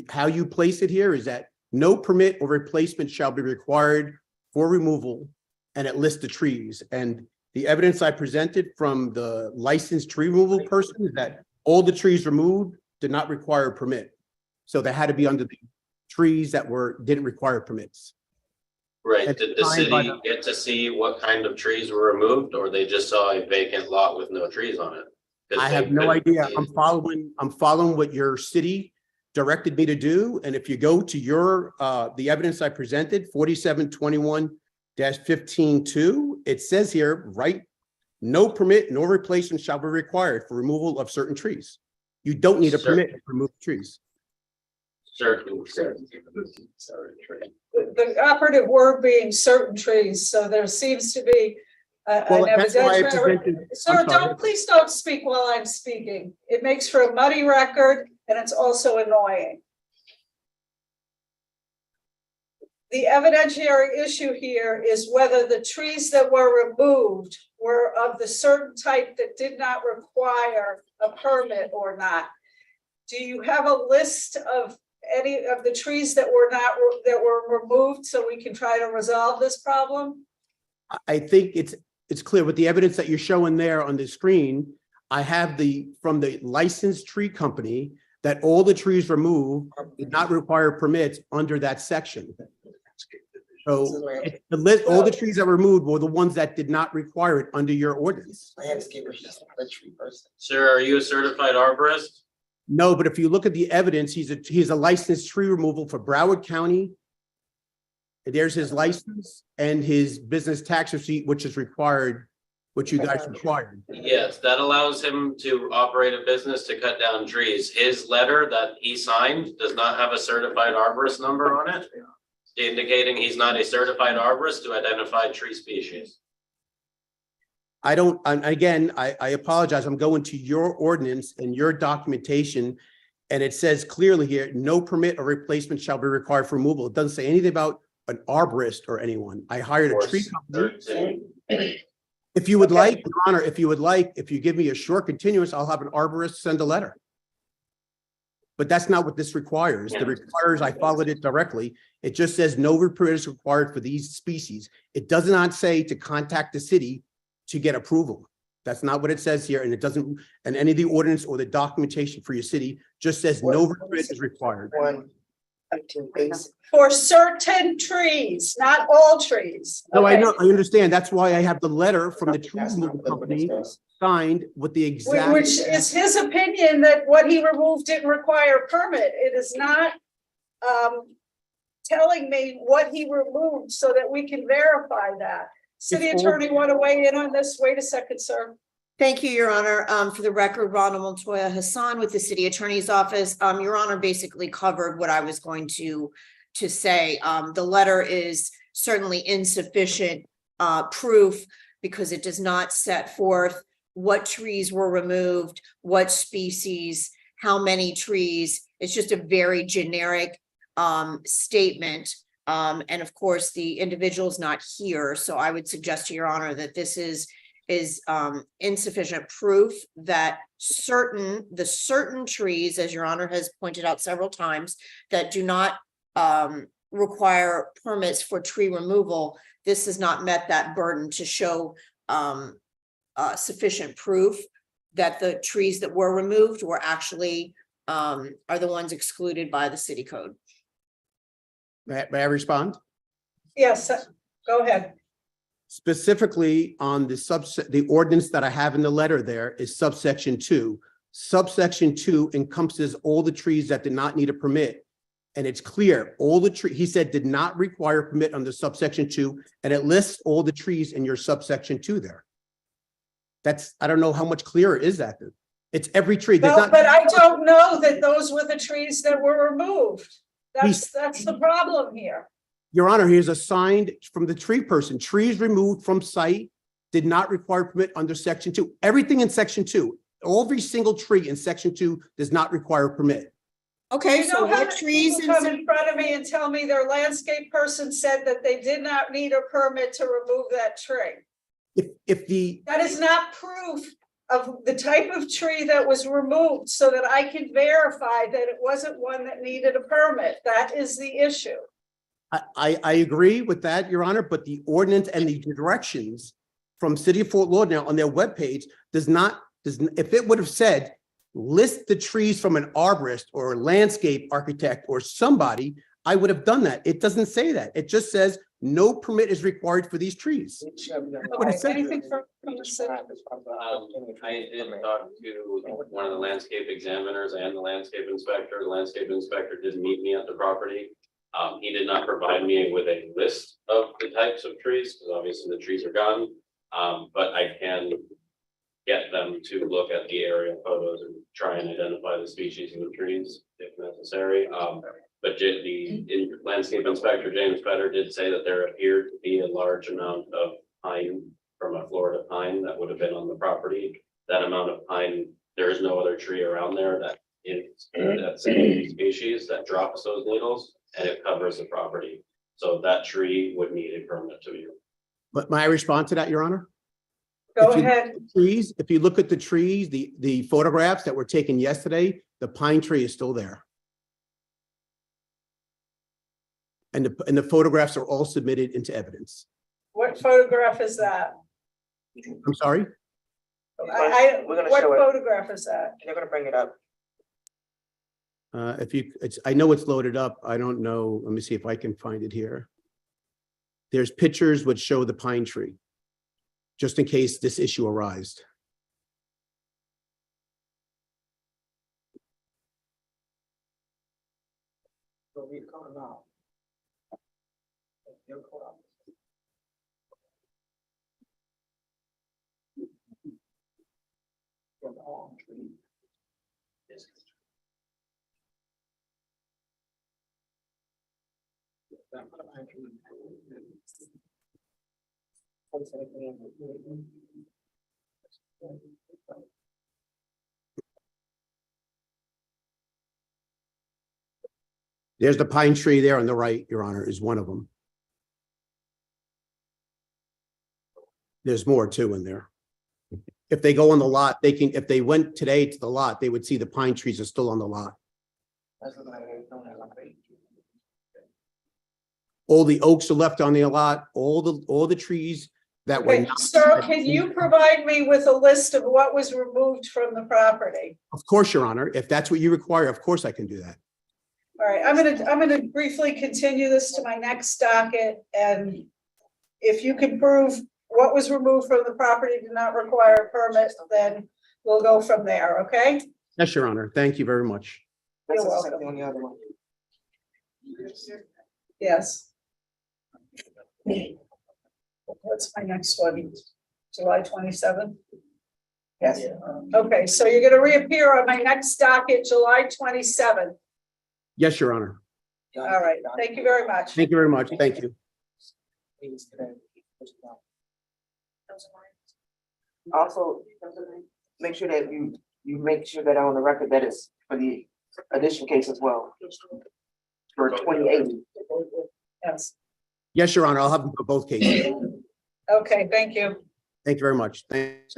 [SPEAKER 2] how you place it here is that no permit or replacement shall be required for removal, and it lists the trees. And the evidence I presented from the licensed tree removal person is that all the trees removed did not require a permit. So they had to be under the trees that didn't require permits.
[SPEAKER 18] Right,
[SPEAKER 2] At
[SPEAKER 18] did
[SPEAKER 2] the
[SPEAKER 18] the
[SPEAKER 2] time,
[SPEAKER 18] city
[SPEAKER 2] by the-
[SPEAKER 18] get to see what kind of trees were removed, or they just saw a vacant lot with no trees on it? 'Cause
[SPEAKER 2] I
[SPEAKER 18] they
[SPEAKER 2] have no
[SPEAKER 18] couldn't-
[SPEAKER 2] idea. I'm following what your city directed me to do. And if you go to your, the evidence I presented, 47-21-15-2, it says here, right? No permit, no replacement shall be required for removal of certain trees. You don't need a permit to remove trees.
[SPEAKER 18] Certain.
[SPEAKER 4] The operative word being certain trees, so there seems to be
[SPEAKER 2] Well,
[SPEAKER 4] an
[SPEAKER 2] that's why I
[SPEAKER 4] evidentiary.
[SPEAKER 2] presented-
[SPEAKER 4] Sir,
[SPEAKER 2] I'm sorry.
[SPEAKER 4] please don't speak while I'm speaking. It makes for a muddy record and it's also annoying. The evidentiary issue here is whether the trees that were removed were of the certain type that did not require a permit or not. Do you have a list of any of the trees that were removed so we can try to resolve this problem?
[SPEAKER 2] I think it's clear with the evidence that you're showing there on the screen. I have from the licensed tree company, that all the trees removed did not require permits under that section. So the list, all the trees that were removed were the ones that did not require it under your ordinance.
[SPEAKER 16] Landscaper, she's not a tree person.
[SPEAKER 18] Sir, are you a certified arborist?
[SPEAKER 2] No, but if you look at the evidence, he's a licensed tree removal for Broward County. There's his license and his business tax receipt, which is required, which you guys required.
[SPEAKER 18] Yes, that allows him to operate a business to cut down trees. His letter that he signed does not have a certified arborist number on it, indicating he's not a certified arborist to identify tree species.
[SPEAKER 2] I don't, and again, I apologize. I'm going to your ordinance and your documentation. And it says clearly here, no permit or replacement shall be required for removal. It doesn't say anything about an arborist or anyone. I hired a tree company. If you would like, Your Honor, if you give me a short continuance, I'll have an arborist send a letter. But that's not what this requires. It requires, I followed it directly. It just says no permit is required for these species. It does not say to contact the city to get approval. That's not what it says here. And it doesn't, and any of the ordinance or the documentation for your city just says no permit is required.
[SPEAKER 4] For certain trees, not all trees.
[SPEAKER 2] No, I
[SPEAKER 4] Okay.
[SPEAKER 2] know, I understand. That's why I have the letter from the tree removal company signed with the exact.
[SPEAKER 4] Which is his opinion that what he removed didn't require a permit. It is not telling me what he removed so that we can verify that. City attorney, want to weigh in on this? Wait a second, sir.
[SPEAKER 6] Thank you, Your Honor. For the record, Ronald Montoya Hassan with the City Attorney's Office. Your Honor basically covered what I was going to say. The letter is certainly insufficient proof because it does not set forth what trees were removed, what species, how many trees. It's just a very generic statement. And of course, the individual's not here. So I would suggest to Your Honor that this is insufficient proof that the certain trees, as Your Honor has pointed out several times, that do not require permits for tree removal. This has not met that burden to show sufficient proof that the trees that were removed were actually are the ones excluded by the city code.
[SPEAKER 2] May I respond?
[SPEAKER 4] Yes, go ahead.
[SPEAKER 2] Specifically on the ordinance that I have in the letter there is subsection 2. Subsection 2 encompasses all the trees that did not need a permit. And it's clear, all the tree, he said, did not require permit under subsection 2, and it lists all the trees in your subsection 2 there. That's, I don't know how much clearer is that? It's every tree. There's
[SPEAKER 4] No,
[SPEAKER 2] not-
[SPEAKER 4] but I don't know that those were the trees that were removed. That's the problem here.
[SPEAKER 2] Your Honor, here's a signed from the tree person. Trees removed from site did not require permit under section 2. Everything in section 2, every single tree in section 2 does not require a permit.
[SPEAKER 6] Okay,
[SPEAKER 4] You
[SPEAKER 6] so
[SPEAKER 4] know how
[SPEAKER 6] what
[SPEAKER 4] many
[SPEAKER 6] trees
[SPEAKER 4] people come in front of me and tell me their landscape person said that they did not need a permit to remove that tree? That is not proof of the type of tree that was removed so that I can verify that it wasn't one that needed a permit. That is the issue.
[SPEAKER 2] I agree with that, Your Honor, but the ordinance and the directions from City of Fort Lauderdale on their webpage if it would have said, list the trees from an arborist or a landscape architect or somebody, I would have done that. It doesn't say that. It just says no permit is required for these trees. That's what it said.
[SPEAKER 4] Anything from the city?
[SPEAKER 18] I did talk to one of the landscape examiners and the landscape inspector. The landscape inspector did meet me at the property. He did not provide me with a list of the types of trees, because obviously the trees are gone. But I can get them to look at the aerial photos and try and identify the species of the trees if necessary. But the landscape inspector, James Petter, did say that there appeared to be a large amount of pine from a Florida pine that would have been on the property. That amount of pine, there is no other tree around there that is that same species that drops those needles, and it covers the property. So that tree would need a permit to be.
[SPEAKER 2] But may I respond to that, Your Honor?
[SPEAKER 4] Go ahead.
[SPEAKER 2] Trees, if you look at the trees, the photographs that were taken yesterday, the pine tree is still there. And the photographs are all submitted into evidence.
[SPEAKER 4] What photograph is that?
[SPEAKER 2] I'm sorry?
[SPEAKER 16] We're gonna
[SPEAKER 4] What
[SPEAKER 16] show it.
[SPEAKER 4] photograph is that?
[SPEAKER 16] They're gonna bring it up.
[SPEAKER 2] I know it's loaded up. I don't know. Let me see if I can find it here. There's pictures which show the pine tree, just in case this issue arised. There's the pine tree there on the right, Your Honor, is one of them. There's more too in there. If they go on the lot, they can, if they went today to the lot, they would see the pine trees are still on the lot. All the oaks are left on the lot, all the trees that were
[SPEAKER 4] Okay,
[SPEAKER 2] not.
[SPEAKER 4] sir, can you provide me with a list of what was removed from the property?
[SPEAKER 2] Of course, Your Honor, if that's what you require, of course I can do that.
[SPEAKER 4] All right, I'm gonna briefly continue this to my next docket, and if you can prove what was removed from the property did not require a permit, then we'll go from there, okay?
[SPEAKER 2] Yes, Your Honor, thank you very much.
[SPEAKER 4] You're welcome.
[SPEAKER 16] On the other one.
[SPEAKER 4] Yes. What's my next one? July 27th? Yes. Okay, so you're gonna reappear on my next docket, July 27th.
[SPEAKER 2] Yes, Your Honor.
[SPEAKER 4] All right, thank you very much.
[SPEAKER 2] Thank you very much. Thank you.
[SPEAKER 16] Also, make sure that you make sure that on the record that it's for the addition case as well. For 2080.
[SPEAKER 4] Yes,
[SPEAKER 2] Yes, Your Honor, I'll have them for both cases.
[SPEAKER 4] okay, thank you.
[SPEAKER 2] Thank you very much. Thanks.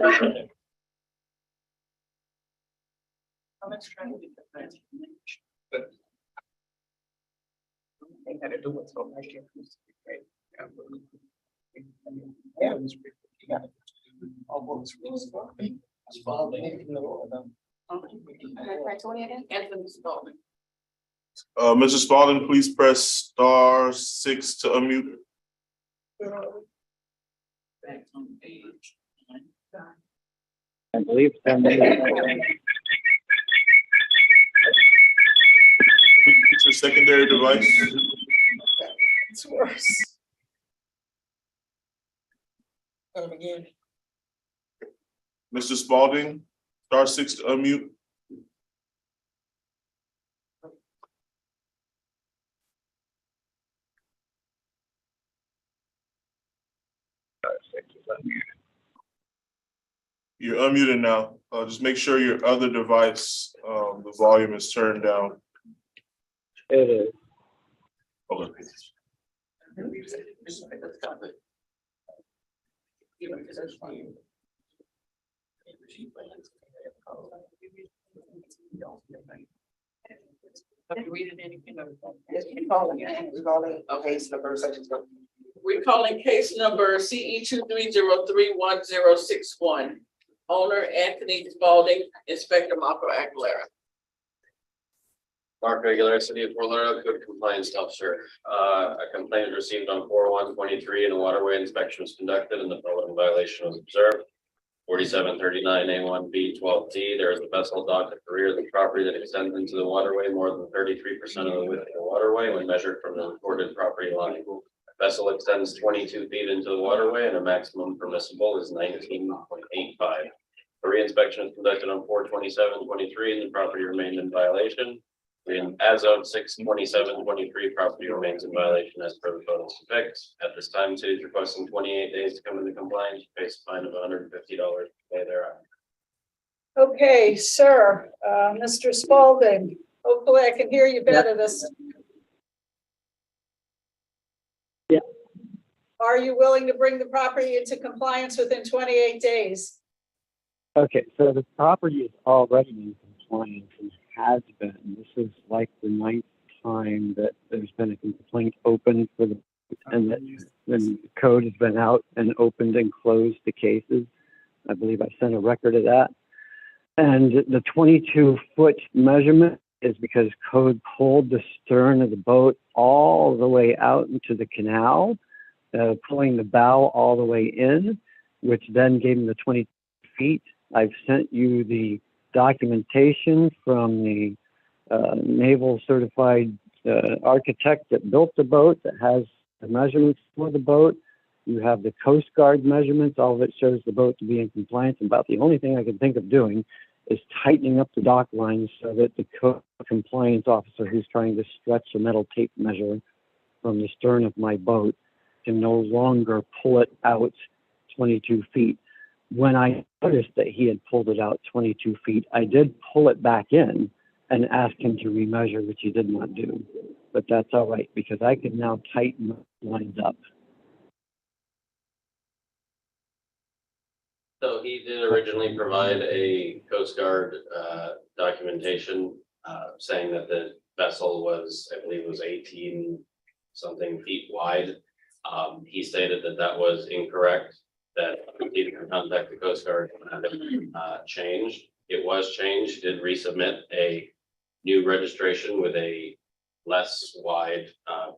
[SPEAKER 5] They had to do what's going on here.
[SPEAKER 8] Mr. Spalding, please press *6 to unmute.
[SPEAKER 17] I believe.
[SPEAKER 8] It's your secondary device.
[SPEAKER 4] It's worse.
[SPEAKER 16] Again.
[SPEAKER 8] Mr. Spalding, *6 to unmute. You're unmuted now. Just make sure your other device, the volume is turned down.
[SPEAKER 17] It is.
[SPEAKER 8] Okay.
[SPEAKER 16] Case number section.
[SPEAKER 1] We're calling case number CE 230311061. Owner Anthony Spalding, Inspector Marco Aguilera.
[SPEAKER 18] Mark Aguilera, City of Fort Lauderdale, Code Compliance Officer. A complaint was received on 4/1/23 and a waterway inspection was conducted and the following violation was observed. 4739 A1B 12D, there is a vessel dock at the rear of the property that extends into the waterway more than 33% of the width of the waterway when measured from the recorded property line. Vessel extends 22 feet into the waterway and a maximum permissible is 19.85. A re-inspection was conducted on 4/27/23 and the property remained in violation. And as of 6/27/23, property remains in violation as per the photos depicts. At this time, the city is requesting 28 days to come into compliance, face a fine of $150 per day thereafter.
[SPEAKER 4] Okay, sir, Mr. Spalding, hopefully I can hear you better this.
[SPEAKER 17] Yeah.
[SPEAKER 4] Are you willing to bring the property into compliance within 28 days?
[SPEAKER 17] Okay, so the property is already in compliance and has been. This is like the 9th time that there's been a complaint opened for the, and that the code has been out and opened and closed the cases. I believe I sent a record of that. And the 22-foot measurement is because code pulled the stern of the boat all the way out into the canal, pulling the bow all the way in, which then gave him the 20 feet. I've sent you the documentation from the naval certified architect that built the boat that has the measurements for the boat. You have the Coast Guard measurements. All of it shows the boat to be in compliance. About the only thing I can think of doing is tightening up the dock lines so that the compliance officer who's trying to stretch a metal tape measure from the stern of my boat can no longer pull it out 22 feet. When I noticed that he had pulled it out 22 feet, I did pull it back in and ask him to remeasure, which he did not do. But that's all right, because I can now tighten the lines up.
[SPEAKER 18] So he did originally provide a Coast Guard documentation saying that the vessel was, I believe it was 18 something feet wide. He stated that that was incorrect, that he didn't contact the Coast Guard and have it changed. It was changed, did resubmit a new registration with a less wide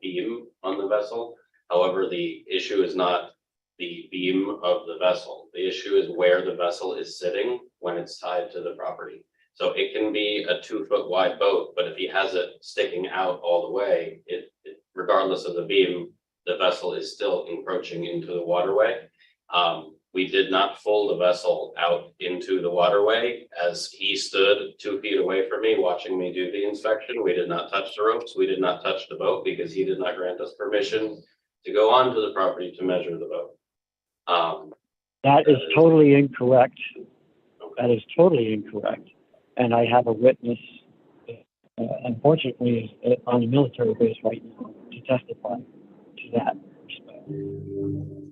[SPEAKER 18] beam on the vessel. However, the issue is not the beam of the vessel. The issue is where the vessel is sitting when it's tied to the property. So it can be a 2-foot wide boat, but if he has it sticking out all the way, regardless of the beam, the vessel is still encroaching into the waterway. We did not pull the vessel out into the waterway as he stood 2 feet away from me, watching me do the inspection. We did not touch the ropes. We did not touch the boat because he did not grant us permission to go onto the property to measure the boat.
[SPEAKER 17] That is totally incorrect. That is totally incorrect. And I have a witness, unfortunately, is on a military base right now to testify to that.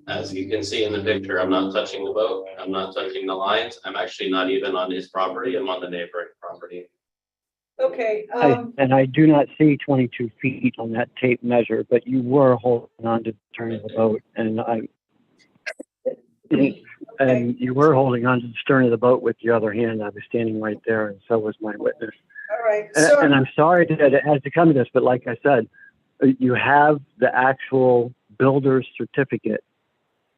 [SPEAKER 18] As you can see in the picture, I'm not touching the boat. I'm not touching the lines. I'm actually not even on his property. I'm on the neighboring property.
[SPEAKER 4] Okay,
[SPEAKER 17] And I do not see 22 feet on that tape measure, but you were holding on to the stern of the boat, and and you were holding on to the stern of the boat with the other hand. I was standing right there, and so was my witness.
[SPEAKER 4] all right,
[SPEAKER 17] And I'm sorry that it has to come to this, but like I said, you have the actual builder's certificate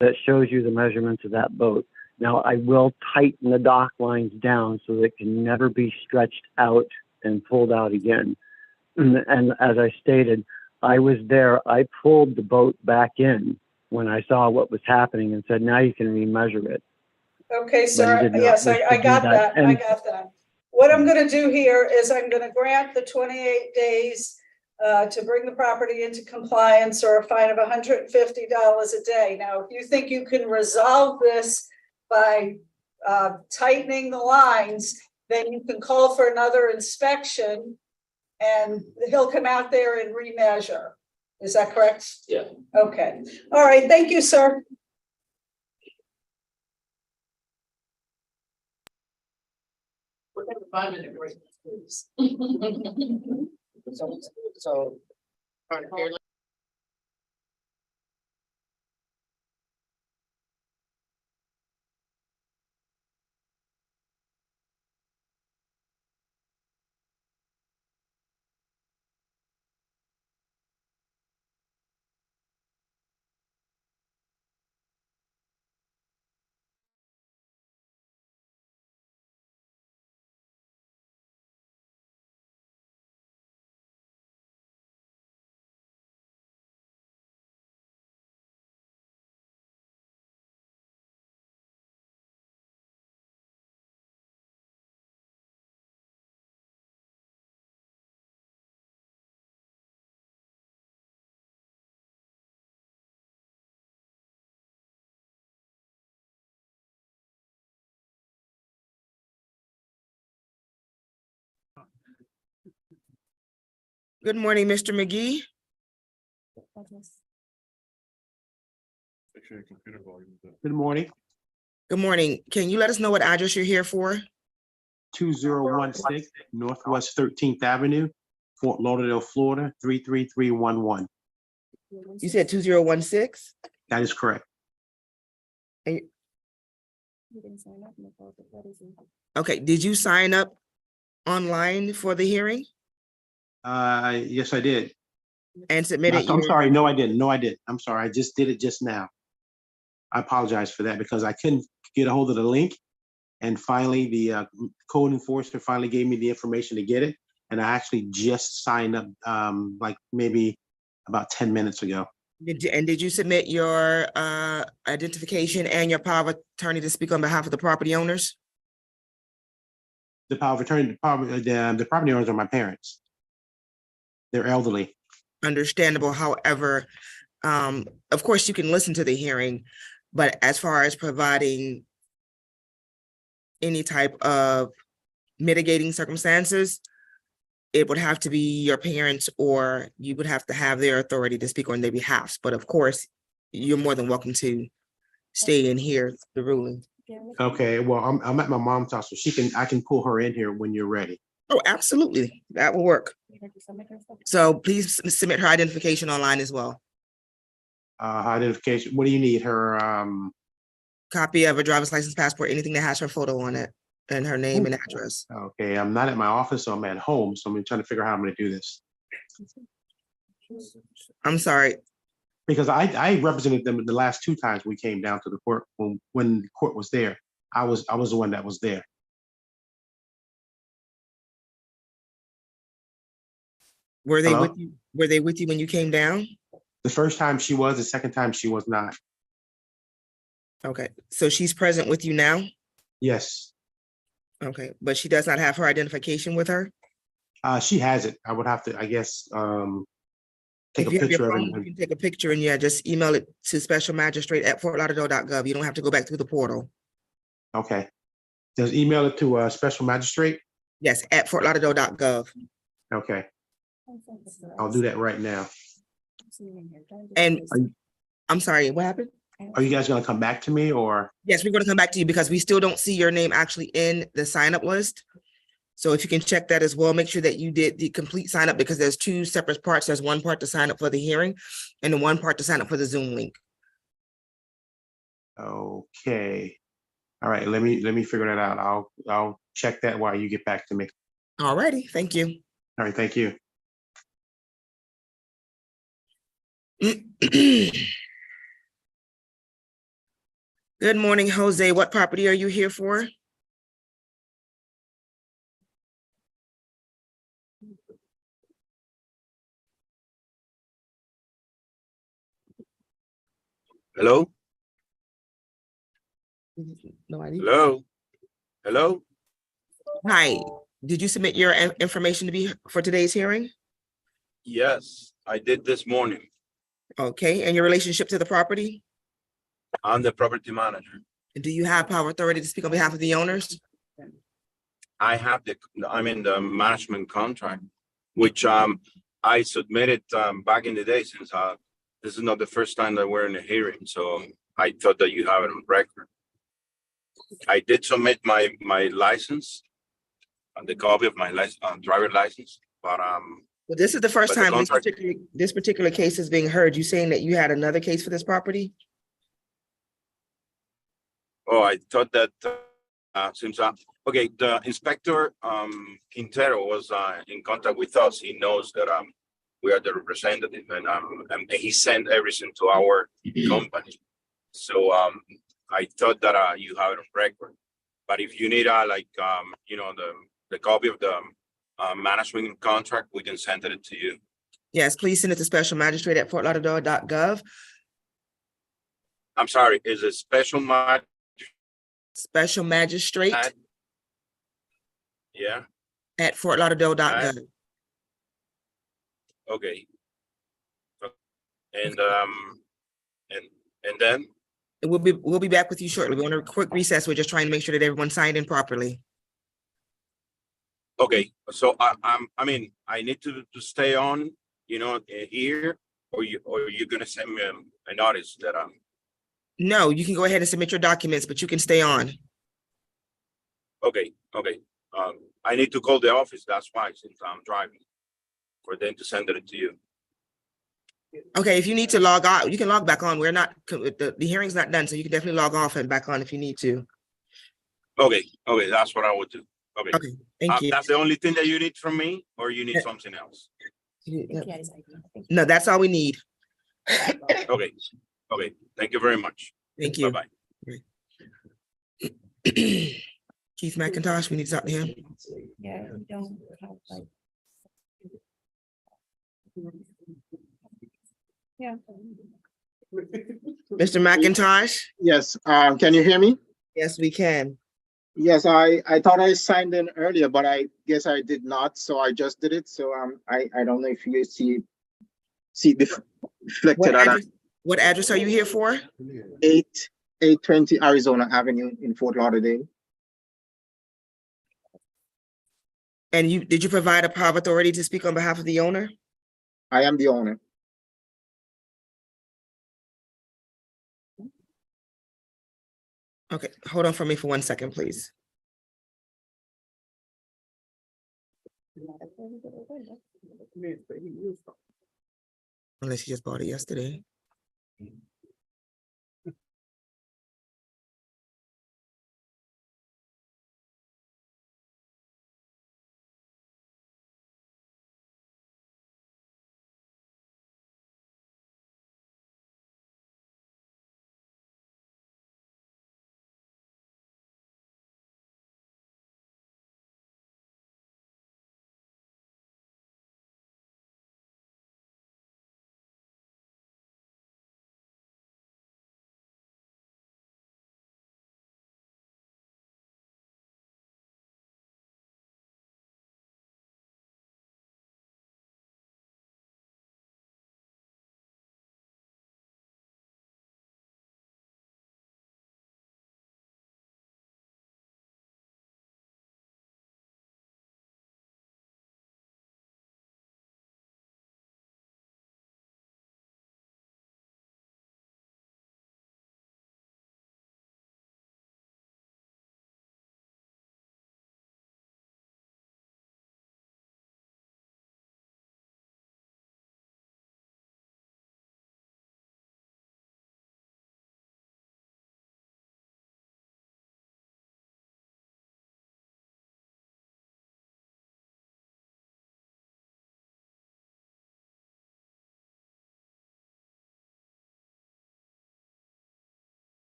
[SPEAKER 17] that shows you the measurements of that boat. Now, I will tighten the dock lines down so that it can never be stretched out and pulled out again. And as I stated, I was there. I pulled the boat back in when I saw what was happening and said, now you can remeasure it.
[SPEAKER 4] Okay,
[SPEAKER 17] But
[SPEAKER 4] sir,
[SPEAKER 17] he did not
[SPEAKER 4] yes,
[SPEAKER 17] wish
[SPEAKER 4] I
[SPEAKER 17] to do
[SPEAKER 4] got that, I
[SPEAKER 17] And
[SPEAKER 4] got that. What I'm gonna do here is I'm gonna grant the 28 days to bring the property into compliance or a fine of $150 a day. Now, if you think you can resolve this by tightening the lines, then you can call for another inspection and he'll come out there and remeasure. Is that correct?
[SPEAKER 18] Yeah.
[SPEAKER 4] Okay, all right, thank you, sir.
[SPEAKER 1] We're gonna 5-minute break, please.
[SPEAKER 3] So
[SPEAKER 16] Good morning, Mr. McGee.
[SPEAKER 2] Good morning.
[SPEAKER 16] Good morning. Can you let us know what address you're here for?
[SPEAKER 2] 2016 Northwest 13th Avenue, Fort Lauderdale, Florida, 33311.
[SPEAKER 16] You said 2016?
[SPEAKER 2] That is correct.
[SPEAKER 16] Okay, did you sign up online for the hearing?
[SPEAKER 2] Yes, I did.
[SPEAKER 11] And submitted
[SPEAKER 2] I'm
[SPEAKER 11] your,
[SPEAKER 2] sorry, no, I didn't. No, I didn't. I'm sorry. I just did it just now. I apologize for that because I couldn't get a hold of the link. And finally, the code enforcer finally gave me the information to get it. And I actually just signed up like maybe about 10 minutes ago.
[SPEAKER 11] did you submit your identification and your power of attorney to speak on behalf of the property owners?
[SPEAKER 2] The power of attorney, the property owners are my parents. They're elderly.
[SPEAKER 11] Understandable, however, of course, you can listen to the hearing, but as far as providing any type of mitigating circumstances, it would have to be your parents, or you would have to have their authority to speak on their behalf. But of course, you're more than welcome to stay and hear the ruling.
[SPEAKER 2] Okay, well, I'm at my mom's house, so I can pull her in here when you're ready.
[SPEAKER 11] Oh, absolutely. That will work. So please submit her identification online as well.
[SPEAKER 2] Identification, what do you need? Her,
[SPEAKER 11] Copy of a driver's license, passport, anything that has her photo on it and her name and address.
[SPEAKER 2] okay, I'm not at my office, so I'm at home, so I'm trying to figure out how I'm gonna do this.
[SPEAKER 11] I'm sorry.
[SPEAKER 2] Because I represented them the last 2 times we came down to the court when the court was there. I was the one that was there.
[SPEAKER 11] Were they
[SPEAKER 2] Hello?
[SPEAKER 11] with you? Were they with you when you came down?
[SPEAKER 2] The first time she was, the second time she was not.
[SPEAKER 11] Okay, so she's present with you now?
[SPEAKER 2] Yes,
[SPEAKER 11] Okay, but she does not have her identification with her?
[SPEAKER 2] she has it. I would have to, I guess, take a
[SPEAKER 11] If you have your
[SPEAKER 2] picture of
[SPEAKER 11] phone,
[SPEAKER 2] it.
[SPEAKER 11] you can take a picture and yeah, just email it to specialmagistrate@fortlauderdale.gov. You don't have to go back through the portal.
[SPEAKER 2] Okay. Just email it to special magistrate?
[SPEAKER 11] Yes, at fortlauderdale.gov.
[SPEAKER 2] Okay, I'll do that right now.
[SPEAKER 11] And I'm sorry, what happened?
[SPEAKER 2] Are you guys gonna come back to me or?
[SPEAKER 11] Yes, we're going to come back to you because we still don't see your name actually in the sign up list. So if you can check that as well, make sure that you did the complete sign up because there's 2 separate parts. There's one part to sign up for the hearing and then one part to sign up for the Zoom link.
[SPEAKER 2] Okay. All right, let me figure that out. I'll check that while you get back to me.
[SPEAKER 11] All righty, thank you.
[SPEAKER 2] All right, thank you.
[SPEAKER 11] Good morning, Jose. What property are you here for?
[SPEAKER 15] Hello?
[SPEAKER 11] No idea.
[SPEAKER 15] Hello? Hello?
[SPEAKER 11] Hi, did you submit your information to be for today's hearing?
[SPEAKER 15] Yes, I did this morning.
[SPEAKER 11] Okay, and your relationship to the property?
[SPEAKER 15] I'm the property manager.
[SPEAKER 11] Do you have power authority to speak on behalf of the owners?
[SPEAKER 15] I'm in the management contract, which I submitted back in the day since this is not the first time that we're in a hearing, so I thought that you have it on record. I did submit my license, the copy of my driver license, but
[SPEAKER 11] Well, this is the first
[SPEAKER 15] But the
[SPEAKER 11] time
[SPEAKER 15] contract-
[SPEAKER 11] this particular case is being heard. You saying that you had another case for this property?
[SPEAKER 15] oh, I thought that since okay, the inspector Quintero was in contact with us. He knows that we are the representative, and he sent everything to our company. So I thought that you have it on record. But if you need the copy of the management contract, we can send it to you.
[SPEAKER 11] Yes, please send it to special magistrate at fortlauderdale.gov.
[SPEAKER 15] I'm sorry, is it
[SPEAKER 11] Special magistrate
[SPEAKER 15] yeah,
[SPEAKER 11] at fortlauderdale.gov.
[SPEAKER 15] okay. And then,
[SPEAKER 11] We'll be back with you shortly. We're on a quick recess. We're just trying to make sure that everyone signed in properly.
[SPEAKER 15] okay, so I mean, I need to stay on, here, or you're gonna send me a notice that
[SPEAKER 11] No, you can go ahead and submit your documents, but you can stay on.
[SPEAKER 15] okay. I need to call the office, that's why, since I'm driving, for them to send it to you.
[SPEAKER 11] Okay, if you need to log out, you can log back on. We're not, the hearing's not done, so you can definitely log off and back on if you need to.
[SPEAKER 15] Okay, that's what I would do.
[SPEAKER 12] Okay,
[SPEAKER 6] Okay, thank you.
[SPEAKER 12] that's the only thing that you need from me, or you need something else?
[SPEAKER 6] No, that's all we need.
[SPEAKER 12] Okay, okay, thank you very much.
[SPEAKER 6] Thank you.
[SPEAKER 12] Bye-bye.
[SPEAKER 6] Keith McIntosh, we need to talk to him.
[SPEAKER 9] Yeah, we don't have like. Yeah.
[SPEAKER 6] Mr. McIntosh?
[SPEAKER 19] Yes, can you hear me?
[SPEAKER 6] Yes, we can.
[SPEAKER 19] Yes, I thought I signed in earlier, but I guess I did not, so I just did it. So I don't know if you see reflected at
[SPEAKER 6] What address are you here for?
[SPEAKER 19] 820 Arizona Avenue in Fort Lauderdale.
[SPEAKER 6] And did you provide a power of authority to speak on behalf of the owner?
[SPEAKER 19] I am the owner.
[SPEAKER 6] Okay, hold on for me for 1 second, please. Unless you just bought it yesterday.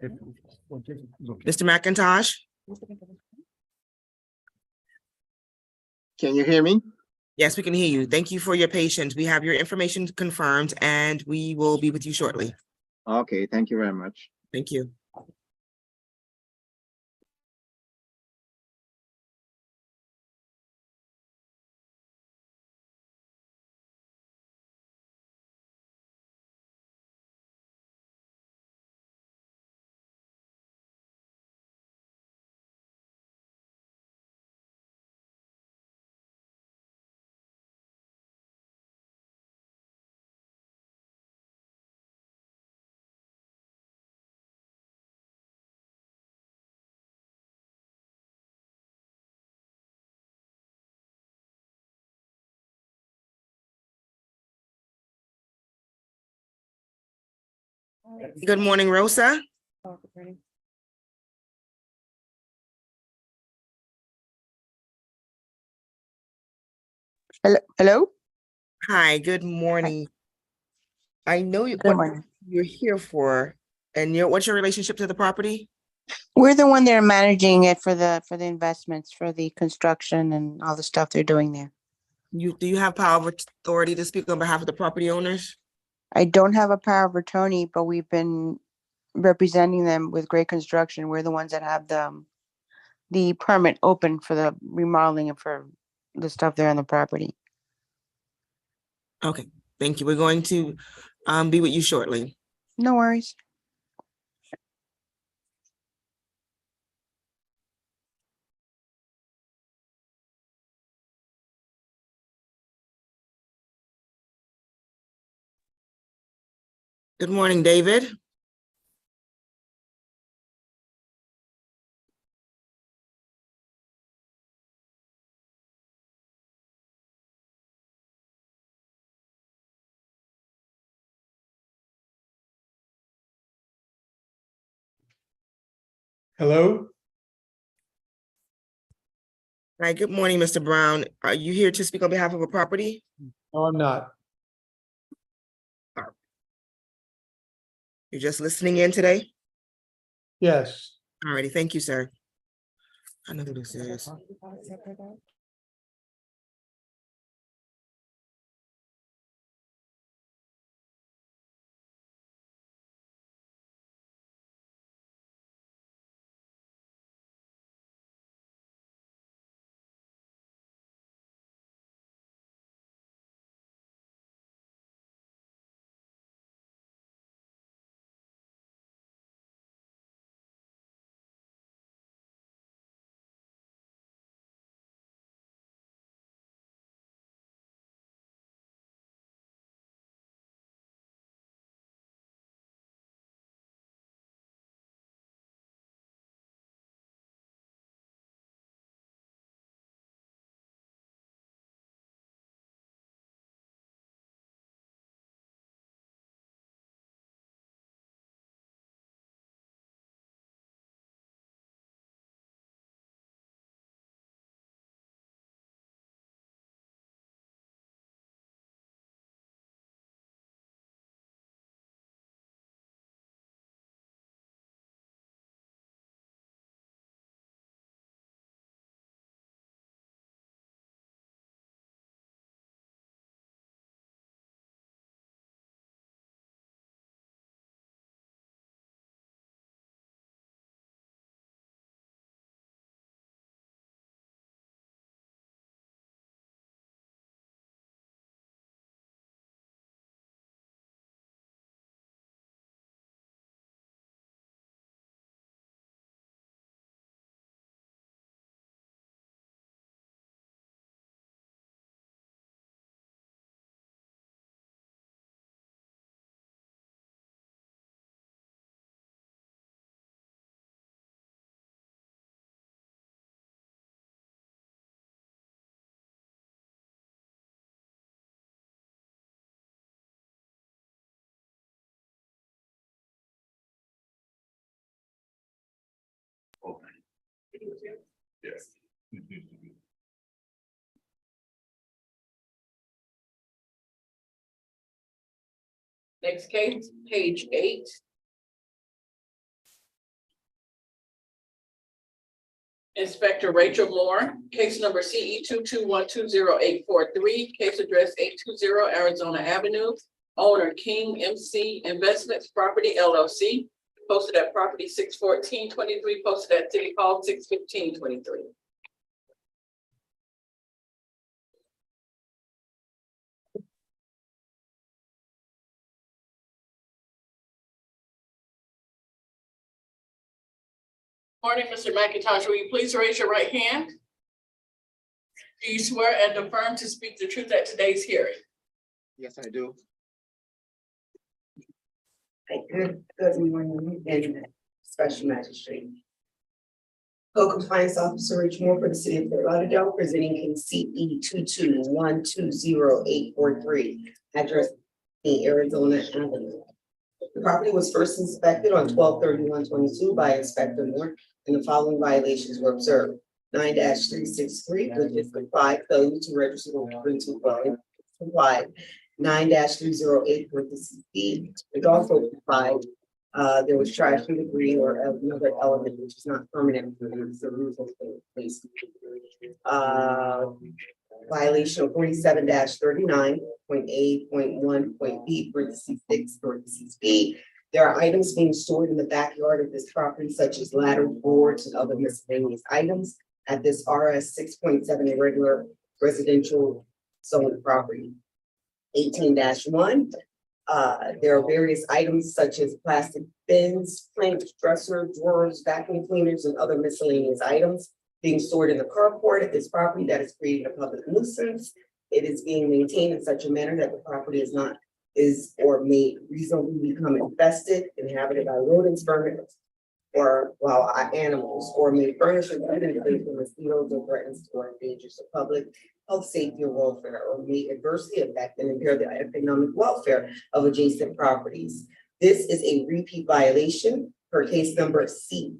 [SPEAKER 6] Mr. McIntosh?
[SPEAKER 19] Can you hear me?
[SPEAKER 6] Yes, we can hear you. Thank you for your patience. We have your information confirmed and we will be with you shortly.
[SPEAKER 19] Okay, thank you very much.
[SPEAKER 6] Thank you. Good morning, Rosa.
[SPEAKER 23] Hello?
[SPEAKER 6] Hi, good morning. I know
[SPEAKER 23] Good
[SPEAKER 6] what
[SPEAKER 23] morning.
[SPEAKER 6] you're here for, and what's your relationship to the property?
[SPEAKER 23] We're the one that are managing it for the investments, for the construction and all the stuff they're doing there.
[SPEAKER 6] Do you have power of authority to speak on behalf of the property owners?
[SPEAKER 23] I don't have a power of attorney, but we've been representing them with Great Construction. We're the ones that have the permit open for the remodeling and for the stuff there on the property.
[SPEAKER 10] Okay, thank you. We're going to be with you shortly.
[SPEAKER 23] No worries.
[SPEAKER 10] Good morning, David.
[SPEAKER 20] Hello?
[SPEAKER 10] Hi, good morning, Mr. Brown. Are you here to speak on behalf of a property?
[SPEAKER 20] No, I'm not.
[SPEAKER 10] You're just listening in today?
[SPEAKER 20] Yes.
[SPEAKER 10] Alrighty, thank you, sir. I know who this is.
[SPEAKER 8] Yes.
[SPEAKER 1] Next case, page 8. Inspector Rachel Moore, case number CE 221208443, case address 820 Arizona Avenue. Owner King MC Investments Property LLC, posted at property 61423, posted at City Hall 61523. Morning, Mr. McIntosh. Will you please raise your right hand? Do you swear and affirm to speak the truth at today's hearing?
[SPEAKER 19] Yes, I do.
[SPEAKER 13] Good morning, and Special Magistrate. Co-Compliance Officer Rich Moore for the City of Fort Lauderdale, presenting case CE 221208443, address in Arizona Avenue. The property was first inspected on 12/31/22 by Inspector Moore, and the following violations were observed. 9-363, which is complied, failure to register the rental dwelling, complied. 9-308 with the CP, it also complied. There was trash and debris or another element which is not permanent. So please. Violation of 47-39.A.1.B, parentheses 6, parentheses B. There are items being stored in the backyard of this property, such as ladders, boards, and other miscellaneous items. At this RS 6.7 irregular residential zone property. 18-1, there are various items such as plastic bins, planks, dresser, drawers, vacuum cleaners, and other miscellaneous items being stored in the carport at this property that is creating a public nuisance. It is being maintained in such a manner that the property is or may reasonably become infested, inhabited by rodents, vermin, or wild animals, or may furnish an evidence for mosquitoes or threatens or endangers the public health, safety, or welfare, or may adversely affect and impair the economic welfare of adjacent properties. This is a repeat violation per case number CE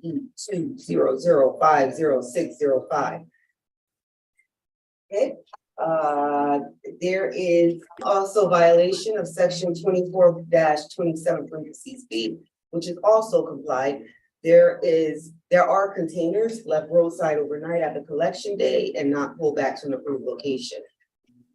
[SPEAKER 13] 200500605. Okay. There is also violation of section 24-27 which is also complied. There are containers left roadside overnight at the collection day and not pulled back to an approved location.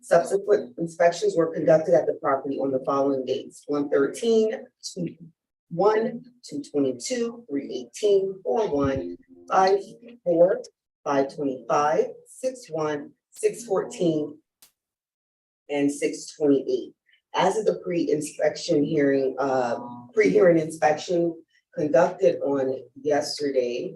[SPEAKER 13] Subsequent inspections were conducted at the property on the following dates: 1/13, 2/1, 2/22, 3/18, 4/1, 5/4, 5/25, 6/1, 6/14, and 6/28. As of the pre-hearing inspection conducted on yesterday,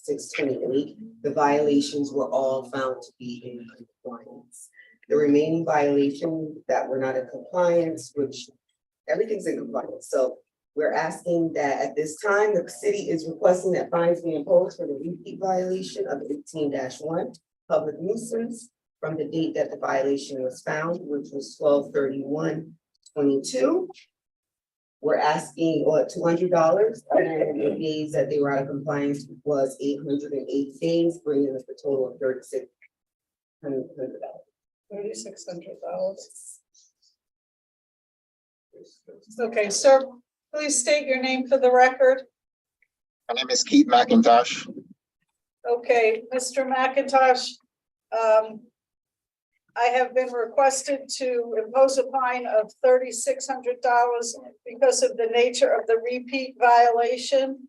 [SPEAKER 13] 6/28, the violations were all found to be in compliance. The remaining violations that were not in compliance, which everything's in compliance. So we're asking that at this time, the city is requesting that fines be imposed for the repeat violation of 18-1, public nuisance, from the date that the violation was found, which was 12/31/22. We're asking $200, and the days that they were out of compliance was 808 days, bringing us a total of $3,600.
[SPEAKER 4] $3,600. Okay, sir, please state your name for the record.
[SPEAKER 19] My name is Keith McIntosh.
[SPEAKER 4] Okay, Mr. McIntosh, I have been requested to impose a fine of $3,600 because of the nature of the repeat violation,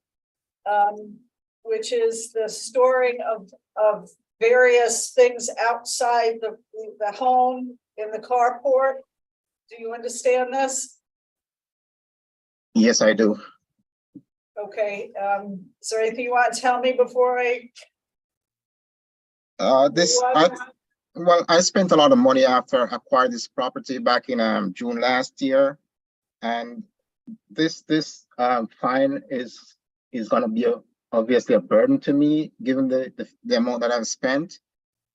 [SPEAKER 4] which is the storing of various things outside the home in the carport. Do you understand this?
[SPEAKER 19] Yes, I do.
[SPEAKER 4] Okay, is there anything you want to tell me before I?
[SPEAKER 19] Well, I spent a lot of money after I acquired this property back in June last year, and this fine is going to be obviously a burden to me, given the amount that I've spent,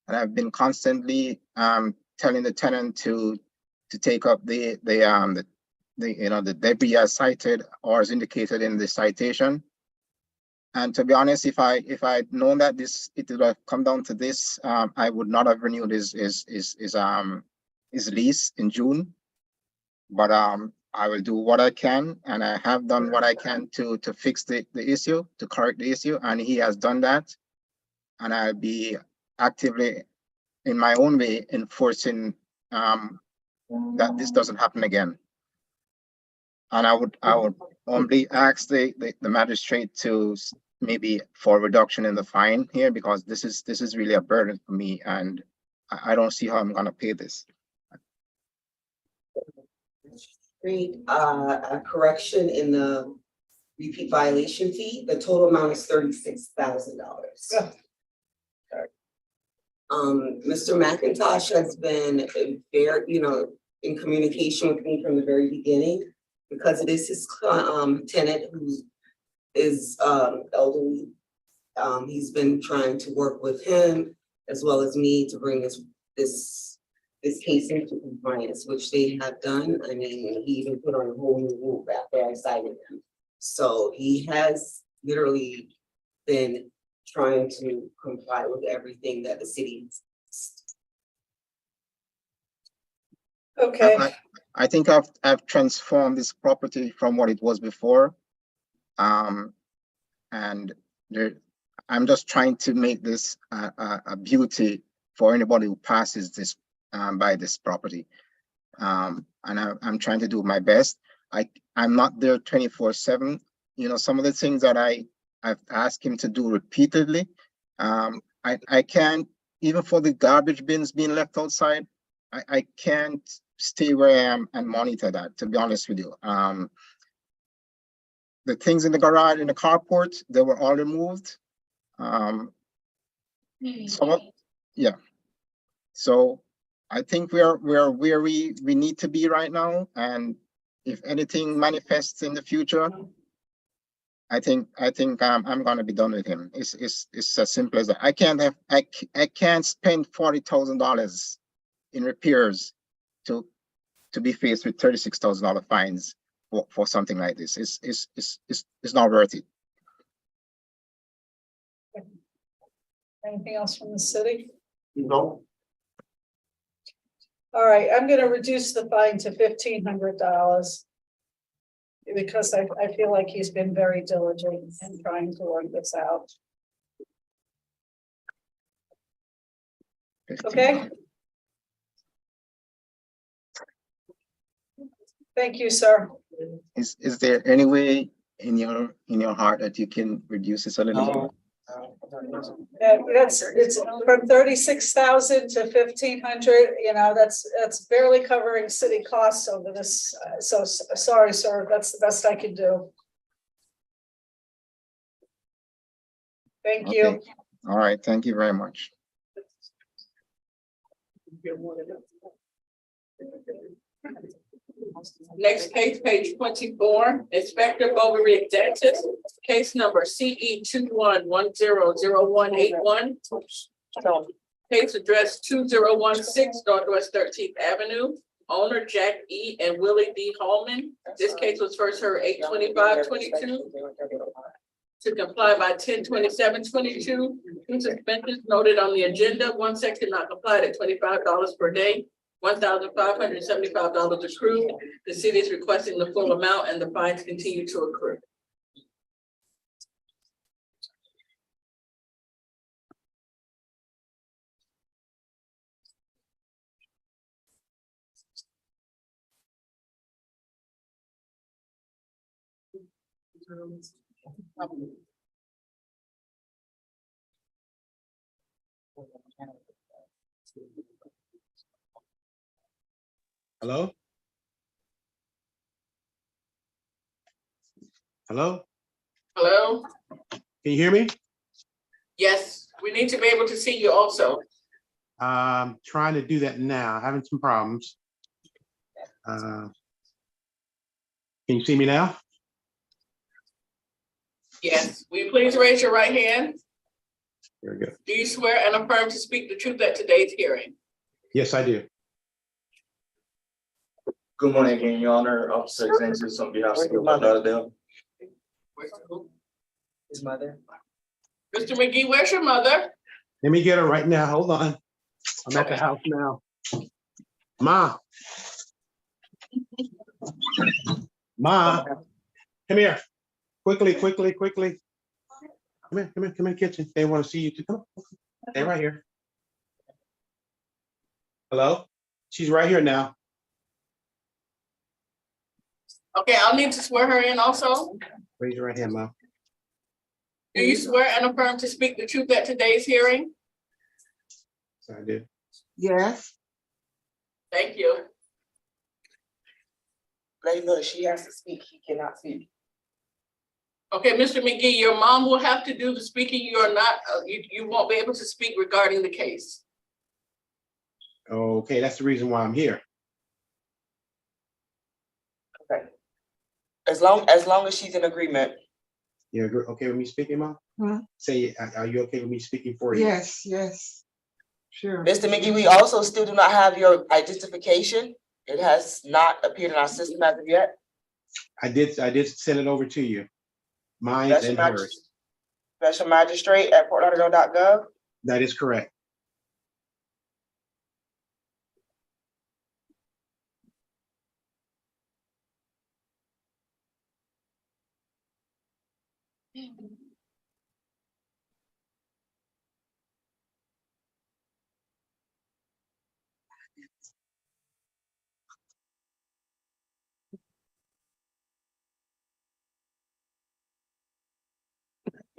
[SPEAKER 19] and I've been constantly telling the tenant to take up the debris as cited or as indicated in the citation. And to be honest, if I'd known that it would have come down to this, I would not have renewed his lease in June. But I will do what I can, and I have done what I can to fix the issue, to correct the issue, and he has done that. And I'll be actively, in my own way, enforcing that this doesn't happen again. And I would humbly ask the magistrate to maybe for reduction in the fine here, because this is really a burden for me, and I don't see how I'm gonna pay this.
[SPEAKER 13] A correction in the repeat violation fee. The total amount is $36,000. Mr. McIntosh has been very, in communication with me from the very beginning, because it is his tenant who is elderly. He's been trying to work with him as well as me to bring this case into compliance, which they have done. I mean, he even put on a whole new roof after I cited him. So he has literally been trying to comply with everything that the city.
[SPEAKER 4] Okay.
[SPEAKER 19] I think I've transformed this property from what it was before. And I'm just trying to make this a beauty for anybody who passes this by this property. And I'm trying to do my best. I'm not there 24/7. Some of the things that I've asked him to do repeatedly, I can't even for the garbage bins being left outside, I can't stay where I am and monitor that, to be honest with you. The things in the garage, in the carport, they were all removed. Some of, yeah. So I think we're where we need to be right now. And if anything manifests in the future, I think I'm gonna be done with him. It's as simple as that. I can't spend $40,000 in repairs to be faced with $36,000 fines for something like this. It's not worth it.
[SPEAKER 4] Anything else from the city?
[SPEAKER 8] No.
[SPEAKER 4] All right, I'm gonna reduce the fine to $1,500. Because I feel like he's been very diligent in trying to work this out. Okay? Thank you, sir.
[SPEAKER 19] Is there any way in your heart that you can reduce this a little more?
[SPEAKER 4] It's from 36,000 to 1,500, you know, that's barely covering city costs over this. So sorry, sir, that's the best I can do. Thank you.
[SPEAKER 19] Okay. All right, thank you very much.
[SPEAKER 1] Next case, page 24, Inspector Bovary Dentist, case number CE 21100181. Case address 2016 Northwest 13th Avenue. Owner Jack E. and Willie D. Hallman. This case was first heard 8/25/22. To comply by 10/27/22. Two suspensions noted on the agenda. One section not complied at $25 per day. $1,575 accrued. The city is requesting the full amount and the fines continue to accrue.
[SPEAKER 2] Hello? Hello?
[SPEAKER 1] Hello?
[SPEAKER 2] Can you hear me?
[SPEAKER 1] Yes, we need to be able to see you also.
[SPEAKER 2] Trying to do that now, having some problems. Can you see me now?
[SPEAKER 1] Yes, will you please raise your right hand?
[SPEAKER 2] Very good.
[SPEAKER 1] Do you swear and affirm to speak the truth at today's hearing?
[SPEAKER 2] Yes, I do.
[SPEAKER 7] Good morning again, Your Honor. Officer Xanxis on behalf of City of Fort Lauderdale.
[SPEAKER 16] His mother.
[SPEAKER 1] Mr. McGee, where's your mother?
[SPEAKER 2] Let me get her right now. Hold on. I'm at the house now. Ma. Ma. Come here. Quickly. Come in, kitchen. They want to see you too. Come on. Stay right here. Hello? She's right here now.
[SPEAKER 1] Okay, I'll need to swear her in also.
[SPEAKER 2] Raise your right hand, Ma.
[SPEAKER 1] Do you swear and affirm to speak the truth at today's hearing?
[SPEAKER 2] So I did.
[SPEAKER 16] Yes.
[SPEAKER 1] Thank you.
[SPEAKER 16] Let you know that she has to speak, he cannot speak.
[SPEAKER 1] Okay, Mr. McGee, your mom will have to do the speaking. You are not, you won't be able to speak regarding the case.
[SPEAKER 2] Okay, that's the reason why I'm here.
[SPEAKER 16] Okay. As long as she's in agreement.
[SPEAKER 2] You're okay with me speaking, Ma?
[SPEAKER 16] Hmm?
[SPEAKER 2] Say, are you okay with me speaking for you?
[SPEAKER 16] Yes. Sure. Mr. McGee, we also still do not have your identification. It has not appeared in our system as of yet.
[SPEAKER 2] I did send it over to you. Mine and hers.
[SPEAKER 16] Special Magistrate at portlauderdale.gov.
[SPEAKER 2] That is correct.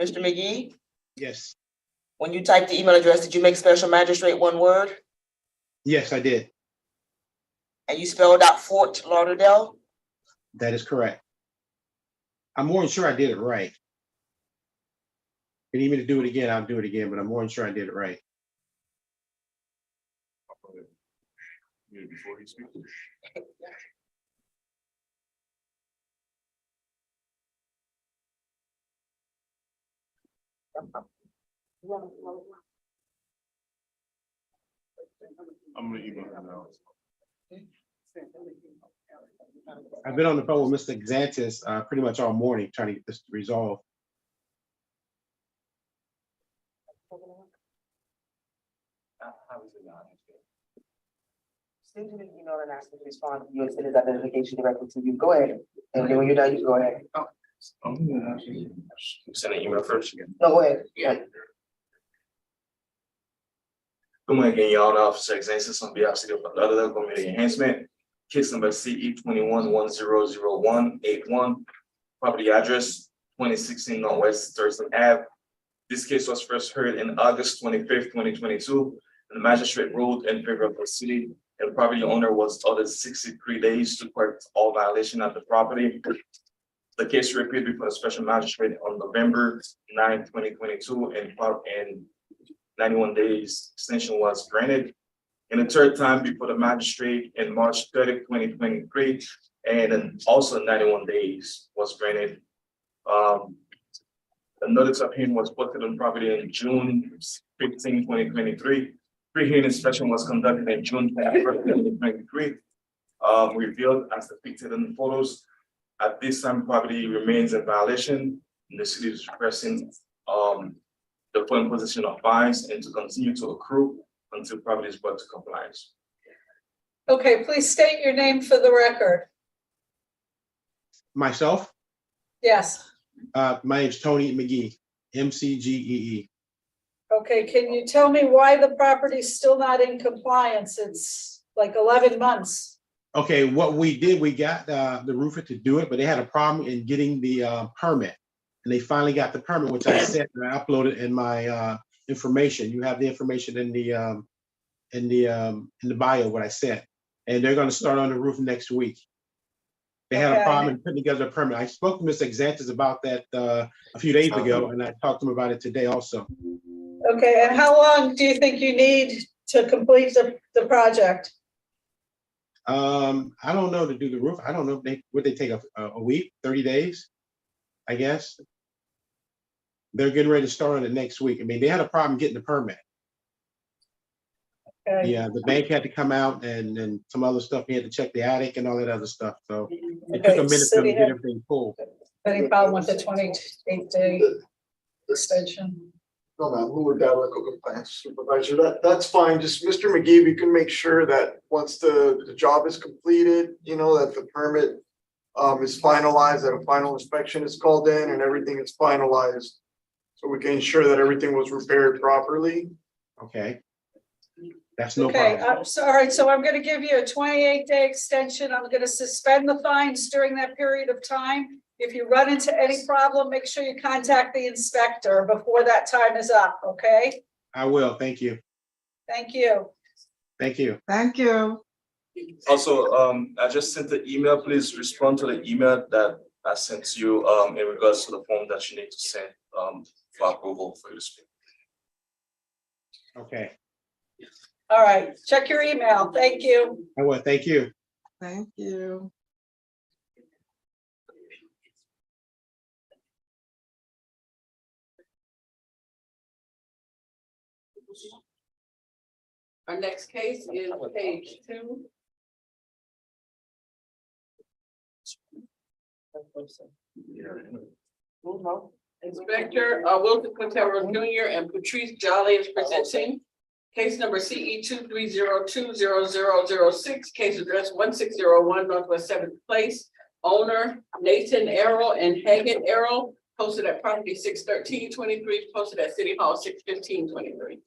[SPEAKER 16] Mr. McGee,
[SPEAKER 2] Yes.
[SPEAKER 16] When you typed the email address, did you make special magistrate one word?
[SPEAKER 2] Yes, I did.
[SPEAKER 16] And you spelled out Fort Lauderdale?
[SPEAKER 2] That is correct. I'm more than sure I did it right. If you need me to do it again, I'll do it again, but I'm more than sure I did it right.
[SPEAKER 8] Before he speaks. I'm gonna email him now.
[SPEAKER 2] I've been on the phone with Mr. Xantis pretty much all morning trying to get this resolved.
[SPEAKER 16] Send him an email and ask him to respond to you and send his identification directly to you. Go ahead. And then when you're done, you go ahead.
[SPEAKER 7] I'm gonna actually send an email first.
[SPEAKER 16] No, go ahead.
[SPEAKER 7] Yeah. Good morning again, y'all. Officer Xansis on behalf of City of Fort Lauderdale Community Enhancement. Case number CE 21-1001-81. Property address 2016 Northwest Thurston Ave. This case was first heard in August 25th, 2022. And the magistrate ruled in favor of the city. And the property owner was ordered 63 days to correct all violation of the property. The case repeated before the special magistrate on November 9th, 2022, and 91 days extension was granted. And the third time before the magistrate in March 30th, 2023, and then also 91 days was granted. The notice of hearing was posted on property in June 15, 2023. Pre-hearing inspection was conducted in June 21st, 2023. Revealed as depicted in the photos. At this time, property remains in violation, and the city is requesting the full imposition of fines and to continue to accrue until property is brought to compliance.
[SPEAKER 4] Okay, please state your name for the record.
[SPEAKER 2] Myself,
[SPEAKER 4] Yes.
[SPEAKER 2] my name's Tony McGee, MCGEE.
[SPEAKER 4] Okay, can you tell me why the property's still not in compliance? It's like 11 months.
[SPEAKER 2] Okay, what we did, we got the roofer to do it, but they had a problem in getting the permit. And they finally got the permit, which I sent and I uploaded in my information. You have the information in the bio what I sent. And they're gonna start on the roof next week. They had a problem in putting together a permit. I spoke to Mr. Xantis about that a few days ago, and I talked to him about it today also.
[SPEAKER 4] Okay, and how long do you think you need to complete the project?
[SPEAKER 2] I don't know to do the roof. I don't know if would they take a week, 30 days, I guess. They're getting ready to start on it next week. I mean, they had a problem getting the permit.
[SPEAKER 4] Okay.
[SPEAKER 2] Yeah, the bank had to come out and some other stuff. He had to check the attic and all that other stuff. So it took a minute for them to get everything full.
[SPEAKER 4] Any problem with the 28-day extension?
[SPEAKER 14] No, ma'am, who would direct compliance supervisor? That's fine. Just Mr. McGee, we can make sure that once the job is completed, you know, that the permit is finalized, that a final inspection is called in and everything is finalized. So we can ensure that everything was repaired properly.
[SPEAKER 2] Okay. That's no
[SPEAKER 4] Okay,
[SPEAKER 2] problem.
[SPEAKER 4] all right, so I'm gonna give you a 28-day extension. I'm gonna suspend the fines during that period of time. If you run into any problem, make sure you contact the inspector before that time is up, okay?
[SPEAKER 2] I will. Thank you.
[SPEAKER 4] Thank you.
[SPEAKER 2] Thank you.
[SPEAKER 16] Thank you.
[SPEAKER 7] Also, I just sent the email. Please respond to the email that I sent to you in regards to the form that you need to send for approval for you to speak.
[SPEAKER 2] Okay.
[SPEAKER 4] All right, check your email. Thank you.
[SPEAKER 2] I will. Thank you.
[SPEAKER 16] Thank you.
[SPEAKER 1] Our next case is page 2. Inspector Wilton Quintero Jr. and Patrice Jolly is presenting case number CE 230200006, case address 1601 Northwest 7th Place. Owner Nathan Errol and Hagen Errol, posted at property 61323, posted at City Hall 61523.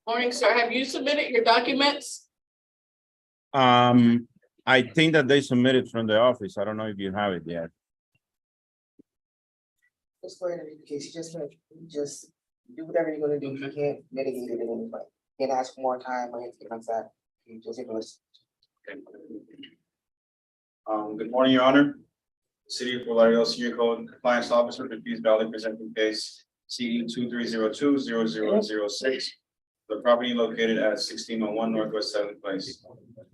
[SPEAKER 1] Morning, sir. Have you submitted your documents?
[SPEAKER 12] I think that they submitted from the office. I don't know if you have it yet.
[SPEAKER 16] Just go ahead and read the case. You just do whatever you're gonna do. You can't mitigate it in any way. You can't ask for more time or anything like that. You just give us.
[SPEAKER 5] Good morning, Your Honor. City of Fort Lauderdale Senior Code Compliance Officer for Peace Valley presenting case CE 2302-0006. The property located at 1601 Northwest 7th Place.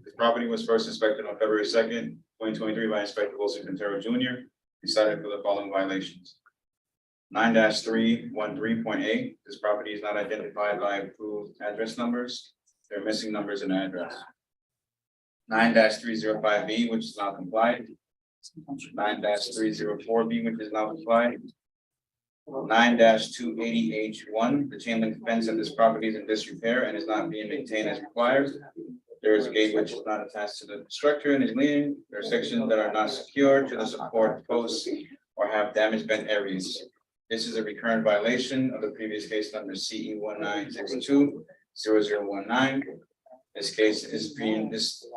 [SPEAKER 5] The property was first inspected on February 2nd, 2023 by Inspector Wilson Quintero Jr. He cited for the following violations. 9-313.8, this property is not identified by approved address numbers. There are missing numbers in the address. 9-305B, which is not complied. 9-304B, which is not complied. 9-280H1, the chain link fence at this property is in disrepair and is not being maintained as required. There is a gate which is not attached to the structure and is leaning. There are sections that are not secured to the support posts or have damaged bent areas. This is a recurrent violation of the previous case number CE 1962-0019. This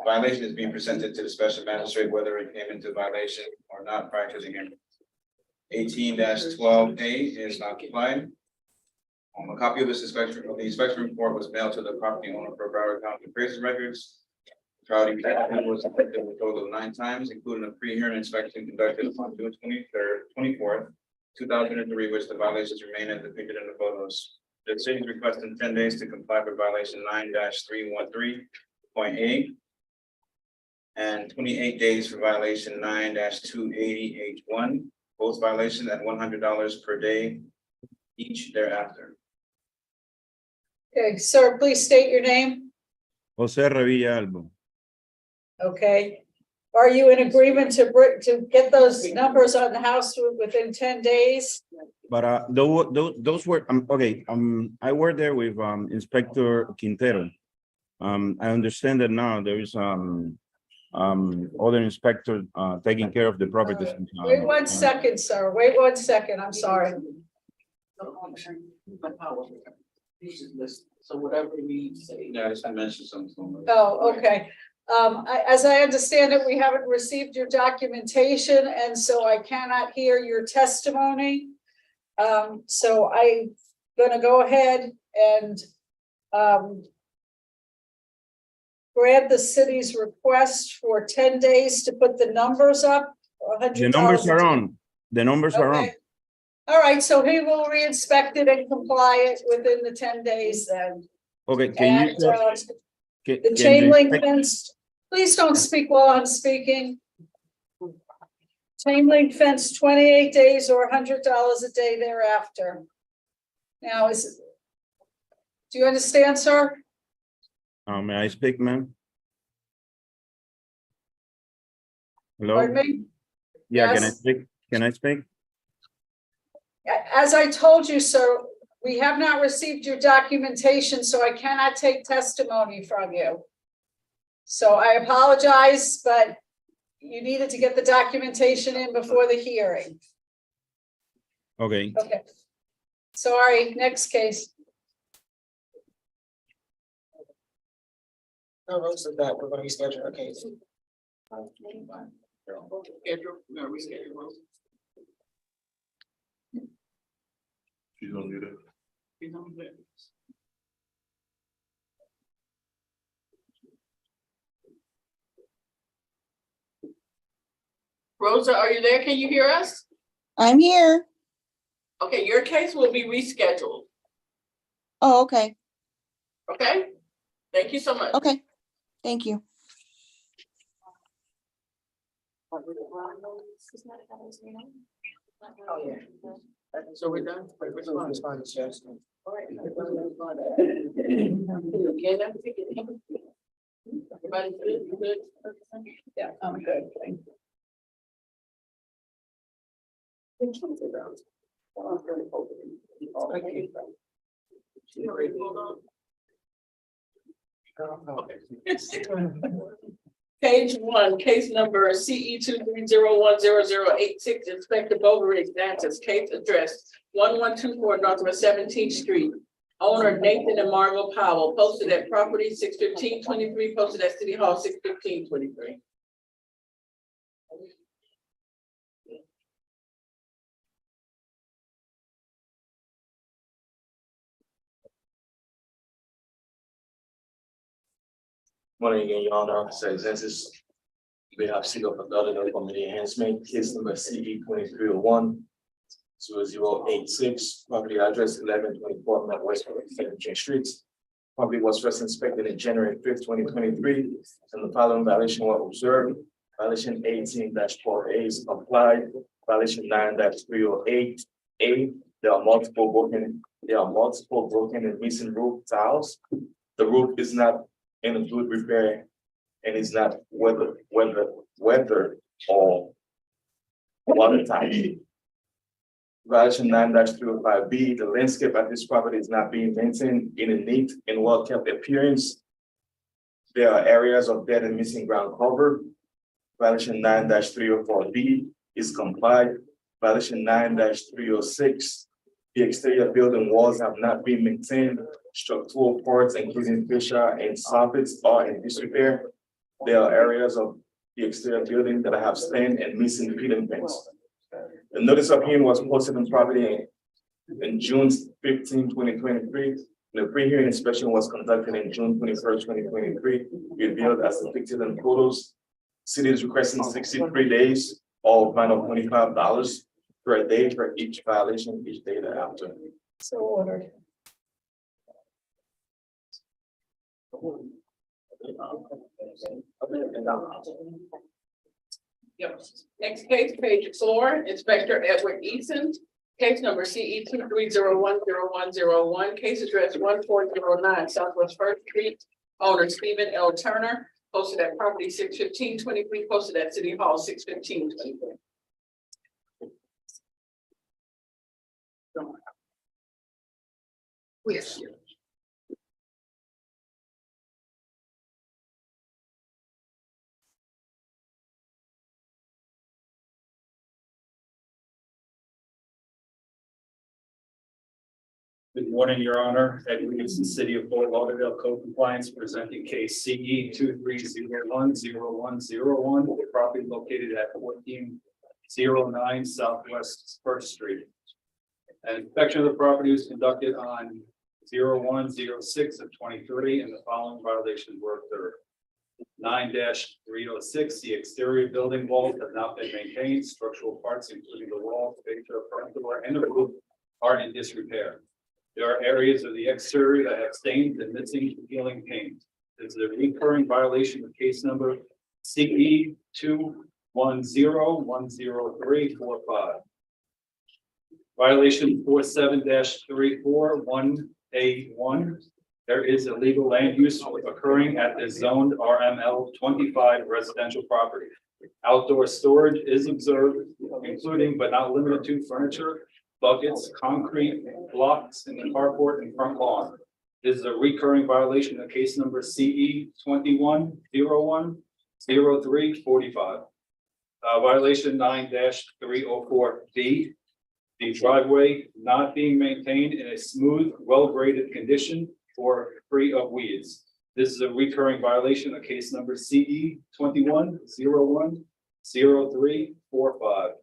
[SPEAKER 5] violation is being presented to the special magistrate, whether it came into violation or not prior to the hearing. 18-12A is not complied. A copy of the inspection report was mailed to the property owner for Broward County appraisal records. Property was inspected a total of 9 times, including a pre-hearing inspection conducted on June 24th, 2003, which the violations remain as depicted in the photos. The city is requesting 10 days to comply with violation 9-313.8 and 28 days for violation 9-280H1. Both violations at $100 per day each thereafter.
[SPEAKER 4] Okay, sir, please state your name.
[SPEAKER 12] Jose Revilla Albo.
[SPEAKER 4] Okay. Are you in agreement to get those numbers on the house within 10 days?
[SPEAKER 12] But those were okay. I worked there with Inspector Quintero. I understand that now there is other inspector taking care of the properties.
[SPEAKER 4] Wait 1 second, sir. Wait 1 second. I'm sorry.
[SPEAKER 1] So whatever we say.
[SPEAKER 5] Yeah, I just mentioned something.
[SPEAKER 4] Oh, okay. As I understand it, we haven't received your documentation, and so I cannot hear your testimony. So I'm gonna go ahead and grant the city's request for 10 days to put the numbers up.
[SPEAKER 12] The numbers are on. The numbers are on.
[SPEAKER 4] All right, so he will re-inspect it and comply it within the 10 days then.
[SPEAKER 12] Okay,
[SPEAKER 4] And the chain link fence, please don't speak while I'm speaking. Chain link fence, 28 days or $100 a day thereafter. Now, do you understand, sir?
[SPEAKER 12] May I speak, ma'am? Hello?
[SPEAKER 4] Pardon me?
[SPEAKER 12] Yeah,
[SPEAKER 4] Yes.
[SPEAKER 12] Can I speak?
[SPEAKER 4] As I told you, sir, we have not received your documentation, so I cannot take testimony from you. So I apologize, but you needed to get the documentation in before the hearing.
[SPEAKER 12] Okay.
[SPEAKER 4] Okay. Sorry, next case.
[SPEAKER 16] No, Rose said that we're gonna reschedule our case.
[SPEAKER 8] She's gonna do that.
[SPEAKER 1] Rosa, are you there? Can you hear us?
[SPEAKER 23] I'm here.
[SPEAKER 1] Okay, your case will be rescheduled.
[SPEAKER 23] Oh, okay.
[SPEAKER 1] Okay? Thank you so much.
[SPEAKER 23] Okay. Thank you.
[SPEAKER 16] Oh, yeah.
[SPEAKER 1] So we're done.
[SPEAKER 16] Respondents, yes.
[SPEAKER 1] All right. Everybody good? You good?
[SPEAKER 4] Yeah, I'm good. Thank you.
[SPEAKER 1] Page 1, case number CE 230100086, Inspector Bovary Dantas, case address 1124 Northwest 17th Street, owner Nathan and Margot Powell, posted at property 61523, posted at City Hall 61523.
[SPEAKER 7] Morning again, Your Honor, Officer Census. We have City of Lauderdale Community Enhancement, case number CE 2301-0086, property address 1124 Northwest 17th Street. Property was first inspected in January 5th, 2023, and the following violation was observed. Violation 18-12A is complied. Violation 9-308A. There are multiple broken and missing roof tiles. The roof is not in good repair and is not weather or watertight. Violation 9-305B, the landscape at this property is not being maintained in a neat and well-kept appearance. There are areas of dead and missing ground cover. Violation 9-304B is complied. Violation 9-306, the exterior building walls have not been maintained. Structural parts, including fascia and soffits, are in disrepair. There are areas of the exterior building that have stained and missing peeling paints. The notice of hearing was posted on property in June 15, 2023. The pre-hearing inspection was conducted in June 21st, 2023, revealed as depicted in photos. City is requesting 63 days or fine of $25 per day for each violation each day thereafter.
[SPEAKER 4] So ordered.
[SPEAKER 1] Yep. Next case, page 4, Inspector Edward Eason, case number CE 23010101, case address 1409 Southwest First Street, owner Stephen L. Turner, posted at property 61523, posted at City Hall 61523. Yes.
[SPEAKER 17] Good morning, Your Honor. Edward Eason, City of Fort Lauderdale Code Compliance, presenting case CE 23010101, the property located at 1409 Southwest First Street. An inspection of the property was conducted on 01/06 of 23, and the following violations were observed. 9-306, the exterior building walls have not been maintained. Structural parts, including the wall, fascia, front door, and the roof, are in disrepair. There are areas of the exterior that have stains and missing peeling paint. This is a recurring violation of case number CE 210103445. Violation 47-341A1. There is illegal land use occurring at the zoned RML 25 residential property. Outdoor storage is observed, including but not limited to furniture, buckets, concrete blocks in the carport and front lawn. This is a recurring violation of case number CE 21010345. Violation 9-304B. The driveway not being maintained in a smooth, well-graded condition or free of weeds. This is a recurring violation of case number CE 21010345.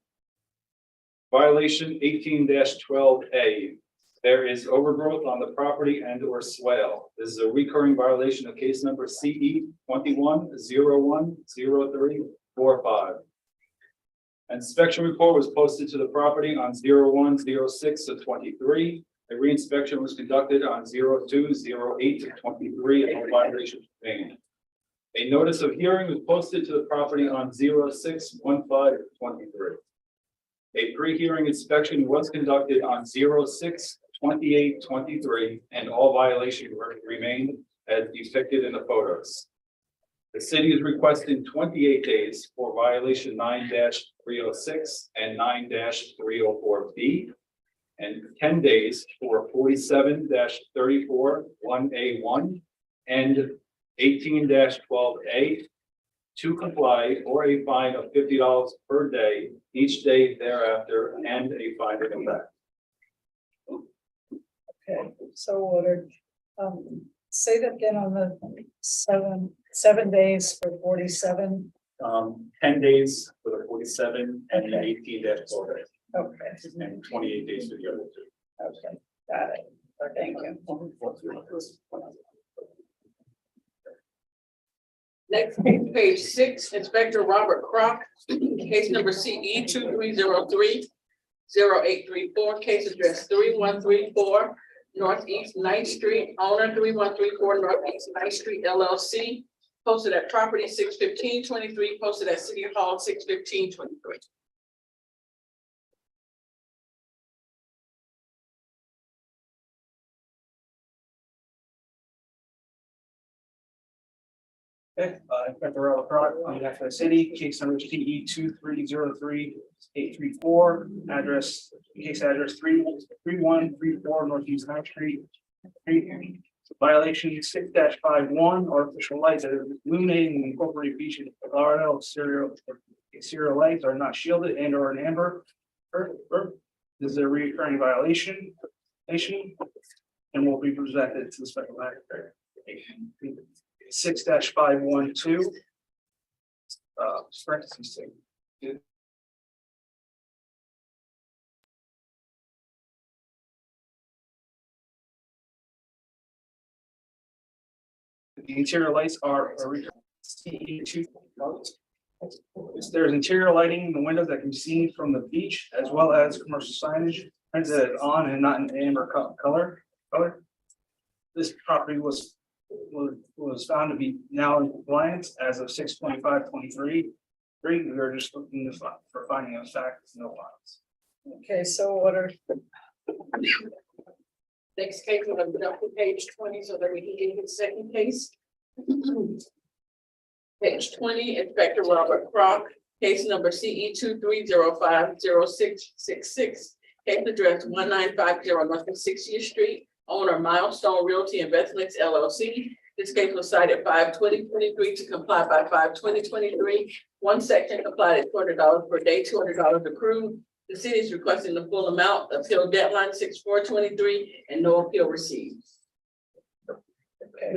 [SPEAKER 17] Violation 18-12A. There is overgrowth on the property and or swale. This is a recurring violation of case number CE 21010345. Inspection report was posted to the property on 01/06 of 23. A reinspection was conducted on 02/08 of 23, and no violations remained. A notice of hearing was posted to the property on 06/15 of 23. A pre-hearing inspection was conducted on 06/28/23, and all violations remained as depicted in the photos. The city is requesting 28 days for violation 9-306 and 9-304B, and 10 days for 47-341A1 and 18-12A to comply, or a fine of $50 per day each day thereafter, and a fine of effect.
[SPEAKER 4] Okay, So ordered. Say that again on the 7 days for 47.
[SPEAKER 17] 10 days for the 47 and then 18 days for it,
[SPEAKER 4] Okay,
[SPEAKER 17] and 28 days for the other two.
[SPEAKER 4] okay, got it. Thank you.
[SPEAKER 1] Next, page 6, Inspector Robert Crock, case number CE 2303-0834, case address 3134 Northeast 9th Street, owner 3134 Northeast 9th Street LLC, posted at property 61523, posted at City Hall 61523.
[SPEAKER 17] Okay, Inspector Robert Crock on behalf of the city, case number CE 2303-834, case address 3134 Northeast 9th Street. Violation 6-51, artificial lights that are illuminating the incorporated features of Colorado exterior lights are not shielded and or in amber. This is a recurring violation, and will be presented to the special magistrate. 6-512. Parentheses thing. The interior lights are CE2. There's interior lighting in the windows that can be seen from the beach, as well as commercial signage printed on and not in amber color. This property was found to be now in compliance as of 6/25/23. We are just looking for finding of facts, no files.
[SPEAKER 4] Okay, so ordered.
[SPEAKER 1] Next case, we're gonna jump to page 20 so that we can get the second case. Page 20, Inspector Robert Crock, case number CE 2305-0666, case address 1950 North 60th Street, owner Milestone Realty Investments LLC. This case was cited 5/20/23 to comply by 5/20/23. One section complied at $200 per day, $200 accrued. The city is requesting the full amount. Appeal deadline 6/4/23 and no appeal received.
[SPEAKER 4] Okay.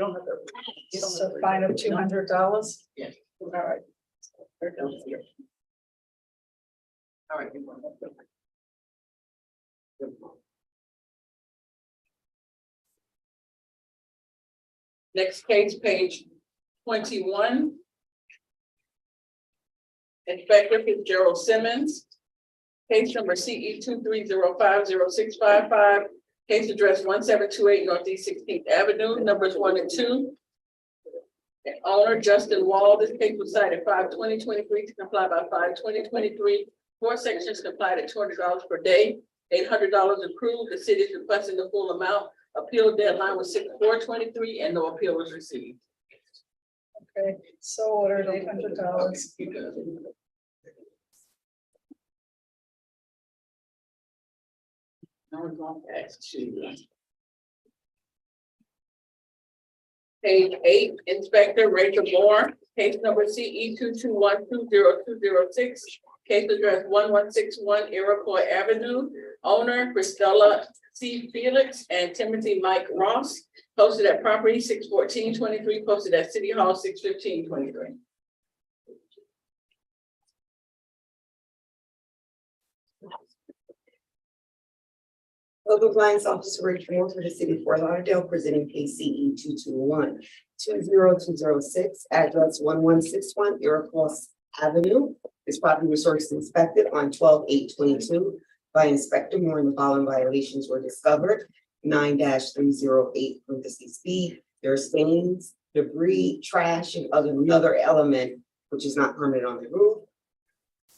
[SPEAKER 4] So fine of $200.
[SPEAKER 1] Yes.
[SPEAKER 4] All right.
[SPEAKER 1] All right. Next case, page 21. Inspector Fitzgerald Simmons. Case number CE 2305-0655. Case address 1728 Northeast 16th Avenue, numbers 1 and 2. The owner Justin Wall. This case was cited 5/20/23 to comply by 5/20/23. Four sections complied at $200 per day, $800 accrued. The city is requesting the full amount. Appeal deadline was 6/4/23 and no appeal was received.
[SPEAKER 4] Okay, so ordered $800.
[SPEAKER 1] Now we're going back to page 8, Inspector Rachel Moore, case number CE 221-20206, case address 1161 Iroquois Avenue, owner Christella C. Felix and Timothy Mike Ross, posted at property 6/14/23, posted at City Hall 6/15/23.
[SPEAKER 13] Code Compliance Officer Rich Moore for the city of Fort Lauderdale, presenting case CE 221-20206, address 1161 Iroquois Avenue. This property was first inspected on 12/8/22 by Inspector Moore, and the following violations were discovered. 9-308 (B). There are stains, debris, trash, and another element which is not permitted on the roof.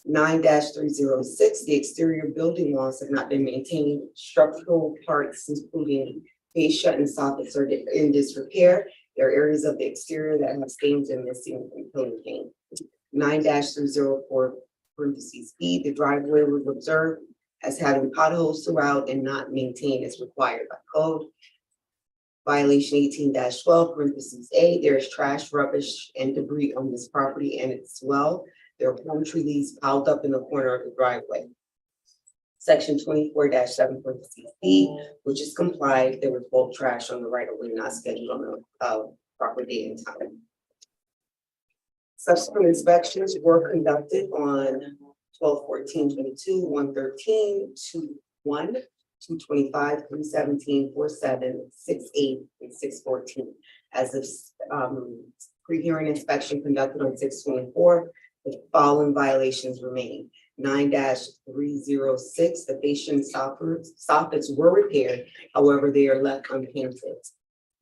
[SPEAKER 13] 9-306, the exterior building walls have not been maintained. Structural parts, including fascia and sockets, are in disrepair. There are areas of the exterior that have stains and missing component paint. 9-304 (B), the driveway was observed as having potholes throughout and not maintained as required by code. Violation 18-12 (A), there is trash, rubbish, and debris on this property and its well. There are palm tree leaves piled up in the corner of the driveway. section 24-7 parentheses B, which is complied. There was bulk trash on the right of way not scheduled on the proper date and time. Subsequent inspections were conducted on 12/14/22, 1/13, 2/1, 2/25, 3/17, 4/7, 6/8, and 6/14. As of pre-hearing inspection conducted on 6/24, the following violations remain. 9-306, the fascia soffits were repaired, however, they are left unpainted.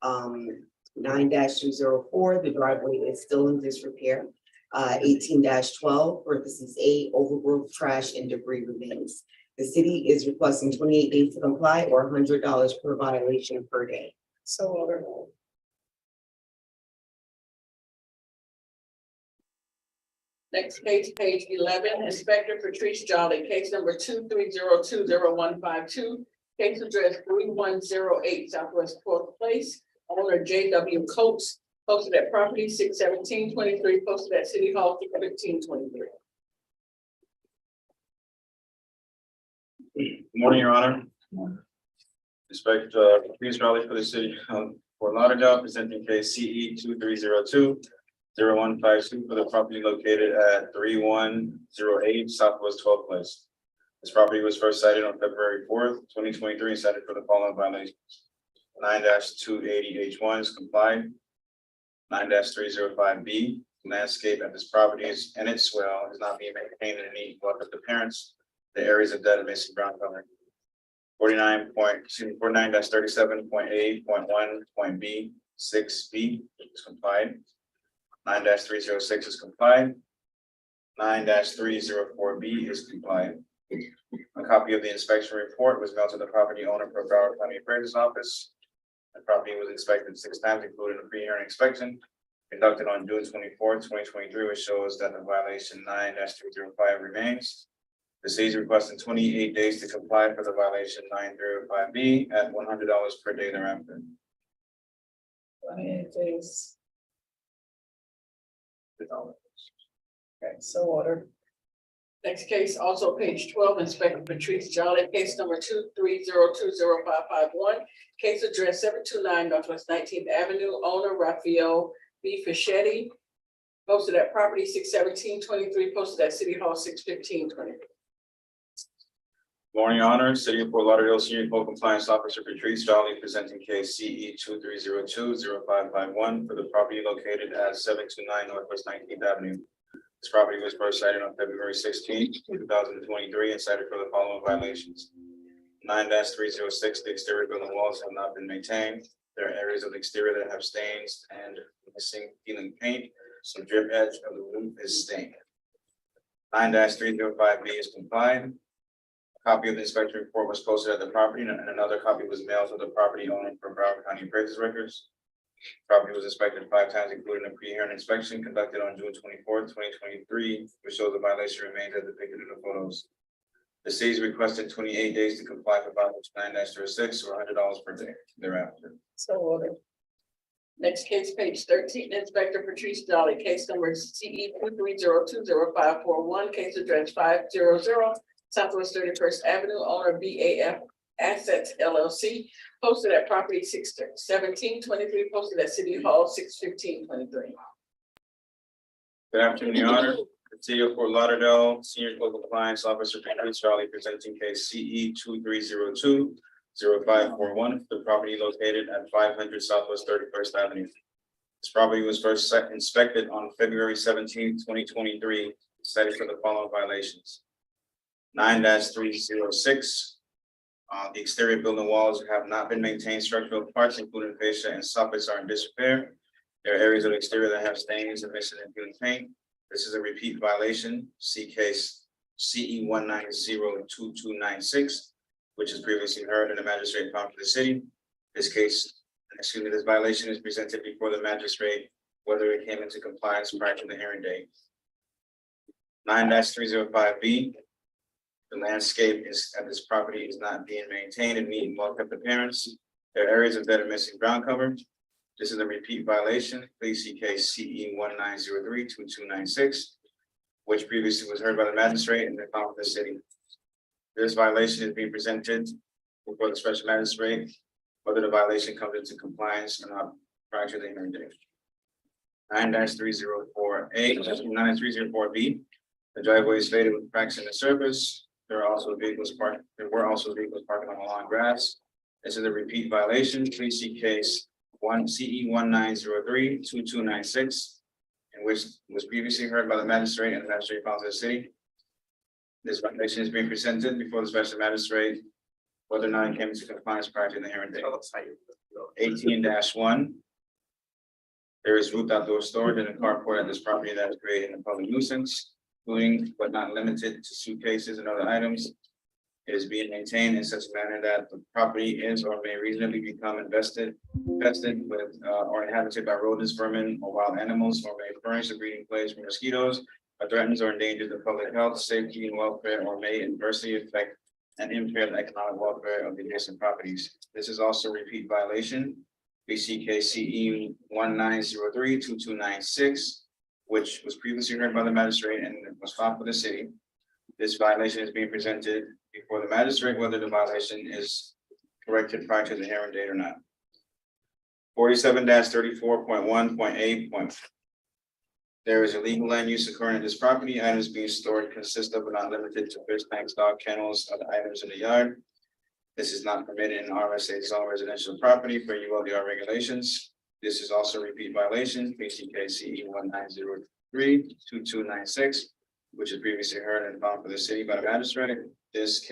[SPEAKER 13] 9-204, the driveway is still in disrepair. 18-12, parentheses A, overgrowth, trash, and debris remains. The city is requesting 28 days to comply or $100 per violation per day. So ordered.
[SPEAKER 1] Next case, page 11, Inspector Patrice Jolly, case number 230201522, case address 3108 Southwest 4th Place, owner J.W. Coates, posted at property 6/17/23, posted at City Hall 6/15/23.
[SPEAKER 18] Good morning, Your Honor. Inspector Patrice Jolly for the city of Fort Lauderdale, presenting case CE 2302-0152 for the property located at 3108 Southwest 12th Place. This property was first cited on February 4th, 2023, and cited for the following violations. 9-280H1 is complied. 9-305B, landscape at this property is and its swell is not being maintained in any welcome appearance. The areas of dead and missing ground cover. 49-37.8.1.B 6B is complied. 9-306 is complied. 9-304B is complied. A copy of the inspection report was mailed to the property owner per Broward County Appraiser's Office. The property was inspected 6 times, including a pre-hearing inspection conducted on June 24th, 2023, which shows that the violation 9-305 remains. The city is requesting 28 days to comply for the violation 9-305B at $100 per day thereafter.
[SPEAKER 4] 28 days. Okay, so ordered.
[SPEAKER 1] Next case, also page 12, Inspector Patrice Jolly, case number 230205551, case address 729 Northwest 19th Avenue, owner Raphael B. Fischetti, posted at property 6/17/23, posted at City Hall 6/15/23.
[SPEAKER 18] Morning, Your Honor. City of Fort Lauderdale Senior Code Compliance Officer Patrice Jolly presenting case CE 2302-0551 for the property located at 729 Northwest 19th Avenue. This property was first cited on February 16th, 2023, and cited for the following violations. 9-306, the exterior building walls have not been maintained. There are areas of the exterior that have stains and missing peeling paint. Some drip edge of the roof is stained. 9-305B is complied. A copy of the inspection report was posted at the property, and another copy was mailed to the property owner from Broward County Appraiser's records. Property was inspected 5 times, including a pre-hearing inspection conducted on June 24th, 2023, which shows the violation remains as depicted in the photos. The city is requesting 28 days to comply for violation 9-306 or $100 per day thereafter.
[SPEAKER 1] So ordered. Next case, page 13, Inspector Patrice Jolly, case number CE 230205541, case address 500 Southwest 31st Avenue, owner BAF Assets LLC, posted at property 6/17/23, posted at City Hall 6/15/23.
[SPEAKER 18] Good afternoon, Your Honor. The City of Fort Lauderdale Senior Code Compliance Officer Patrice Jolly presenting case CE 2302-0541 for the property located at 500 Southwest 31st Avenue. This property was first inspected on February 17th, 2023, cited for the following violations. 9-306. The exterior building walls have not been maintained. Structural parts, including fascia and soffits, are in disrepair. There are areas of the exterior that have stains and missing and peeling paint. This is a repeat violation. See case CE 1902296, which is previously heard in the magistrate found for the city. This violation is presented before the magistrate, whether it came into compliance prior to the hearing date. 9-305B. The landscape at this property is not being maintained and neat and well-kept appearance. There are areas of dead and missing ground cover. This is a repeat violation. Please see case CE 19032296, which previously was heard by the magistrate and the found for the city. This violation is being presented before the special magistrate, whether the violation comes into compliance or not prior to the hearing date. 9-304A, 9-304B. The driveway is faded with cracks in the surface. There were also vehicles parking on the lawn grass. This is a repeat violation. Please see case CE 1903-2296, in which was previously heard by the magistrate and the magistrate found to the city. This violation is being presented before the special magistrate, whether or not it came into compliance prior to the hearing date. 18-1. There is roof outdoor storage in a carport at this property that is creating a public nuisance, including but not limited to suitcases and other items. It is being maintained in such a manner that the property is or may reasonably become infested with or inhabited by rodents, vermin, or wild animals, or may furnish a breeding place for mosquitoes, or threatens or endangers the public health, safety, and welfare, or may adversely affect and impair the economic welfare of the adjacent properties. This is also a repeat violation. BCK CE 1903-2296, which was previously heard by the magistrate and was filed for the city. This violation is being presented before the magistrate, whether the violation is corrected prior to the hearing date or not. 47-34.1.8. There is illegal land use occurring in this property. Items being stored consist of but not limited to fish tanks, dog kennels, other items in the yard. This is not permitted in RSA zone residential property per ULDR regulations. This is also a repeat violation, BCK CE 1903-2296, which is previously heard and found for the city by the magistrate. This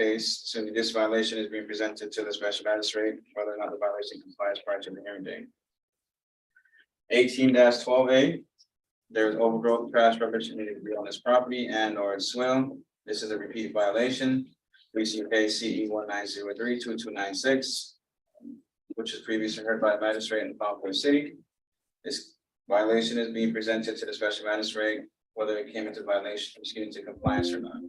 [SPEAKER 18] violation is being presented to the special magistrate, whether or not the violation complies prior to the hearing date. 18-12A. There is overgrowth, trash, rubbish, and debris on this property and or its swale. This is a repeat violation. BCK CE 1903-2296, which is previously heard by the magistrate and found for the city. This violation is being presented to the special magistrate, whether it came into violation, into compliance or not.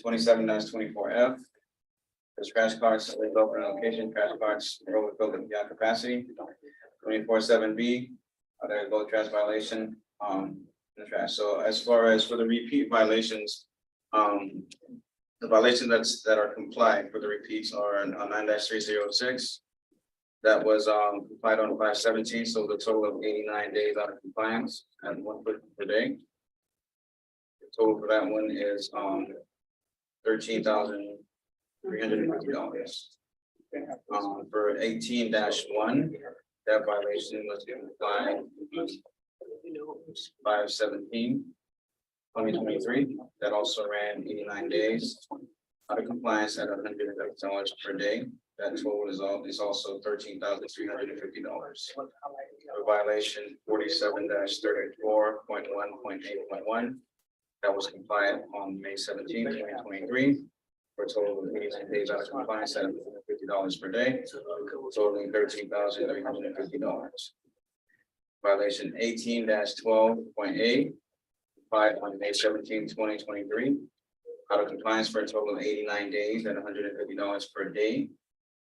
[SPEAKER 18] 27-24F. There's crash carts laid over in location. Crash carts are overfilled and beyond capacity. 24-7B. There's both trash violation in the trash. So as far as for the repeat violations, the violations that are complied for the repeats are on 9-306. That was complied on 5/17, so the total of 89 days out of compliance and 1 foot per day. The total for that one is $13,350. For 18-1, that violation was complied 5/17/2023. That also ran 89 days out of compliance at $100 per day. That total is also $13,350. For violation 47-34.1.8.1, that was compliant on May 17, 2023, for a total of 89 days out of compliance at $150 per day, totaling $13,350. Violation 18-12.8, applied on May 17, 2023, out of compliance for a total of 89 days at $150 per day,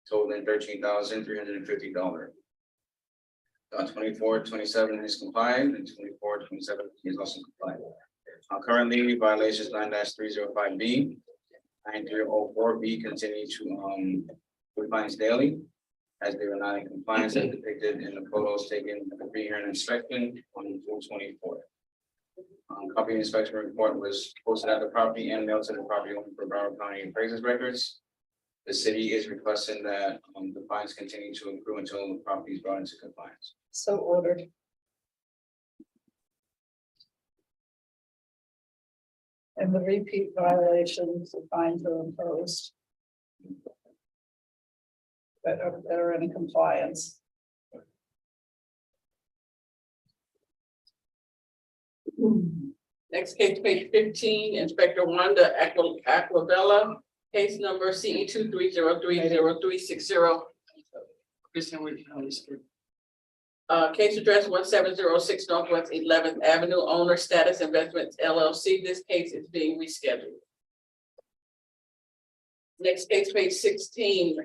[SPEAKER 18] totaling $13,350. 24-27 is complied, and 24-27 is also complied. Currently, violations 9-305B, 9-304B continue to compliance daily, as they were not in compliance as depicted in the photos taken at the pre-hearing inspection on June 24th. Copy of the inspection report was posted at the property and mailed to the property owner for Broward County appraisers records. The city is requesting that the fines continue to accrue until the property is brought into compliance.
[SPEAKER 4] So ordered. And the repeat violations, the fines are imposed. That are in compliance.
[SPEAKER 1] Next case, page 15, Inspector Wanda Aquavella, case number CE 230303060. Case address 1706 Northwest 11th Avenue, owner Status Investments LLC. This case is being rescheduled. Next case, page 16,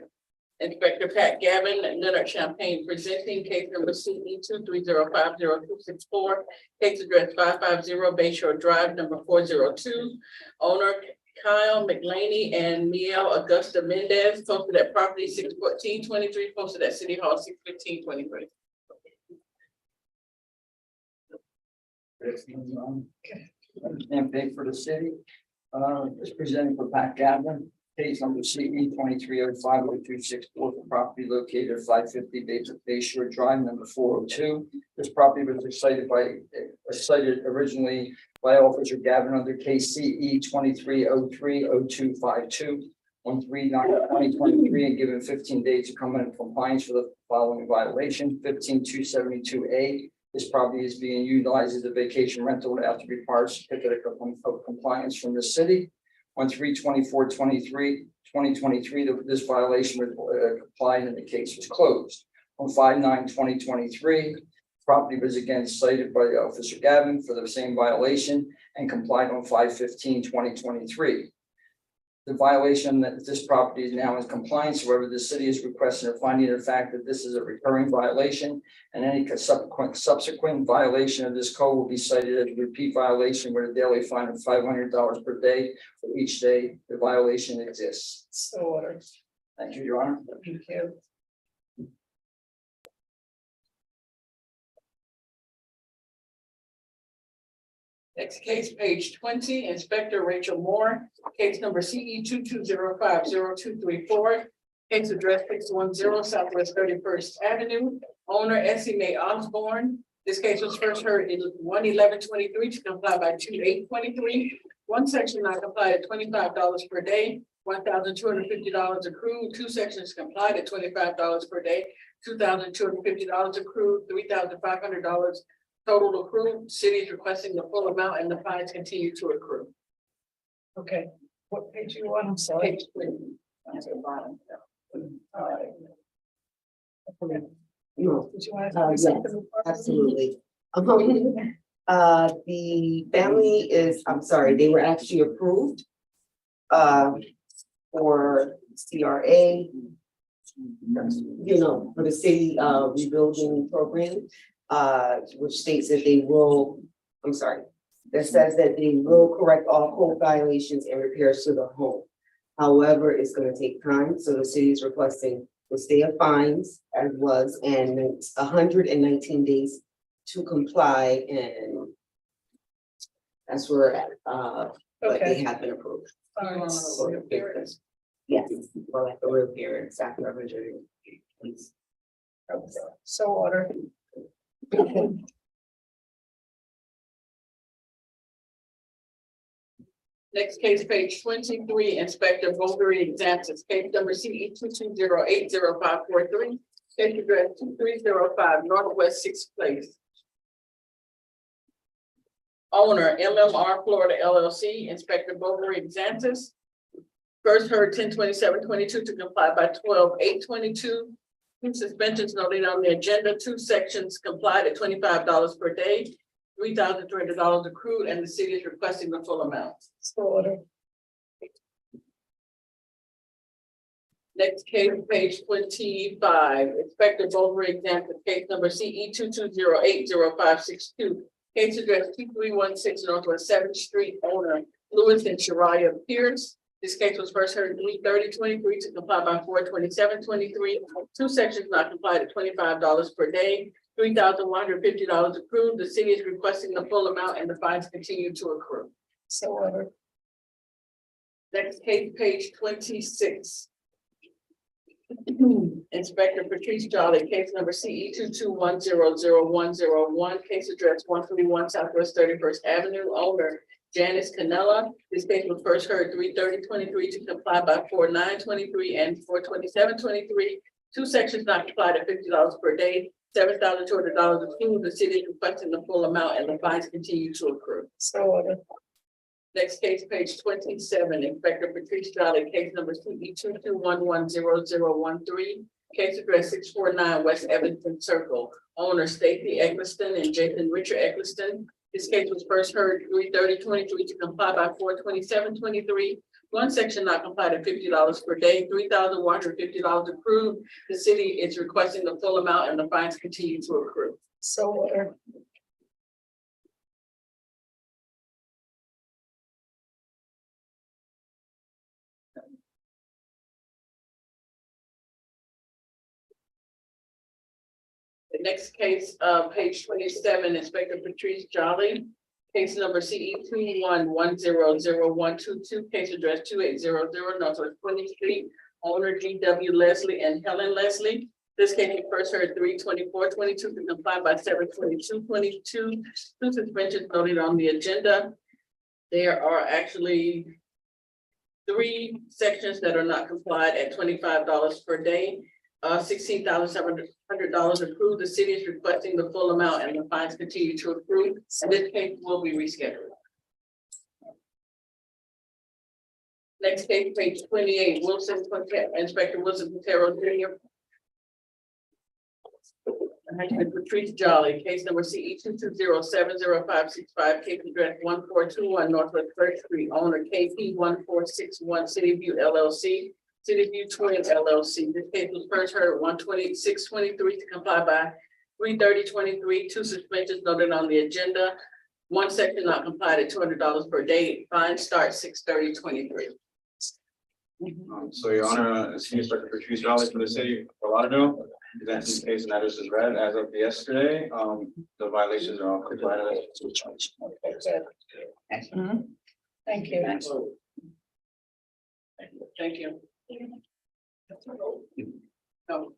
[SPEAKER 1] Inspector Pat Gavin, Leonard Champagne, presenting case number CE 2305064, case address 550 Bayshore Drive, number 402, owner Kyle McLaney and Miel Augusta Mendez, posted at property 61423, posted at City Hall 61523.
[SPEAKER 3] And big for the city. Is presenting for Pat Gavin, case number CE 23050264 for property located at 550 Bay Shore Drive, number 402. This property was cited originally by Officer Gavin under case CE 23030252 on 3/9/2023 and given 15 days to come in compliance for the following violation: 15272A. This property is being utilized as a vacation rental without the required certificate of compliance from the city. On 3/24/2023, this violation was complied and the case was closed. On 5/9/2023, property was again cited by Officer Gavin for the same violation and complied on 5/15/2023. The violation that this property is now in compliance, however, the city is requesting a finding of the fact that this is a recurring violation, and any subsequent violation of this code will be cited as a repeat violation with a daily fine of $500 per day for each day the violation exists.
[SPEAKER 4] So ordered.
[SPEAKER 3] Thank you, Your Honor.
[SPEAKER 4] Thank you.
[SPEAKER 1] Next case, page 20, Inspector Rachel Moore, case number CE 22050234. Case address 610 Southwest 31st Avenue, owner Essie Mae Osborne. This case was first heard in 1/11/23 to comply by 2/8/23. One section not complied at $25 per day, $1,250 accrued. Two sections complied at $25 per day, $2,250 accrued, $3,500 total accrued. City is requesting the full amount and the fines continue to accrue.
[SPEAKER 4] Okay, what page you want? I'm sorry.
[SPEAKER 1] Page 20. That's the bottom.
[SPEAKER 4] All right.
[SPEAKER 13] No,
[SPEAKER 4] Did you want to
[SPEAKER 13] yes,
[SPEAKER 4] say something?
[SPEAKER 13] absolutely. The family is, I'm sorry, they were actually approved for CRA, for the city rebuilding program, which states that they will, that says that they will correct all code violations and repairs to the home. However, it's gonna take time, so the city is requesting the stay of fines as was, and 119 days to comply, and that's where we're at, but they have been approved. Yes, well, like the real parents after 100 days.
[SPEAKER 4] So ordered.
[SPEAKER 1] Next case, page 23, Inspector Bovary examines case number CE 22080543. Case address 2305 Northwest 6th Place. Owner MMR Florida LLC, Inspector Bovary examines. First heard 10/27/22 to comply by 12/8/22. Two suspensions noted on the agenda. Two sections complied at $25 per day. $3,300 accrued, and the city is requesting the full amount.
[SPEAKER 4] So ordered.
[SPEAKER 1] Next case, page 25, Inspector Bovary examines case number CE 22080562. Case address 2316 Northwest 7th Street, owner Lewis and Shariah Pierce. This case was first heard 3/30/23 to comply by 4/27/23. Two sections not complied at $25 per day. $3,150 accrued. The city is requesting the full amount and the fines continue to accrue.
[SPEAKER 4] So ordered.
[SPEAKER 1] Next case, page 26. Inspector Patrice Jolly, case number CE 22100101, case address 131 Southwest 31st Avenue, owner Janice Canella. This case was first heard 3/30/23 to comply by 4/9/23 and 4/27/23. Two sections not complied at $50 per day. $7,200 accrued. The city is requesting the full amount and the fines continue to accrue.
[SPEAKER 4] So ordered.
[SPEAKER 1] Next case, page 27, Inspector Patrice Jolly, case number CE 22110013, case address 649 West Evanston Circle, owner Stacy Eccleston and Jason Richard Eccleston. This case was first heard 3/30/23 to comply by 4/27/23. One section not complied at $50 per day, $3,150 accrued. The city is requesting the full amount and the fines continue to accrue.
[SPEAKER 4] So ordered.
[SPEAKER 1] Next case, page 27, Inspector Patrice Jolly. Case number CE 21100122, case address 2800 Northwest 20th Street. Owner GW Leslie and Helen Leslie. This case was first heard 3/24/22 to comply by 7/22/22. Two suspensions noted on the agenda. There are actually 3 sections that are not complied at $25 per day. $16,700 approved. The city is requesting the full amount and the fines continue to accrue. And this case will be rescheduled. Next case, page 28, Inspector Wilson Quintero Jr. Patrice Jolly, case number CE 220700565, case address 1421 Northwest First Street, owner KP 1461 City View LLC, City View Twins LLC. This case was first heard at 12623 to comply by 3/30/23. 2 suspensions noted on the agenda. 1 section not complied at $200 per day. Fine starts 6/30/23.
[SPEAKER 5] So your honor, Senior Inspector Patrice Jolly for the city of Fort Lauderdale, presenting the case and address is read as of yesterday. The violations are all complied with.
[SPEAKER 4] Thank you.
[SPEAKER 1] Thank you. No.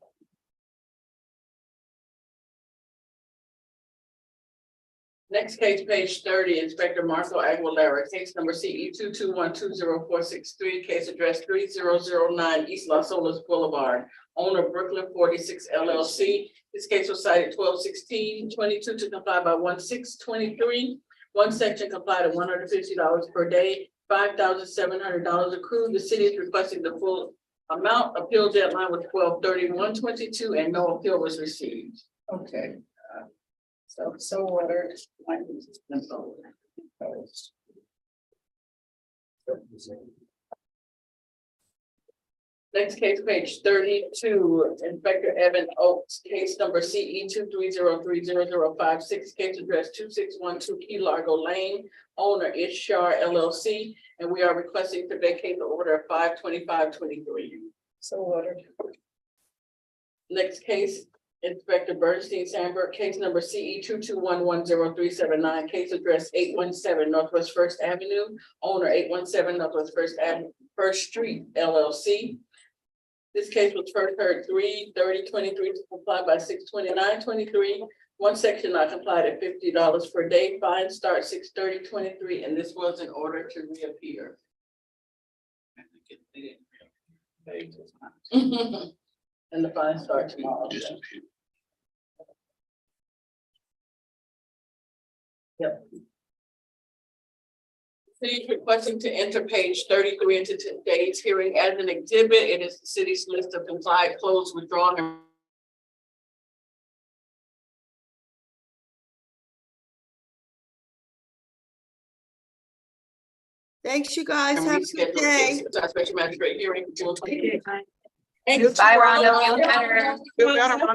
[SPEAKER 1] Next case, page 30, Inspector Marco Aguilera, case number CE 221204663, case address 3009 East Las Olas Boulevard, owner Brooklyn 46 LLC. This case was cited 12/16/22 to comply by 1/6/23. 1 section complied at $150 per day, $5,700 accrued. The city is requesting the full amount. Appeal deadline was 12/31/22 and no appeal was received.
[SPEAKER 4] Okay. So ordered.
[SPEAKER 1] Next case, page 32, Inspector Evan Oaks, case number CE 2303056, case address 2612 Key Largo Lane, owner is Shar LLC, and we are requesting to vacate the order of 5/25/23.
[SPEAKER 4] So ordered.
[SPEAKER 1] Next case, Inspector Bernstein Sandberg, case number CE 2211039, case address 817 Northwest First Avenue, owner 817 Northwest First Street LLC. This case was first heard 3/30/23 to comply by 6/29/23. 1 section not complied at $50 per day. Fine starts 6/30/23, and this was in order to reappear. And the fine starts tomorrow. Yep. City is requesting to enter page 33 into today's hearing as an exhibit. It is the city's list of complied, closed, withdrawn, and
[SPEAKER 6] Thanks, you guys. Have a good
[SPEAKER 1] rescheduled
[SPEAKER 6] day.
[SPEAKER 1] Special magistrate hearing for June 28th.
[SPEAKER 9] Bye, Rhonda. Feel better.
[SPEAKER 16] Feel better, Rhonda.